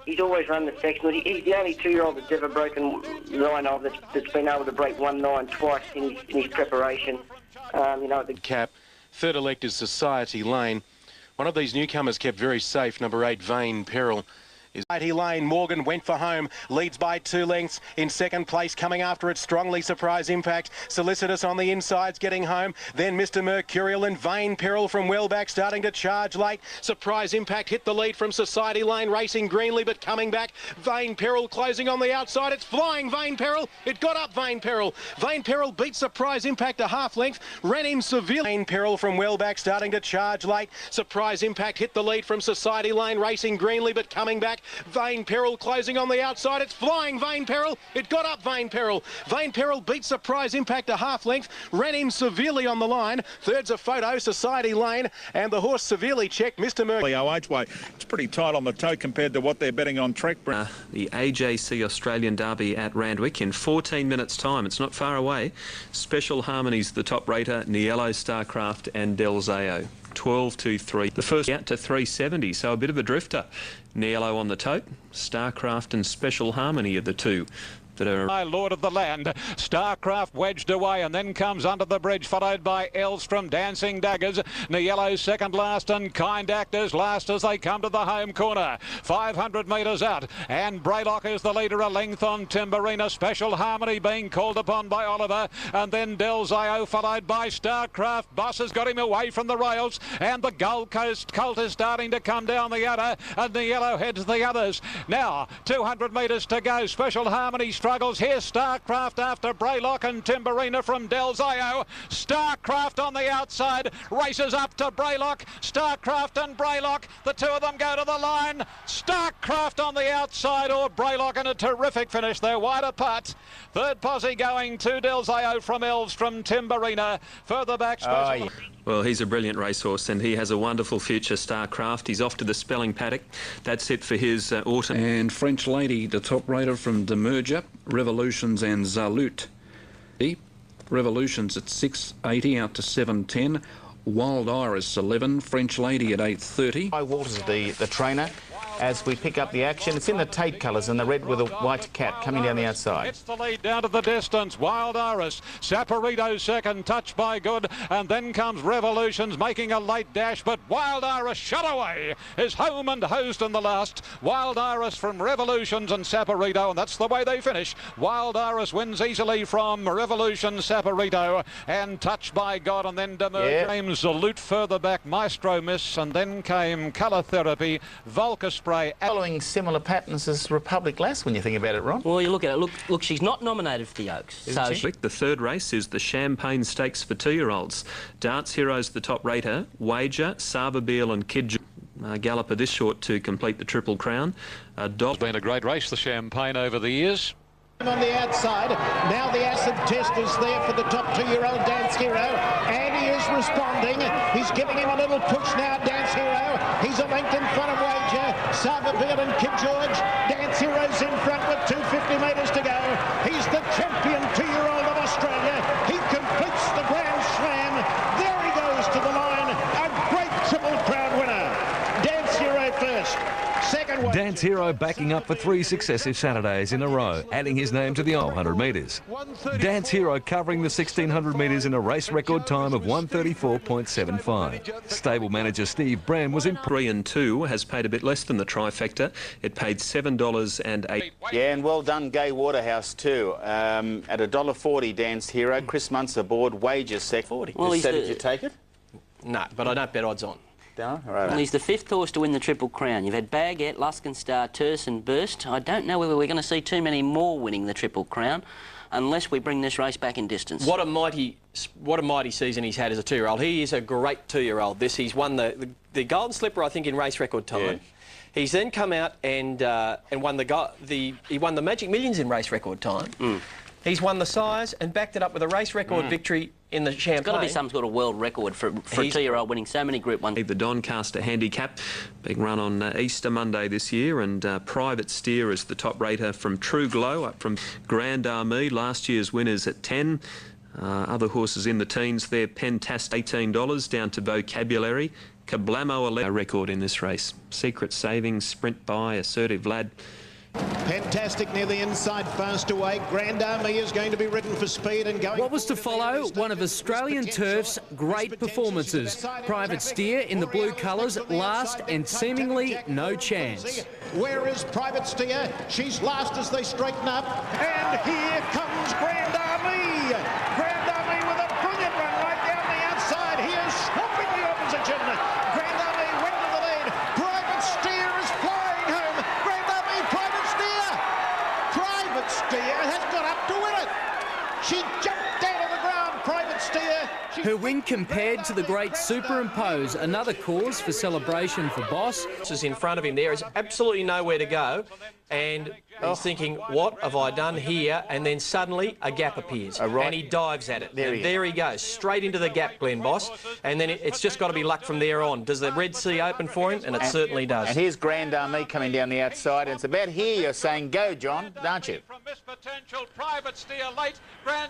O: he's always run the sectional. He's the only 2-year-old that's ever broken 9-0 that's been able to break 1-9 twice in his preparation. The
H: cap. Third elect is Society Lane. One of these newcomers kept very safe. Number 8, Vain Peril. Society Lane, Morgan went for home, leads by 2 lengths. In second place, coming after it strongly, Surprise Impact. Solicitous on the insides, getting home. Then Mr. Mercurial and Vain Peril from well back, starting to charge late. Surprise Impact hit the lead from Society Lane, racing greenly, but coming back. Vain Peril closing on the outside. It's flying, Vain Peril. It got up, Vain Peril. Vain Peril beat Surprise Impact a half length, ran in severely. Vain Peril from well back, starting to charge late. Surprise Impact hit the lead from Society Lane, racing greenly, but coming back. Vain Peril closing on the outside. It's flying, Vain Peril. It got up, Vain Peril. Vain Peril beat Surprise Impact a half length, ran in severely on the line. Third's a Photo, Society Lane, and the horse severely checked, Mr. Mercury.
G: OH-way. It's pretty tight on the toe compared to what they're betting on Trek.
I: The AJC Australian Derby at Randwick in 14 minutes' time. It's not far away. Special Harmonies, the top rater, Niello, Starcraft and Del Zayo. 12.23. The first out to 370, so a bit of a drifter. Niello on the tote, Starcraft and Special Harmony are the two that are...
J: My Lord of the Land, Starcraft wedged away and then comes under the bridge, followed by Els from Dancing Daggers. Niello second last and Kind Actors last as they come to the home corner. 500 metres out, and Braylock is the leader, a length on Timberina. Special Harmony being called upon by Oliver, and then Del Zayo followed by Starcraft. Boss has got him away from the rails, and the Gold Coast Colt is starting to come down the udder, and Niello heads the others. Now 200 metres to go. Special Harmony struggles. Here's Starcraft after Braylock and Timberina from Del Zayo. Starcraft on the outside races up to Braylock. Starcraft and Braylock, the two of them go to the line. Starcraft on the outside, or Braylock in a terrific finish. They're wide apart. Third posse going to Del Zayo from Els from Timberina. Further back, Special...
I: Well, he's a brilliant racehorse and he has a wonderful future, Starcraft. He's off to the Spelling Paddock. That's it for his autumn.
N: And French Lady, the top rater from Demerger, Revolutions and Zalut. Revolutions at 6.80 out to 7.10. Wild Iris 11, French Lady at 8.30.
F: High Waters, the trainer. As we pick up the action, it's in the Tate colours and the red with a white cap coming down the outside.
J: It's the lead down to the distance. Wild Iris, Saporito second, Touched by Good, and then comes Revolutions making a late dash, but Wild Iris shut away. Is home and hosed in the last. Wild Iris from Revolutions and Saporito, and that's the way they finish. Wild Iris wins easily from Revolution, Saporito, and Touched by God, and then Demerger. Came Zalut further back, Maestro Miss, and then came Colour Therapy, Volca Spray.
F: Following similar patterns as Republic Lass when you think about it, Ron.
T: Well, you look at it. Look, she's not nominated for the Oaks.
I: So the third race is the Champagne Stakes for 2-year-olds. Dance Heroes, the top rater, Wager, Sava Beal and Kid Galloper this short to complete the Triple Crown.
J: It's been a great race, the Champagne, over the years.
K: On the outside, now the acid test is there for the top 2-year-old Dance Hero, and he is responding. He's giving him a little push now, Dance Hero. He's a length in front of Wager, Sava Beal and Kid George. Dance Hero's in front with 250 metres to go. He's the champion 2-year-old of Australia. He can
Q: Dance Hero backing up for 3 successive Saturdays in a row, adding his name to the 100 metres. Dance Hero covering the 1600 metres in a race record time of 1:34.75. Stable manager Steve Brand was in
I: 3 and 2 has paid a bit less than the trifecta. It paid $7.08.
F: Yeah, and well done, Gay Waterhouse too. At $1.40, Dance Hero. Chris Muntz aboard. Wages sec. 40.
T: Well,
F: Did you take it?
B: No, but I don't bet odds on.
F: No?
T: Well, he's the 5th horse to win the Triple Crown. You've had Baguette, Luskin Star, Terse and Burst. I don't know whether we're going to see too many more winning the Triple Crown unless we bring this race back in distance.
B: What a mighty season he's had as a 2-year-old. He is a great 2-year-old. He's won the Golden Slipper, I think, in race record time. Yeah. He's then come out and won he won the Magic Millions in race record time. He's won the Sires and backed it up with a race record victory in the Champagne.
T: It's got to be some sort of world record for a 2-year-old winning so many Group 1.
I: The Doncaster Handicap being run on Easter Monday this year, and Private Steer is the top rater from True Glow, up from Grand Army, last year's winners at 10. Other horses in the teens there, Pentastic $18, down to Vocabulary. Kablamo 11 record in this race. Secret Savings, Sprint By, Assertive Lad.
K: Fantastic near the inside, fast away. Grand Army is going to be ridden for speed and going.
R: What was to follow? One of Australian Turf's great performances. Private Steer in the blue colours, last and seemingly no chance.
K: Where is Private Steer? She's last as they straighten up. And here comes Grand Army. Grand Army with a brilliant run right down the outside. He is swamping the opposition. Grand Army went to the lead. Private Steer is flying home. Grand Army, Private Steer. Private Steer has got up to win it. She jumped down to the ground, Private Steer.
R: Her win compared to the great Superimpose, another cause for celebration for Boss.
B: Is in front of him there is absolutely nowhere to go, and he's thinking, what have I done here? And then suddenly a gap appears, and he dives at it. There he goes, straight into the gap, Glenn Boss, and then it's just got to be luck from there on. Does the Red Sea open for him? And it certainly does.
F: And here's Grand Army coming down the outside, and it's about here you're saying go, John, don't you?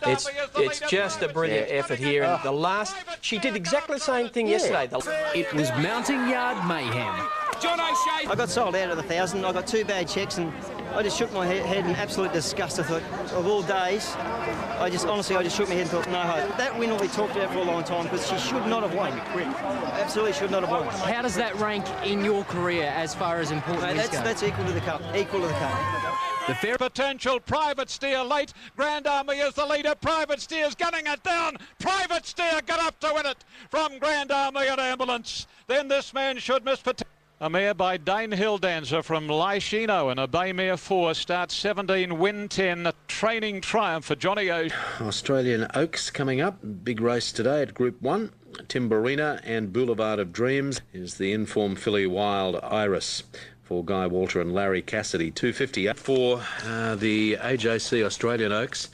B: It's just a brilliant effort here, and the last, she did exactly the same thing yesterday.
R: It was mounting yard mayhem.
U: John O'Shea. I got sold out of the 1,000. I got 2 bad checks, and I just shook my head in absolute disgust. I thought, of all days, I just shook my head and thought, no hope. That win will be talked about for a long time because she should not have won. Absolutely should not have won.
R: How does that rank in your career as far as important is going?
U: That's equal to the cup. Equal to the cup.
J: The fair potential, Private Steer late. Grand Army is the leader. Private Steer's gunning it down. Private Steer got up to win it from Grand Army at Ambulance. Then this man should miss potential. A mare by Dane Hill Dancer from Lyshino and a Baymere 4 starts 17, win 10, a training triumph for Johnny O.
M: Australian Oaks coming up. Big race today at Group 1. Timberina and Boulevard of Dreams is the informed filly Wild Iris for Guy Walter and Larry Cassidy. 250 for the AJC Australian Oaks.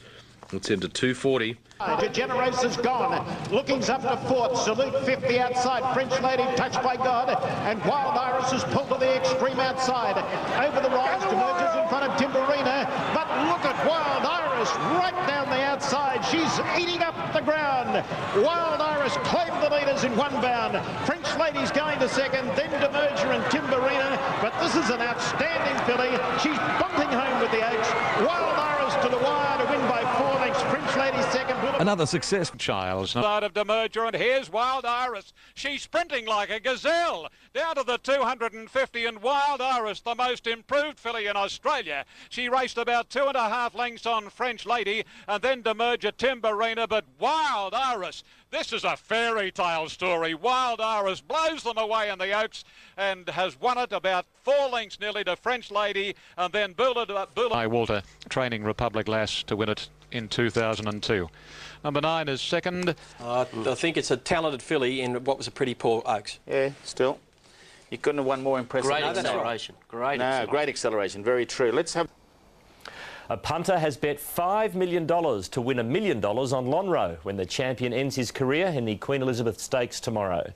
M: It's into 240.
K: DeGeneres is gone. Looking's up to 4th. Salute 50 outside. French Lady touched by God. And Wild Iris is pulled to the extreme outside. Over the rise, emerges in front of Timberina. But look at Wild Iris right down the outside. She's eating up the ground. Wild Iris claimed the leaders in one bound. French Lady's going to second, then Demerger and Timberina. But this is an outstanding filly. She's bumping home with the Oaks. Wild Iris to the wire to win by 4 lengths. French Lady second.
J: Another success. Childs. Start of Demerger, and here's Wild Iris. She's sprinting like a gazelle. Down to the 250, and Wild Iris, the most improved filly in Australia. She raced about 2.5 lengths on French Lady, and then Demerger Timberina, but Wild Iris, this is a fairy tale story. Wild Iris blows them away in the Oaks and has won it about 4 lengths nearly to French Lady, and then Guy Walter, training Republic Lass to win it in 2002. Number 9 is second.
B: I think it's a talented filly in what was a pretty poor Oaks.
F: Yeah, still. You couldn't have won more impressive.
T: Great acceleration. Great
F: acceleration. Very true. Let's have...
W: A punter has bet $5 million to win $1 million on Lonhro when the champion ends his career in the Queen Elizabeth Stakes tomorrow.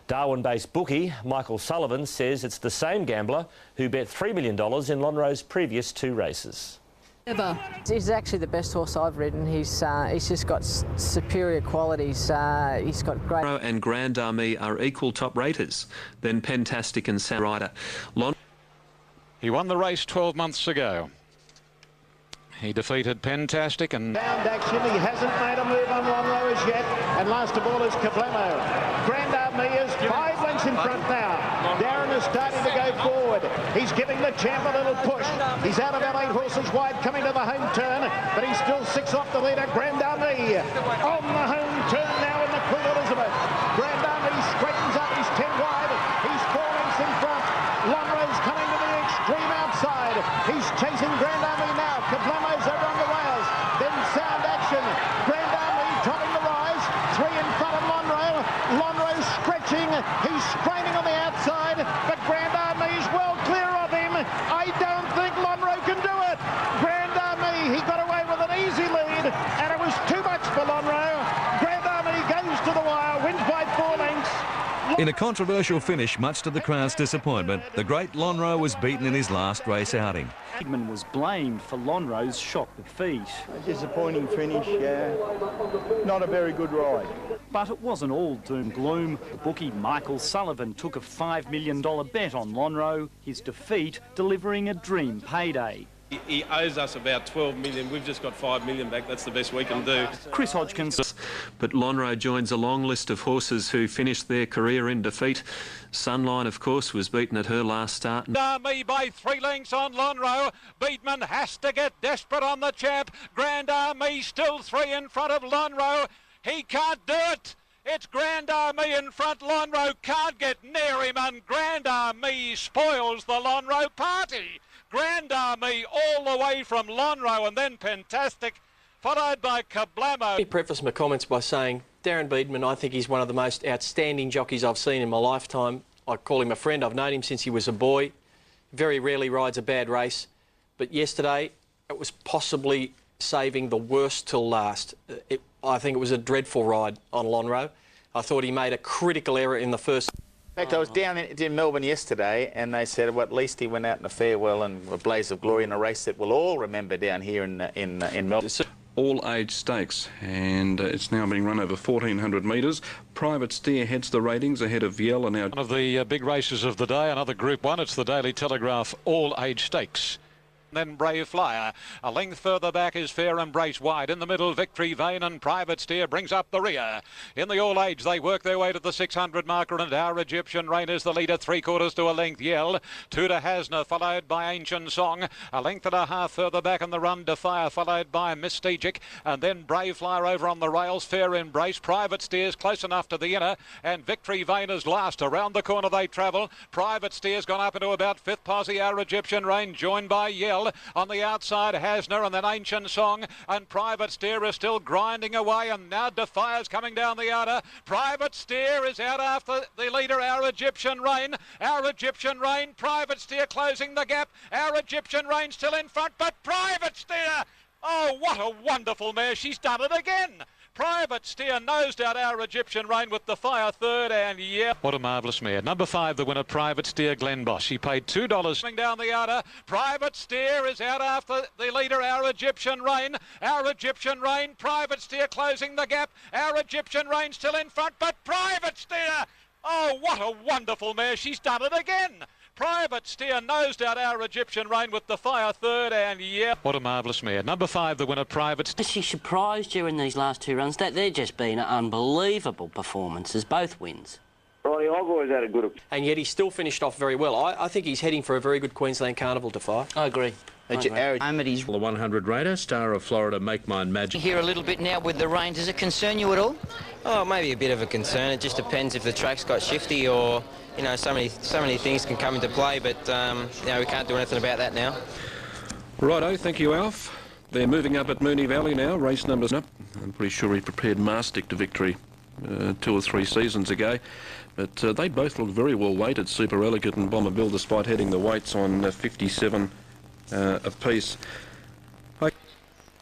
W: Darwin-based bookie Michael Sullivan says it's the same gambler who bet $3 million in Lonhro's previous 2 races.
X: He's actually the best horse I've ridden. He's just got superior qualities. He's got great...
I: And Grand Army are equal top raters. Then Pentastic and Sam Rider.
J: He won the race 12 months ago. He defeated Pentastic and...
K: Sound Action, he hasn't made a move on Lonro as yet, and last of all is Kablemo. Grand Army is 5 lengths in front now. Darren is starting to go forward. He's giving the champ a little push. He's out about 8 horses wide coming to the home turn, but he's still 6 off the leader, Grand Army. On the home turn now in the Queen Elizabeth. Grand Army straightens up, he's 10 wide. He's 4 lengths in front. Lonro's coming to the extreme outside. He's chasing Grand Army now. Kablemo's over on the rails. Then Sound Action. Grand Army topping the rise. 3 in front of Lonro. Lonro's stretching. He's straining on the outside, but Grand Army's well clear of him. I don't think Lonro can do it. Grand Army, he got away with an easy lead, and it was too much for Lonro. Grand Army goes to the wire, wins by 4 lengths.
Q: In a controversial finish, much to the crowd's disappointment, the great Lonro was beaten in his last race outing.
C: Freedman was blamed for Lonro's shock defeat.
Y: A disappointing finish, not a very good ride.
C: But it wasn't all doom and gloom. The bookie Michael Sullivan took a $5 million bet on Lonro, his defeat delivering a dream payday.
E: He owes us about 12 million. We've just got 5 million back. That's the best we can do.
C: Chris Hodgkins.
I: But Lonro joins a long list of horses who finished their career in defeat. Sunline, of course, was beaten at her last start.
J: Army by 3 lengths on Lonro. Beatman has to get desperate on the champ. Grand Army still 3 in front of Lonro. He can't do it. It's Grand Army in front. Lonro can't get near him, and Grand Army spoils the Lonro party. Grand Army all the way from Lonro, and then Pentastic, followed by Kablemo.
B: Let me preface my comments by saying Darren Beadman, I think he's one of the most outstanding jockeys I've seen in my lifetime. I call him a friend. I've known him since he was a boy. Very rarely rides a bad race. But yesterday, it was possibly saving the worst till last. I think it was a dreadful ride on Lonro. I thought he made a critical error in the first...
F: In fact, I was down in Melbourne yesterday, and they said, well, at least he went out in a farewell and a blaze of glory in a race that we'll all remember down here in Melbourne.
N: All-age stakes, and it's now being run over 1,400 metres. Private Steer heads the ratings ahead of Yell and now...
J: One of the big races of the day, another Group 1. It's the Daily Telegraph All-Age Stakes. Then Brave Flyer. A length further back is Fair Embrace wide. In the middle, Victory Vane and Private Steer brings up the rear. In the All Age, they work their way to the 600 marker, and Our Egyptian Rain is the leader, 3/4 to a length. Yell. 2 to Hasna, followed by Ancient Song. A length and a half further back in the run, Defire, followed by Mystigic. And then Brave Flyer over on the rails. Fair Embrace. Private Steer's close enough to the inner, and Victory Vane is last. Around the corner they travel. Private Steer's gone up into about 5th posse. Our Egyptian Rain joined by Yell. On the outside, Hasner, and then Ancient Song, and Private Steer is still grinding away, and now Defire's coming down the outer. Private Steer is out after the leader, Our Egyptian Rain. Our Egyptian Rain, Private Steer closing the gap. Our Egyptian Rain still in front, but Private Steer, oh, what a wonderful mare. She's done it again. Private Steer nosed out Our Egyptian Rain with Defire 3rd, and yeah, what a marvellous mare. Number 5, the winner, Private Steer, Glen Bosch. She paid $2. Coming down the outer, Private Steer is out after the leader, Our Egyptian Rain. Our Egyptian Rain, Private Steer closing the gap. Our Egyptian Rain still in front, but Private Steer, oh, what a wonderful mare. She's done it again. Private Steer nosed out Our Egyptian Rain with Defire 3rd, and yeah, what a marvellous mare. Number 5, the winner, Private Steer.
T: She surprised you in these last 2 runs. They're just been unbelievable performances, both wins.
O: Ronnie, I've always had a good...
B: And yet he still finished off very well. I think he's heading for a very good Queensland Carnival, Defire.
T: I agree.
F: The 100 Raider, Star of Florida, Make Mine Magic.
P: Here a little bit now with the rain. Does it concern you at all?
S: Oh, maybe a bit of a concern. It just depends if the track's got shifty or, you know, so many things can come into play, but, you know, we can't do anything about that now.
N: Righto, thank you, Alf. They're moving up at Moonee Valley now. Race numbers up. I'm pretty sure he prepared Mastick to victory 2 or 3 seasons ago. But they both look very well weighted, Super Elegant and Bomber Bill, despite heading the weights on 57 apiece.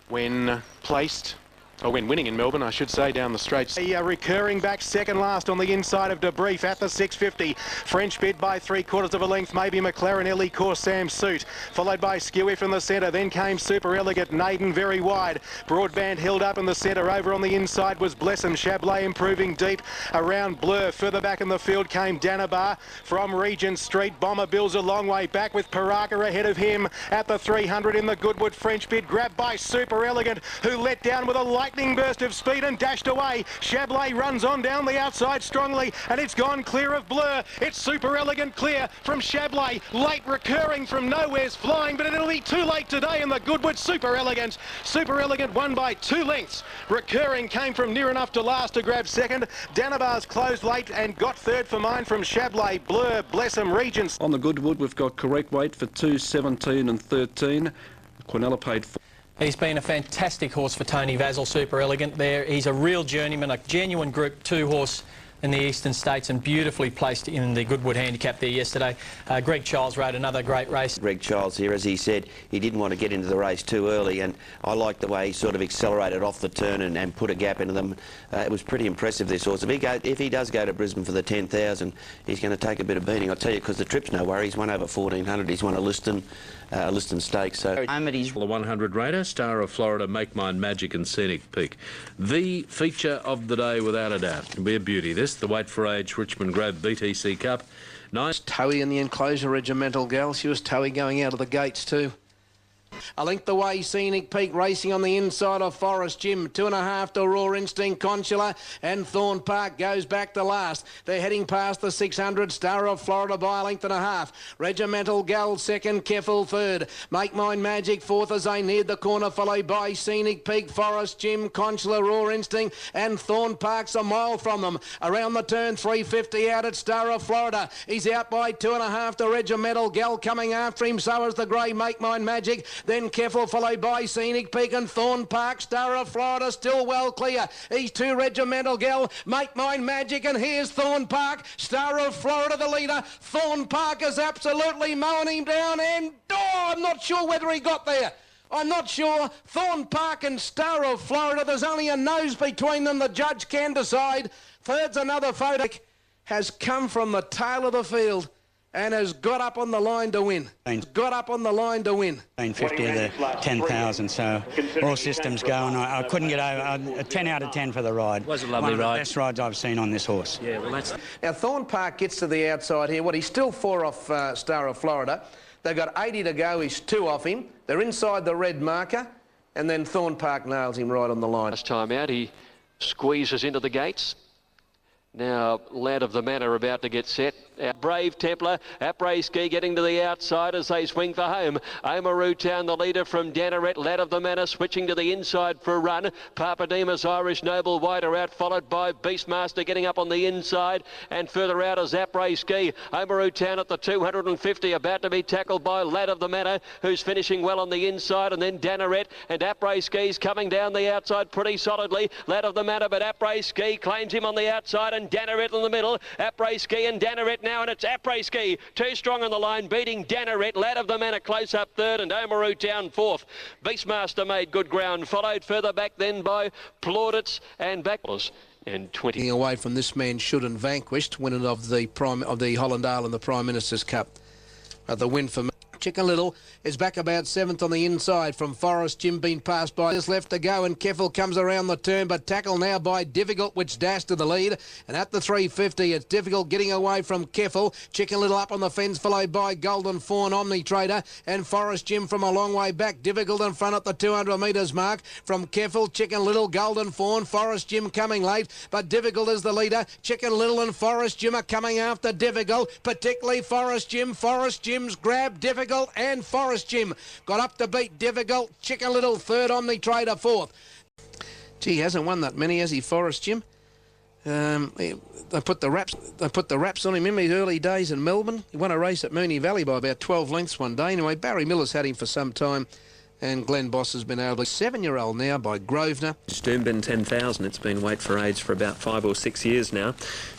H: When placed Winning in Melbourne, I should say, down the straight. Recurring back second last on the inside of Debrief at the 650. French bid by 3/4 of a length, maybe McLaren Ellie Corsam Suit. Followed by Skewy from the centre, then came Super Elegant, Naden very wide. Broadband held up in the centre, over on the inside was Blessem, Chablais improving deep around Blur. Further back in the field came Danabar from Regent Street. Bomber Bill's a long way back with Paraka ahead of him at the 300 in the Goodwood. French bid grabbed by Super Elegant, who let down with a lightning burst of speed and dashed away. Chablais runs on down the outside strongly, and it's gone clear of Blur. It's Super Elegant clear from Chablais. Late Recurring from Nowhere's flying, but it'll be too late today in the Goodwood. Super Elegant won by 2 lengths. Recurring came from near enough to last to grab second. Danabar's closed late and got third for mine from Chablais, Blur, Blessem, Regents.
N: On the Goodwood, we've got correct weight for 2, 17 and 13. Quinella paid 4.
B: He's been a fantastic horse for Tony Vasil, Super Elegant there. He's a real journeyman, a genuine Group 2 horse in the Eastern States, and beautifully placed in the Goodwood handicap there yesterday. Greg Childs rode another great race.
A: Greg Childs here, as he said, he didn't want to get into the race too early, and I liked the way he sort of accelerated off the turn and put a gap into them. It was pretty impressive, this horse. If he does go to Brisbane for the 10,000, he's going to take a bit of beating, I'll tell you, because the trip's no worry. He's won over 1,400. He's won a Liston Stakes. So
M: the 100 raider, Star of Florida, Make Mine Magic and Scenic Peak. The feature of the day, without a doubt. It'll be a beauty, this. The Weight for Age Richmond Grove BTC Cup. Nice.
D: Towie in the enclosure, Regimental Gal. She was Towie going out of the gates too. A length away, Scenic Peak racing on the inside of Forest Jim. 2.5 to Raw Instinct, Consular, and Thorn Park goes back to last. They're heading past the 600. Star of Florida by a length and a half. Regimental Gal second, Keffel third. Make Mine Magic fourth as they neared the corner, followed by Scenic Peak, Forest Jim, Consular, Raw Instinct, and Thorn Park's a mile from them. Around the turn, 350 out at Star of Florida. He's out by 2.5 to Regimental Gal coming after him. So is the grey Make Mine Magic. Then Keffel followed by Scenic Peak and Thorn Park. Star of Florida still well clear. He's 2 Regimental Gal, Make Mine Magic, and here's Thorn Park. Star of Florida the leader. Thorn Park is absolutely mowing him down, and I'm not sure whether he got there. I'm not sure. Thorn Park and Star of Florida, there's only a nose between them. The judge can decide. Third's another photo. Has come from the tail of the field and has got up on the line to win. Got up on the line to win.
G: 50 of the 10,000, so all systems going. I couldn't get over. 10 out of 10 for the ride.
T: It was a lovely
G: ride. One of the
T: ride.
G: best rides I've seen on this horse.
T: Yeah, well, that's...
D: Now, Thorn Park gets to the outside here. He's still 4 off Star of Florida. They've got 80 to go. He's 2 off him. They're inside the red marker, and then Thorn Park nails him right on the line.
L: Last time out, he squeezes into the gates. Now, Lad of the Manor about to get set. Brave Templar, Après Ski getting to the outside as they swing for home. Oamaru Town, the leader from Danaret. Lad of the Manor switching to the inside for a run. Papademos, Irish Noble, wider out, followed by Beastmaster getting up on the inside. And further out is Après Ski. Oamaru Town at the 250, about to be tackled by Lad of the Manor, who's finishing well on the inside. And then Danaret and Après Ski's coming down the outside pretty solidly. Lad of the Manor, but Après Ski claims him on the outside, and Danaret in the middle. Après Ski and Danaret now, and it's Après Ski, 2 strong on the line, beating Danaret. Lad of the Manor close up third, and Oamaru Town 4th. Beastmaster made good ground, followed further back then by Plaudits and Backless. And 20
D: away from this man, Should and Vanquished, winner of the Hollandale and the Prime Minister's Cup. The win for Chicken Little is back about 7th on the inside from Forest Jim, being passed by. There's left to go, and Keffel comes around the turn, but tackled now by Difficult, which dashed to the lead. And at the 350, it's Difficult getting away from Keffel. Chicken Little up on the fence, followed by Golden Fawn, Omni Trader, and Forest Jim from a long way back. Difficult in front at the 200 metres mark from Keffel, Chicken Little, Golden Fawn, Forest Jim coming late, but Difficult is the leader. Chicken Little and Forest Jim are coming after Difficult, particularly Forest Jim. Forest Jim's grabbed Difficult, and Forest Jim got up to beat Difficult. Chicken Little third, Omni Trader 4th. Gee, he hasn't won that many, has he, Forest Jim? They put the wraps on him in his early days in Melbourne. He won a race at Moonee Valley by about 12 lengths one day. Anyway, Barry Miller's had him for some time, and Glenn Boss has been able to. 7-year-old now by Grosvenor.
I: Doomben 10,000. It's been Weight for Age for about 5 or 6 years now.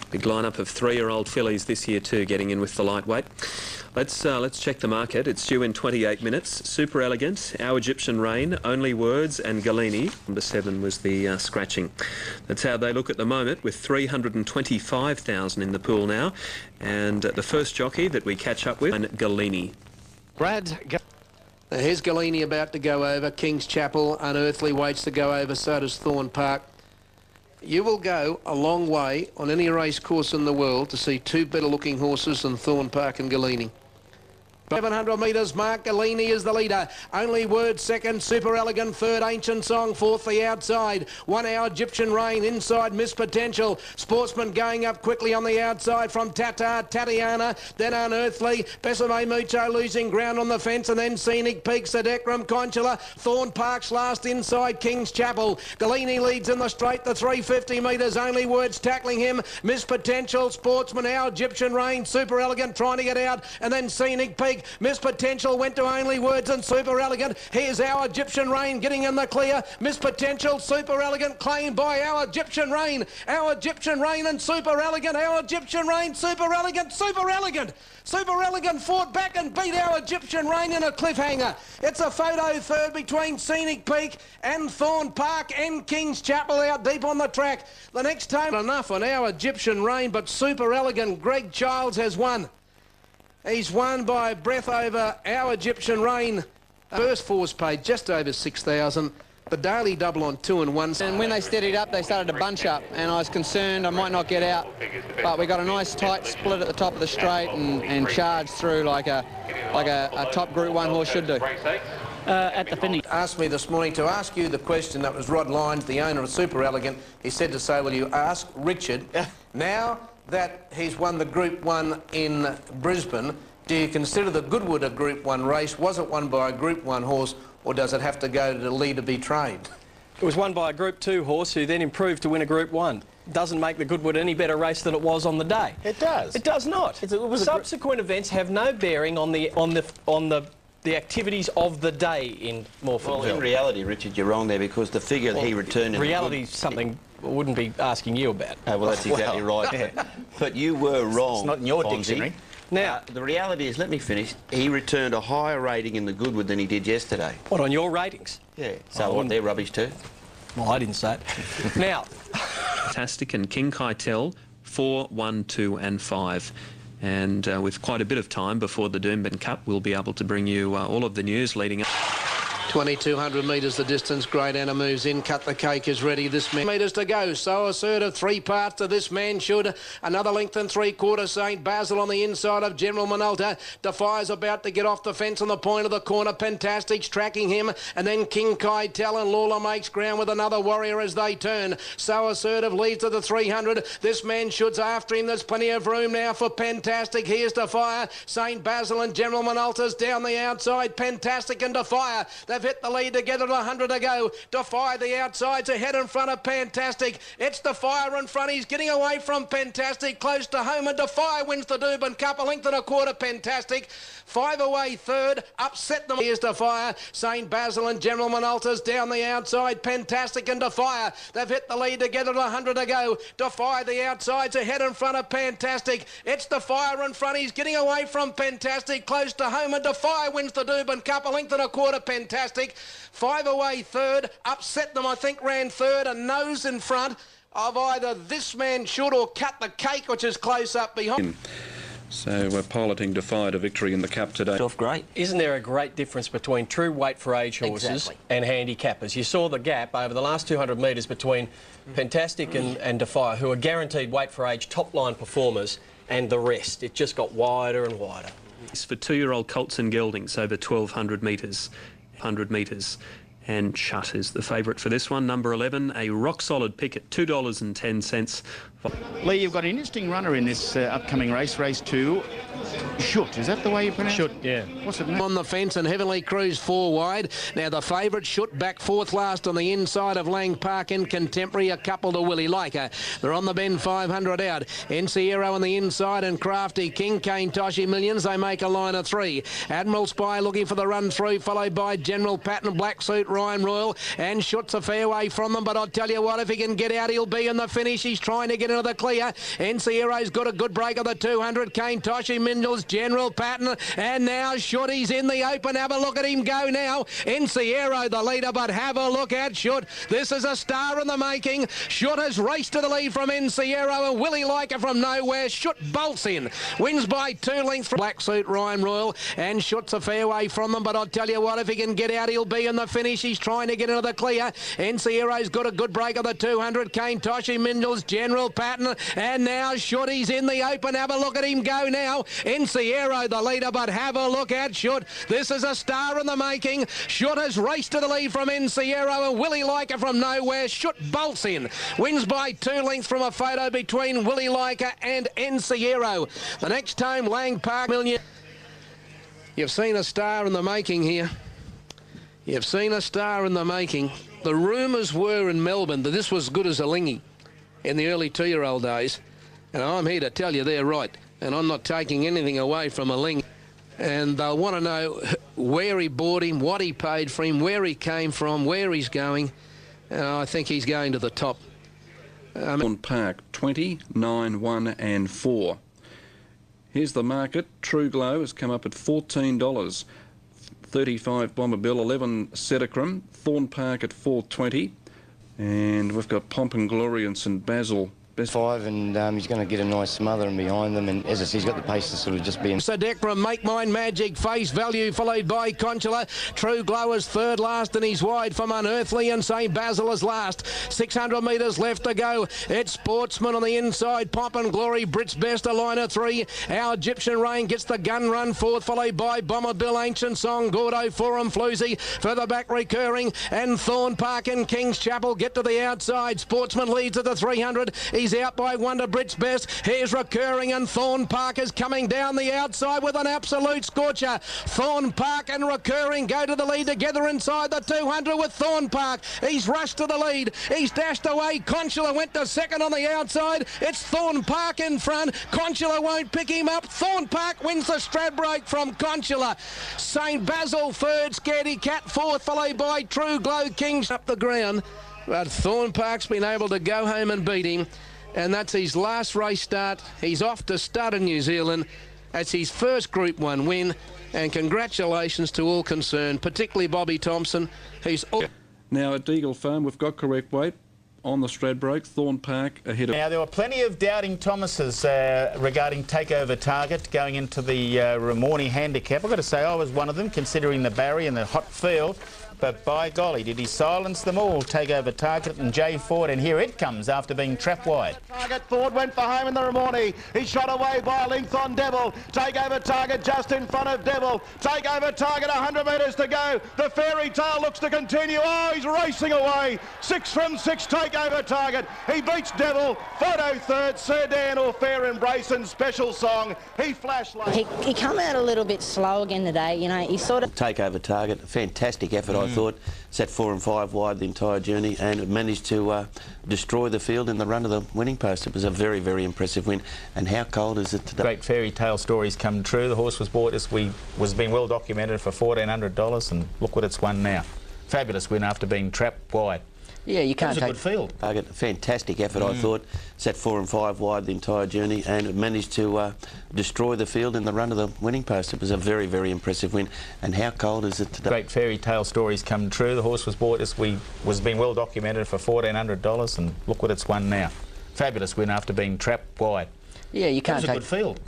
I: Big lineup of 3-year-old fillies this year too, getting in with the lightweight. Let's check the market. It's due in 28 minutes. Super Elegant, Our Egyptian Rain, Only Words and Galini. Number 7 was the scratching. That's how they look at the moment, with 325,000 in the pool now. And the first jockey that we catch up with, Galini.
D: Here's Galini about to go over. King's Chapel, Unearthly waits to go over, so does Thorn Park. You will go a long way on any race course in the world to see two better looking horses than Thorn Park and Galini. 700 metres, Mark Galini is the leader. Only Word second, Super Elegant third, Ancient Song fourth, the outside. 1 Hour Egyptian Rain inside, Miss Potential. Sportsman going up quickly on the outside from Tatiana, then Unearthly. Besame Mucho losing ground on the fence, and then Scenic Peak, Sadekram, Conchula. Thorn Park's last inside, King's Chapel. Galini leads in the straight, the 350 metres. Only Words tackling him. Miss Potential, Sportsman, Our Egyptian Rain, Super Elegant trying to get out, and then Scenic Peak. Miss Potential went to Only Words and Super Elegant. Here's Our Egyptian Rain getting in the clear. Miss Potential, Super Elegant claimed by Our Egyptian Rain. Our Egyptian Rain and Super Elegant. Our Egyptian Rain, Super Elegant, Super Elegant. Super Elegant fought back and beat Our Egyptian Rain in a cliffhanger. It's a photo third between Scenic Peak and Thorn Park and King's Chapel out deep on the track. The next time, enough on Our Egyptian Rain, but Super Elegant, Greg Childs has won. He's won by a breath over Our Egyptian Rain. First four's paid just over 6,000. The daily double on 2 and 1.
R: And when they steadied up, they started to bunch up, and I was concerned I might not get out. But we got a nice tight split at the top of the straight and charged through like a top Group 1 horse should do.
D: At the finish. Asked me this morning to ask you the question. That was Rod Lyons, the owner of Super Elegant. He said to say, will you ask Richard, now that he's won the Group 1 in Brisbane, do you consider the Goodwood a Group 1 race? Was it won by a Group 1 horse, or does it have to go to the lead to be trained?
B: It was won by a Group 2 horse who then improved to win a Group 1. Doesn't make the Goodwood any better race than it was on the day.
F: It does.
B: It does not. Subsequent events have no bearing on the activities of the day in Morphettville.
A: Well, in reality, Richard, you're wrong there, because the figure that he returned in
B: reality is something I wouldn't be asking you about.
A: Well, that's exactly right. But you were wrong.
F: It's not in your
A: Fonzie.
F: dictionary.
B: Now,
A: the reality is, let me finish, he returned a higher rating in the Goodwood than he did yesterday.
B: What, on your ratings?
A: Yeah. So what, they're rubbish too?
B: Well, I didn't say it. Now.
I: Fantastic, and King Keitel, 4, 1, 2 and 5. And with quite a bit of time before the Doomben Cup, we'll be able to bring you all of the news leading up.
D: 2,200 metres the distance. Great Anna moves in. Cut the Cake is ready. This man metres to go. So assertive. 3 parts to This Man Should. Another length and 3/4. St Basil on the inside of General Minolta. Defies about to get off the fence on the point of the corner. Fantastic's tracking him. And then King Keitel, and Lawler makes ground with another Warrior as they turn. So assertive leads to the 300. This Man Should's after him. There's plenty of room now for Fantastic. Here's Defire. St Basil and General Minolta's down the outside. Fantastic and Defire. They've hit the lead together at 100 to go. Defy the outsides ahead in front of Fantastic. It's Defire in front. He's getting away from Fantastic. Close to home, and Defy wins the Doomben Cup. A length and a quarter. Fantastic. 5 away third. Upset them. Here's Defire. St Basil and General Minolta's down the outside. Fantastic and Defire. They've hit the lead together at 100 to go. Defy the outsides ahead in front of Fantastic. It's Defire in front. He's getting away from Fantastic. Close to home, and Defy wins the Doomben Cup. A length and a quarter. Fantastic. 5 away third. Upset them, I think, ran third. A nose in front of either This Man Should or Cut the Cake, which is close up behind.
N: So we're piloting Defy to victory in the Cup today.
B: Off great. Isn't there a great difference between true weight for age horses and handicappers? You saw the gap over the last 200 metres between Fantastic and Defy, who are guaranteed weight for age top-line performers, and the rest. It just got wider and wider.
I: It's for 2-year-old colts and geldings over 1,200 metres. 100 metres, and Shut is the favourite for this one. Number 11, a rock-solid pick at $2.10.
U: Lee, you've got an interesting runner in this upcoming race, race 2. Shoot, is that the way you pronounce it?
J: Shoot, yeah.
U: What's it?
D: On the fence, and Heavenly Cruise 4 wide. Now the favourite Shoot back 4th last on the inside of Lang Park in Contemporary, a couple to Willie Leica. They're on the bend 500 out. Enciero on the inside and Crafty King, Kane Toshi Millions. They make a line of 3. Admiral Spy looking for the run through, followed by General Patton, Black Suit, Ryan Royal, and Shoot's a fair way from them. But I'll tell you what, if he can get out, he'll be in the finish. He's trying to get get into the clear. Enciero's got a good break of the 200. Kane Toshi Mindels, General Patton, and now Shooty's in the open. Have a look at him go now. Enciero the leader, but have a look at Shoot. This is a star in the making. Shoot has raced to the lead from Enciero, and Willie Leica from nowhere. Shoot bolts in, wins by 2 lengths from Black Suit Ryan Royal, and Shoot's a fair way from them, but I'll tell you what, if he can get out, he'll be in the finish. He's trying to get into the clear. Enciero's got a good break of the 200. Kane Toshi Mindels, General Patton, and now Shooty's in the open. Have a look at him go now. Enciero the leader, but have a look at Shoot. This is a star in the making. Shoot has raced to the lead from Enciero, and Willie Leica from nowhere. Shoot bolts in, wins by 2 lengths from a photo between Willie Leica and Enciero. The next home, Lang Park Million. You've seen a star in the making here. You've seen a star in the making. The rumours were in Melbourne that this was good as a lingy in the early 2-year-old days, and I'm here to tell you they're right, and I'm not taking anything away from a lingy. And they'll want to know where he bought him, what he paid for him, where he came from, where he's going. I think he's going to the top.
N: On Park, 20, 9, 1 and 4. Here's the market. True Glow has come up at $14. 35 Bomber Bill, 11 Setacrum. Thorn Park at $4.20. And we've got Pomp and Glory and St Basil.
K: Best 5, and he's going to get a nice smothering behind them, and as I say, he's got the pace to sort of just be in.
D: Sadekra, Make Mine Magic, Face Value, followed by Conchula. True Glow is third last, and he's wide from Unearthly, and St Basil is last. 600 metres left to go. It's Sportsman on the inside. Pomp and Glory, Brit's Best, a line of 3. Our Egyptian Rain gets the gun run fourth, followed by Bomber Bill, Ancient Song, Gordo, Forum, Floozy. Further back, Recurring, and Thorn Park and King's Chapel get to the outside. Sportsman leads at the 300. He's out by Wonder Brit's Best. Here's Recurring, and Thorn Park is coming down the outside with an absolute scorcher. Thorn Park and Recurring go to the lead together inside the 200 with Thorn Park. He's rushed to the lead. He's dashed away. Conchula went to second on the outside. It's Thorn Park in front. Conchula won't pick him up. Thorn Park wins the Stradbroke from Conchula. St Basil third, Scaredy Cat fourth, followed by True Glow Kings up the ground. But Thorn Park's been able to go home and beat him. And that's his last race start. He's off to start in New Zealand. That's his first Group 1 win. And congratulations to all concerned, particularly Bobby Thompson, who's...
N: Now at Deagle Farm, we've got correct weight on the Stradbroke. Thorn Park ahead of...
F: Now, there were plenty of doubting Thomases regarding Takeover Target going into the Ramornie handicap. I've got to say, I was one of them, considering the barrier and the hot field. But by golly, did he silence them all? Takeover Target and Jay Ford, and here it comes after being trapped wide.
Q: Target, Ford went for home in the Ramornie. He's shot away by a length on Devil. Takeover Target just in front of Devil. Takeover Target, 100 metres to go. The Fairy Tale looks to continue. Oh, he's racing away. 6 from 6, Takeover Target. He beats Devil. Photo third, Sir Dan or Fair Embrace and Special Song. He flashed like...
V: He come out a little bit slow again today, you know. He sort of...
A: Takeover Target, fantastic effort, I thought. Sat 4 and 5 wide the entire journey, and it managed to destroy the field in the run of the winning post. It was a very, very impressive win. And how cold is it today?
F: Great fairy tale stories come true. The horse was bought was being well documented for $1,400, and look what it's won now. Fabulous win after being trapped wide.
V: Yeah, you can't
F: take... It was a good field.
A: Target, fantastic effort, I thought. Sat 4 and 5 wide the entire journey, and it managed to destroy the field in the run of the winning post. It was a very, very impressive win. And how cold is it today?
F: Great fairy tale stories come true. The horse was bought was being well documented for $1,400, and look what it's won now. Fabulous win after being trapped wide.
V: Yeah, you can't
F: take... It was a good field.